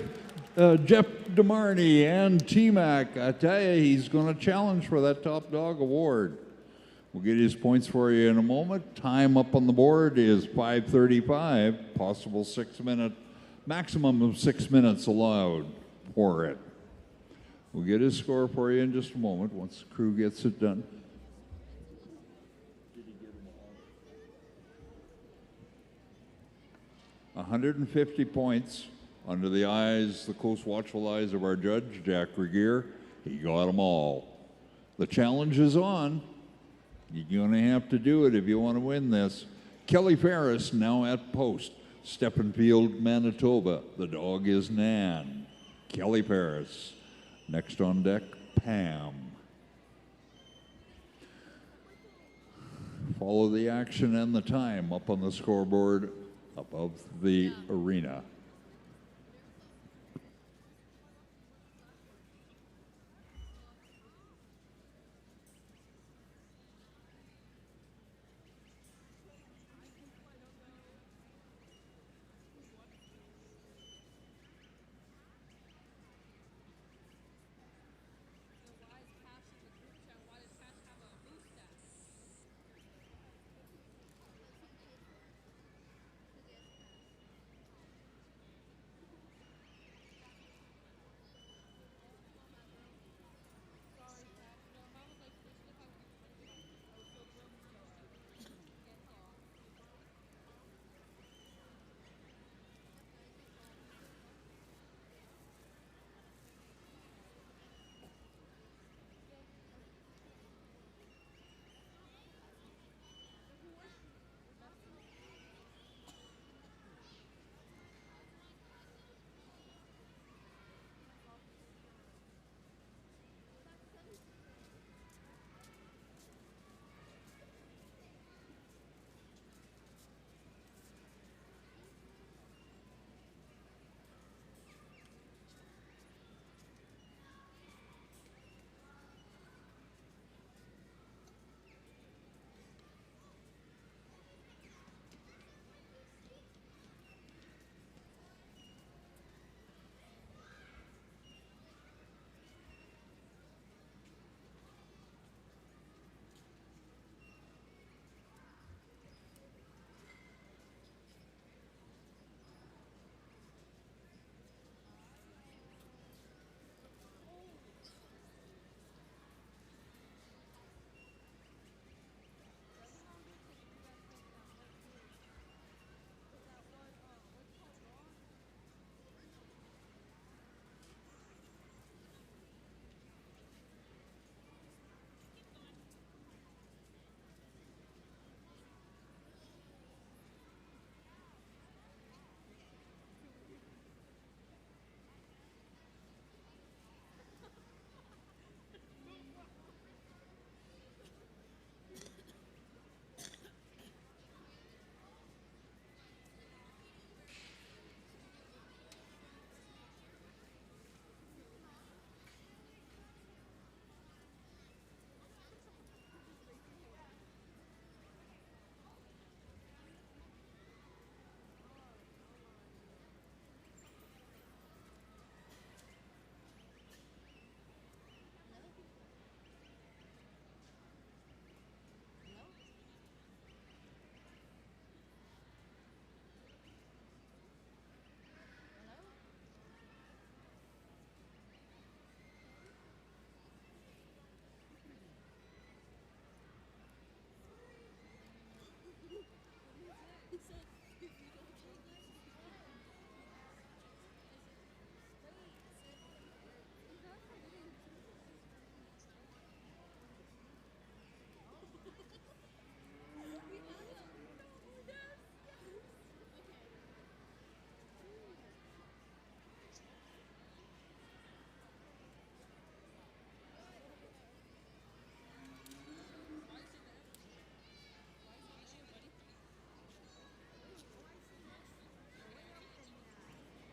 Jeff DeMarney and T-Mac, I tell you, he's going to challenge for that top dog award. We'll get his points for you in a moment. Time up on the board is 5:35, possible 6 minute, maximum of 6 minutes allowed for it. We'll get his score for you in just a moment once the crew gets it done. 150 points under the eyes, the close watchful eyes of our judge, Jack Regier. He got them all. The challenge is on. You're going to have to do it if you want to win this. Kelly Ferris now at post. Steppenfield, Manitoba. The dog is Nan. Kelly Ferris. Next on deck, Pam. Follow the action and the time up on the scoreboard above the arena.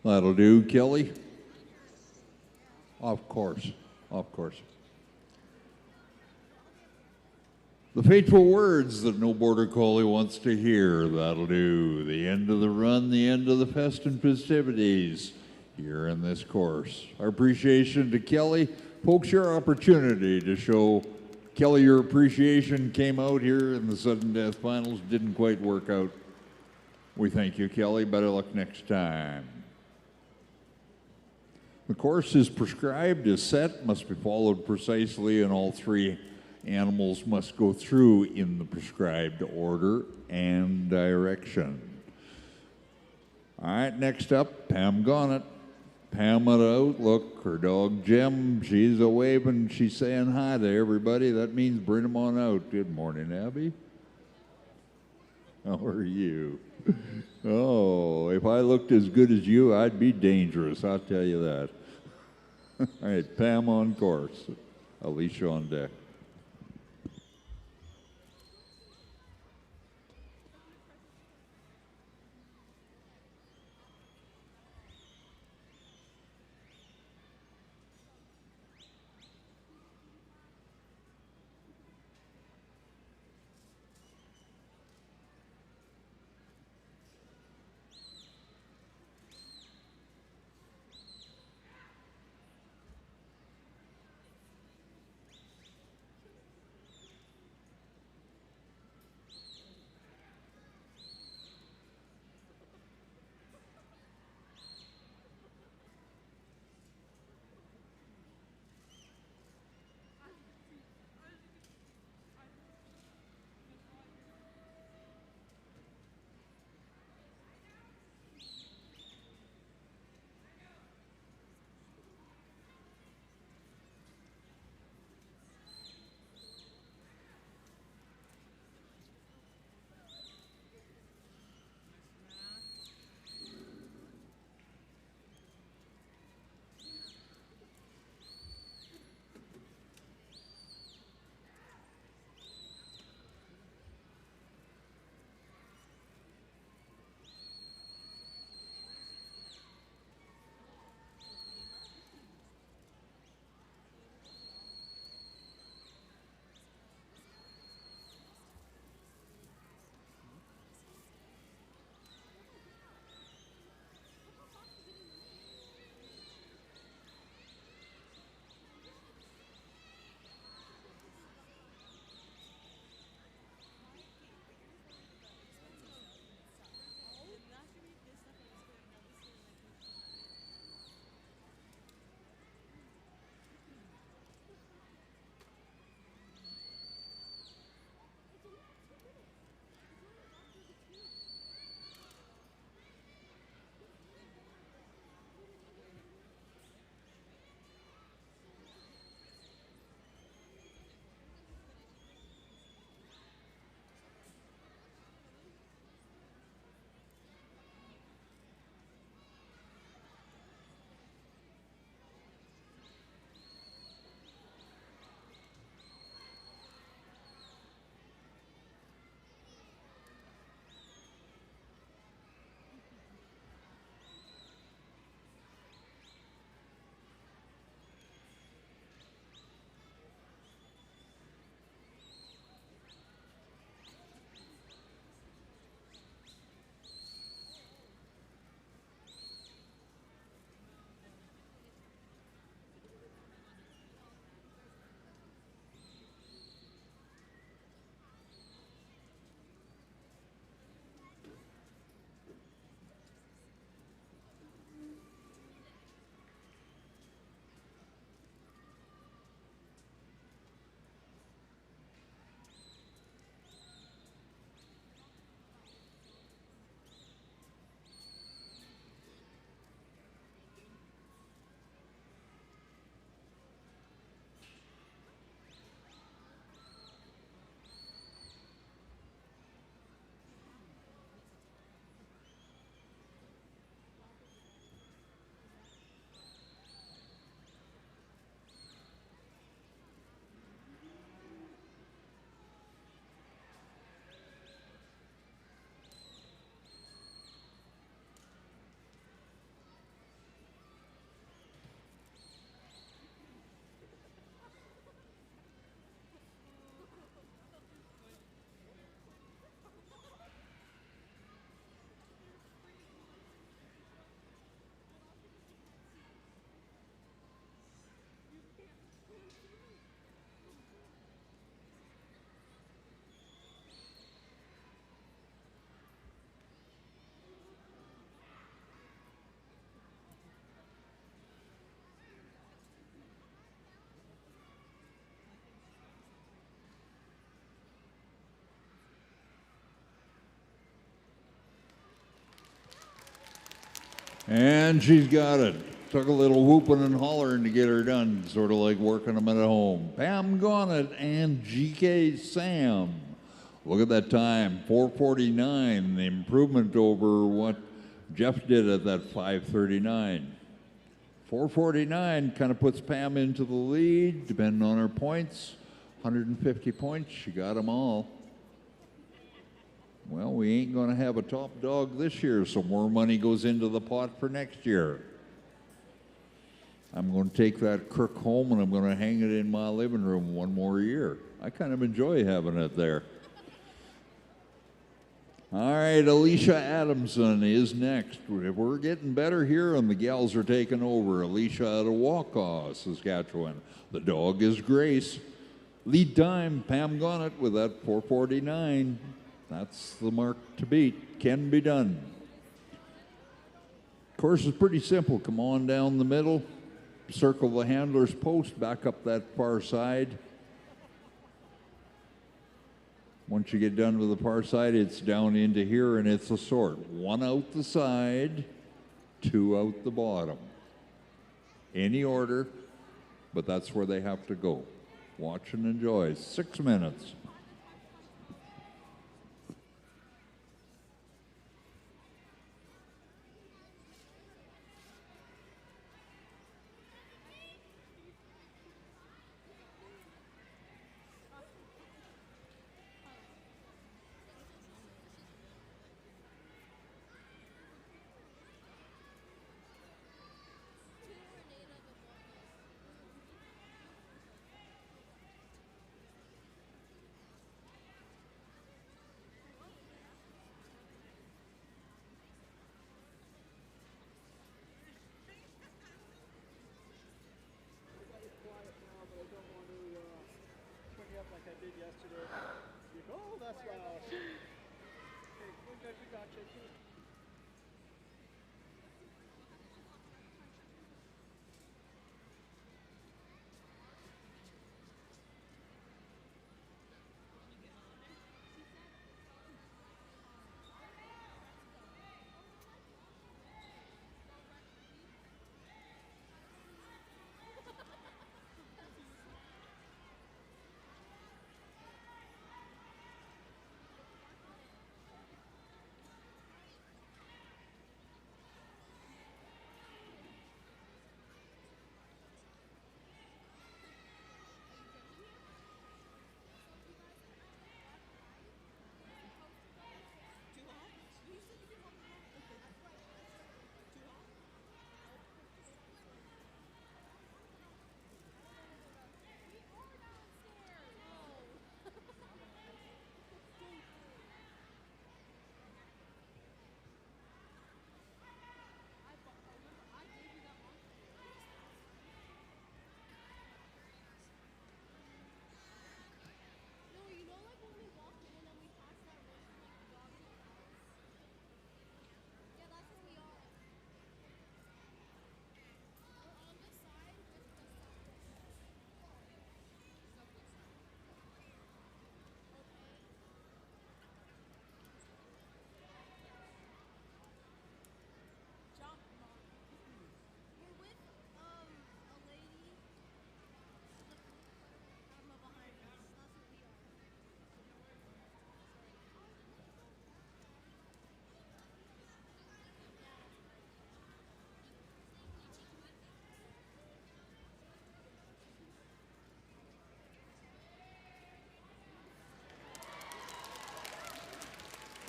That'll do, Kelly. Of course, of course. The fateful words that no border collie wants to hear, that'll do. The end of the run, the end of the fest and festivities here in this course. Our appreciation to Kelly. Folks, your opportunity to show Kelly your appreciation came out here in the sudden death finals. Didn't quite work out. We thank you, Kelly. Better luck next time. The course is prescribed, is set, must be followed precisely, and all three animals must go through in the prescribed order and direction. All right, next up, Pam Gonet. Pam at Outlook, her dog Jim, she's a waving, she's saying hi to everybody. That means bring them on out. Good morning, Abby. How are you? Oh, if I looked as good as you, I'd be dangerous, I'll tell you that. All right, Pam on course, Alicia on deck. And she's got it. Took a little whooping and hollering to get her done, sort of like working them at home. Pam Gonet and GK Sam. Look at that time, 4:49, the improvement over what Jeff did at that 5:39. 4:49 kind of puts Pam into the lead, depending on her points. 150 points, she got them all. Well, we ain't going to have a top dog this year, so more money goes into the pot for next year. I'm going to take that crook home and I'm going to hang it in my living room one more year. I kind of enjoy having it there. All right, Alicia Adamson is next. We're getting better here and the gals are taking over. Alicia out of Wakaw, Saskatchewan. The dog is Grace. Lead time, Pam Gonet with that 4:49. That's the mark to beat. Can be done. Course is pretty simple. Come on down the middle. Circle the handler's post, back up that far side. Once you get done with the far side, it's down into here and it's a sort. 1 out the side, 2 out the bottom. Any order, but that's where they have to go. Watch and enjoy. 6 minutes.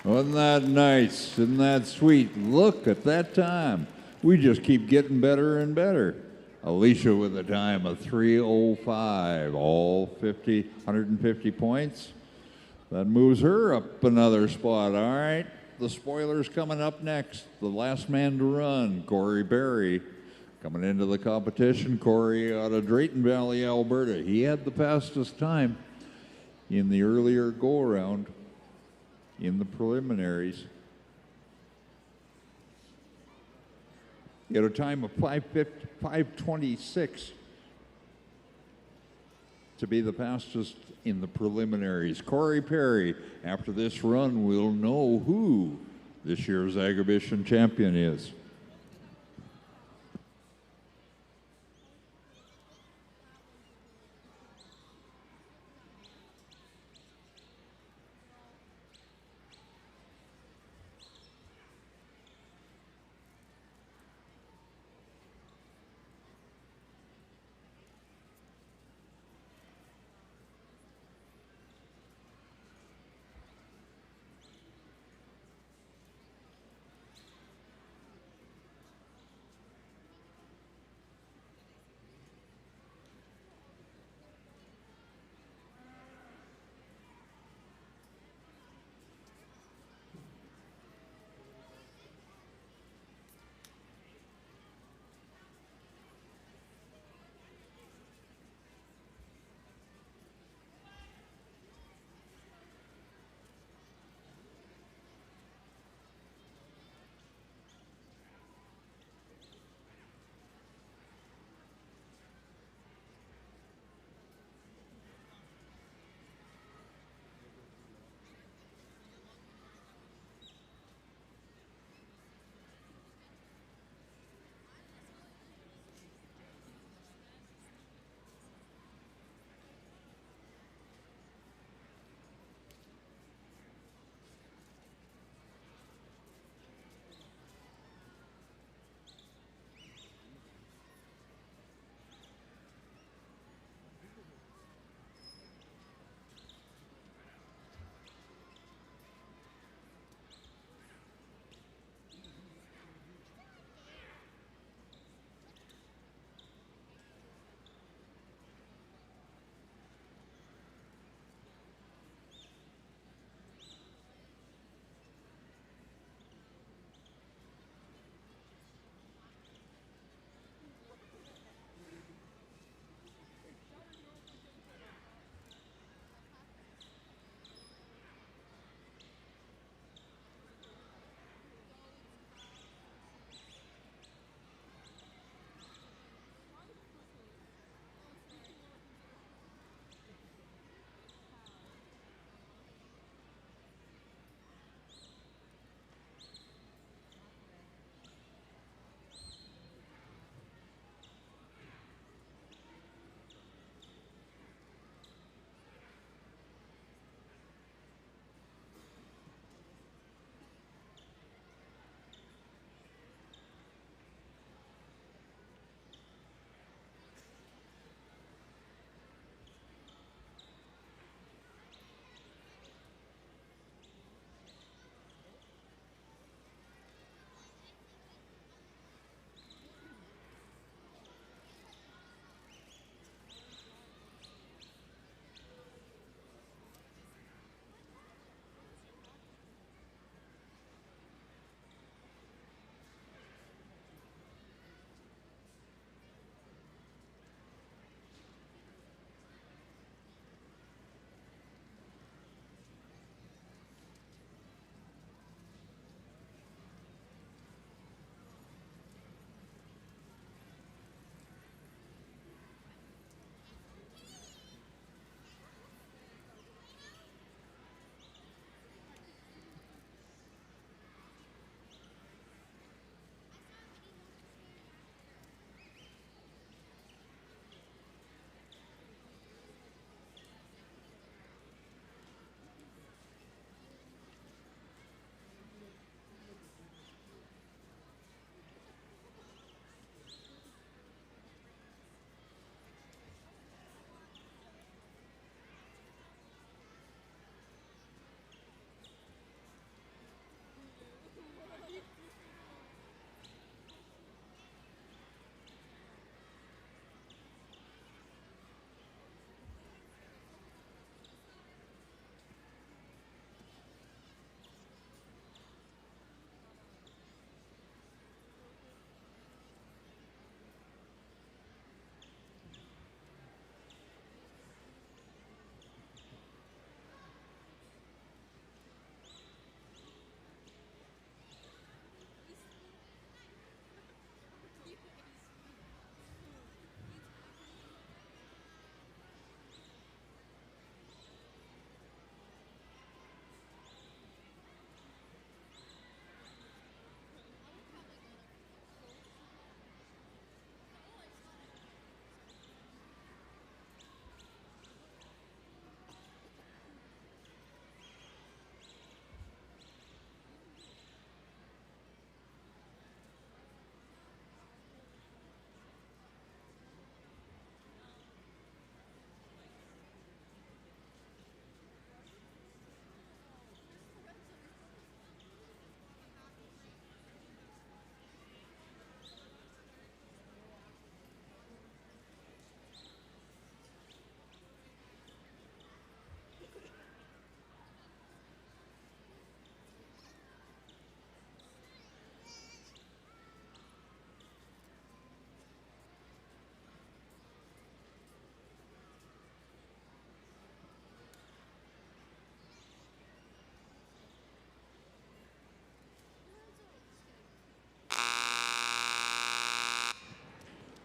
Wasn't that nice? Isn't that sweet? Look at that time. We just keep getting better and better. Alicia with a time of 3:05, all 150 points. That moves her up another spot. All right, the spoilers coming up next. The last man to run, Cory Perry. Coming into the competition, Cory out of Drayton Valley, Alberta. He had the fastest time in the earlier go-around in the preliminaries. He had a time of 5:26 to be the fastest in the preliminaries. Cory Perry, after this run, we'll know who this year's exhibition champion is.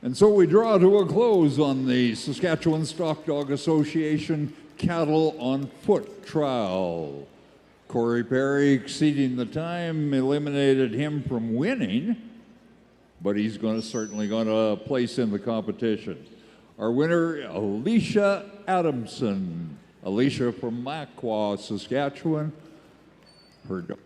And so we draw to a close on the Saskatchewan Stock Dog Association Cattle on Foot trial. Cory Perry, exceeding the time, eliminated him from winning, but he's certainly going to place in the competition. Our winner, Alicia Adamson. Alicia from Makwa, Saskatchewan. Her dog,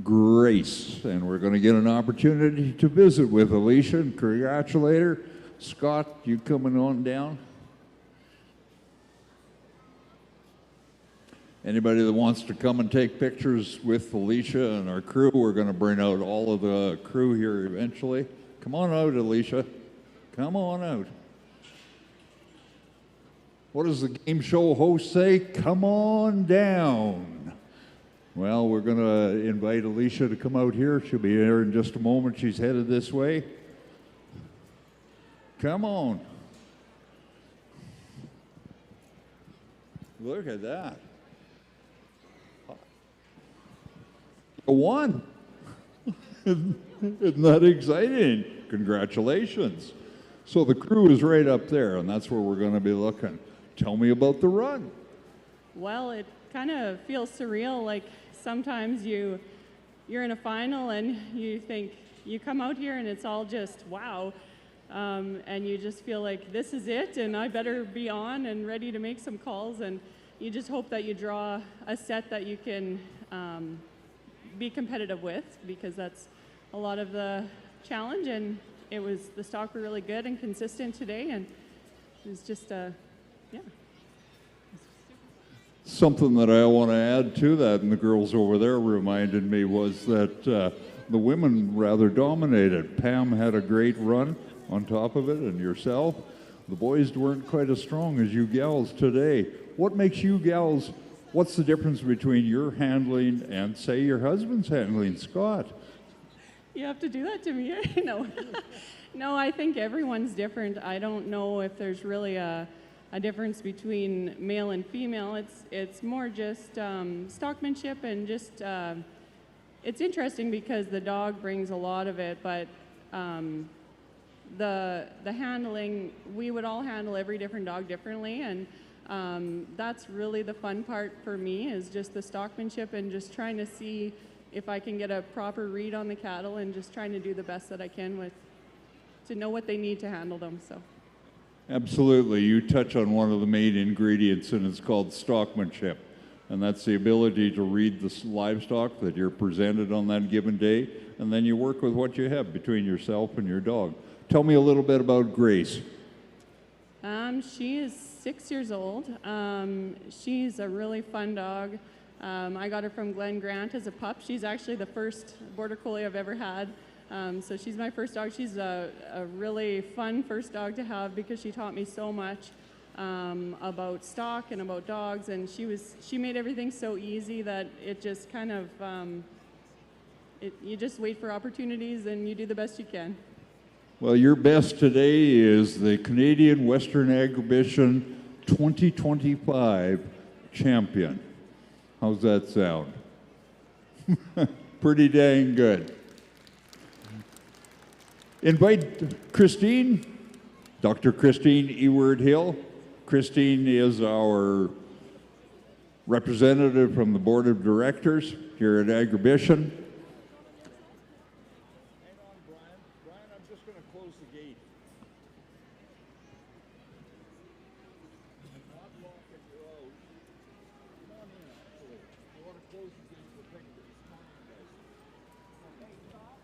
Grace, and we're going to get an opportunity to visit with Alicia and congratulate her. Scott, you coming on down? Anybody that wants to come and take pictures with Alicia and our crew, we're going to bring out all of the crew here eventually. Come on out, Alicia. Come on out. What does the game show host say? Come on down. Well, we're going to invite Alicia to come out here. She'll be here in just a moment. She's headed this way. Come on. Look at that. A one. Isn't that exciting? Congratulations. So the crew is right up there, and that's where we're going to be looking. Tell me about the run. Well, it kind of feels surreal. Like sometimes you're in a final and you think you come out here and it's all just wow. And you just feel like this is it and I better be on and ready to make some calls, and you just hope that you draw a set that you can be competitive with, because that's a lot of the challenge. And the stock were really good and consistent today, and it was just yeah. Something that I want to add to that, and the girls over there reminded me, was that the women rather dominated. Pam had a great run on top of it, and yourself. The boys weren't quite as strong as you gals today. What makes you gals, what's the difference between your handling and, say, your husband's handling, Scott? You have to do that to me? No. No, I think everyone's different. I don't know if there's really a difference between male and female. It's more just stockmanship, and just it's interesting because the dog brings a lot of it, but the handling, we would all handle every different dog differently, and that's really the fun part for me, is just the stockmanship and just trying to see if I can get a proper read on the cattle, and just trying to do the best that I can to know what they need to handle them. So. Absolutely. You touch on one of the main ingredients, and it's called stockmanship. And that's the ability to read the livestock that you're presented on that given day, and then you work with what you have between yourself and your dog. Tell me a little bit about Grace. She is 6 years old. She's a really fun dog. I got her from Glen Grant as a pup. She's actually the first Border Collie I've ever had. So she's my first dog. She's a really fun first dog to have, because she taught me so much about stock and about dogs, and she made everything so easy that it just kind of, you just wait for opportunities and you do the best you can. Well, your best today is the Canadian Western Agribition 2025 champion. How's that sound? Pretty dang good. Invite Christine, Dr. Christine Eward Hill. Christine is our representative from the board of directors here at Agribition. Hang on, Brian. Brian, I'm just going to close the gate. Not lock it out. Come on in, actually. I want to close the gate for pictures. Come on in, guys. Okay, stop.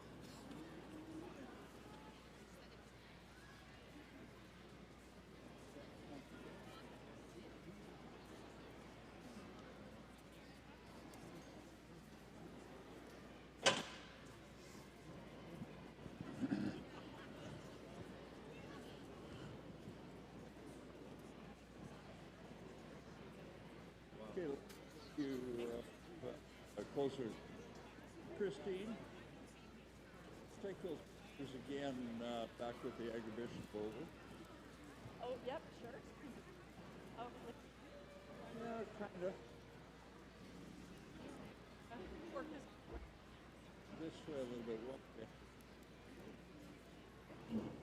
Okay, let's do closer. Christine, take those pictures again back with the Agribition logo. Oh, yep, sure. Oh, Yeah, kind of. work This way a little bit. Okay.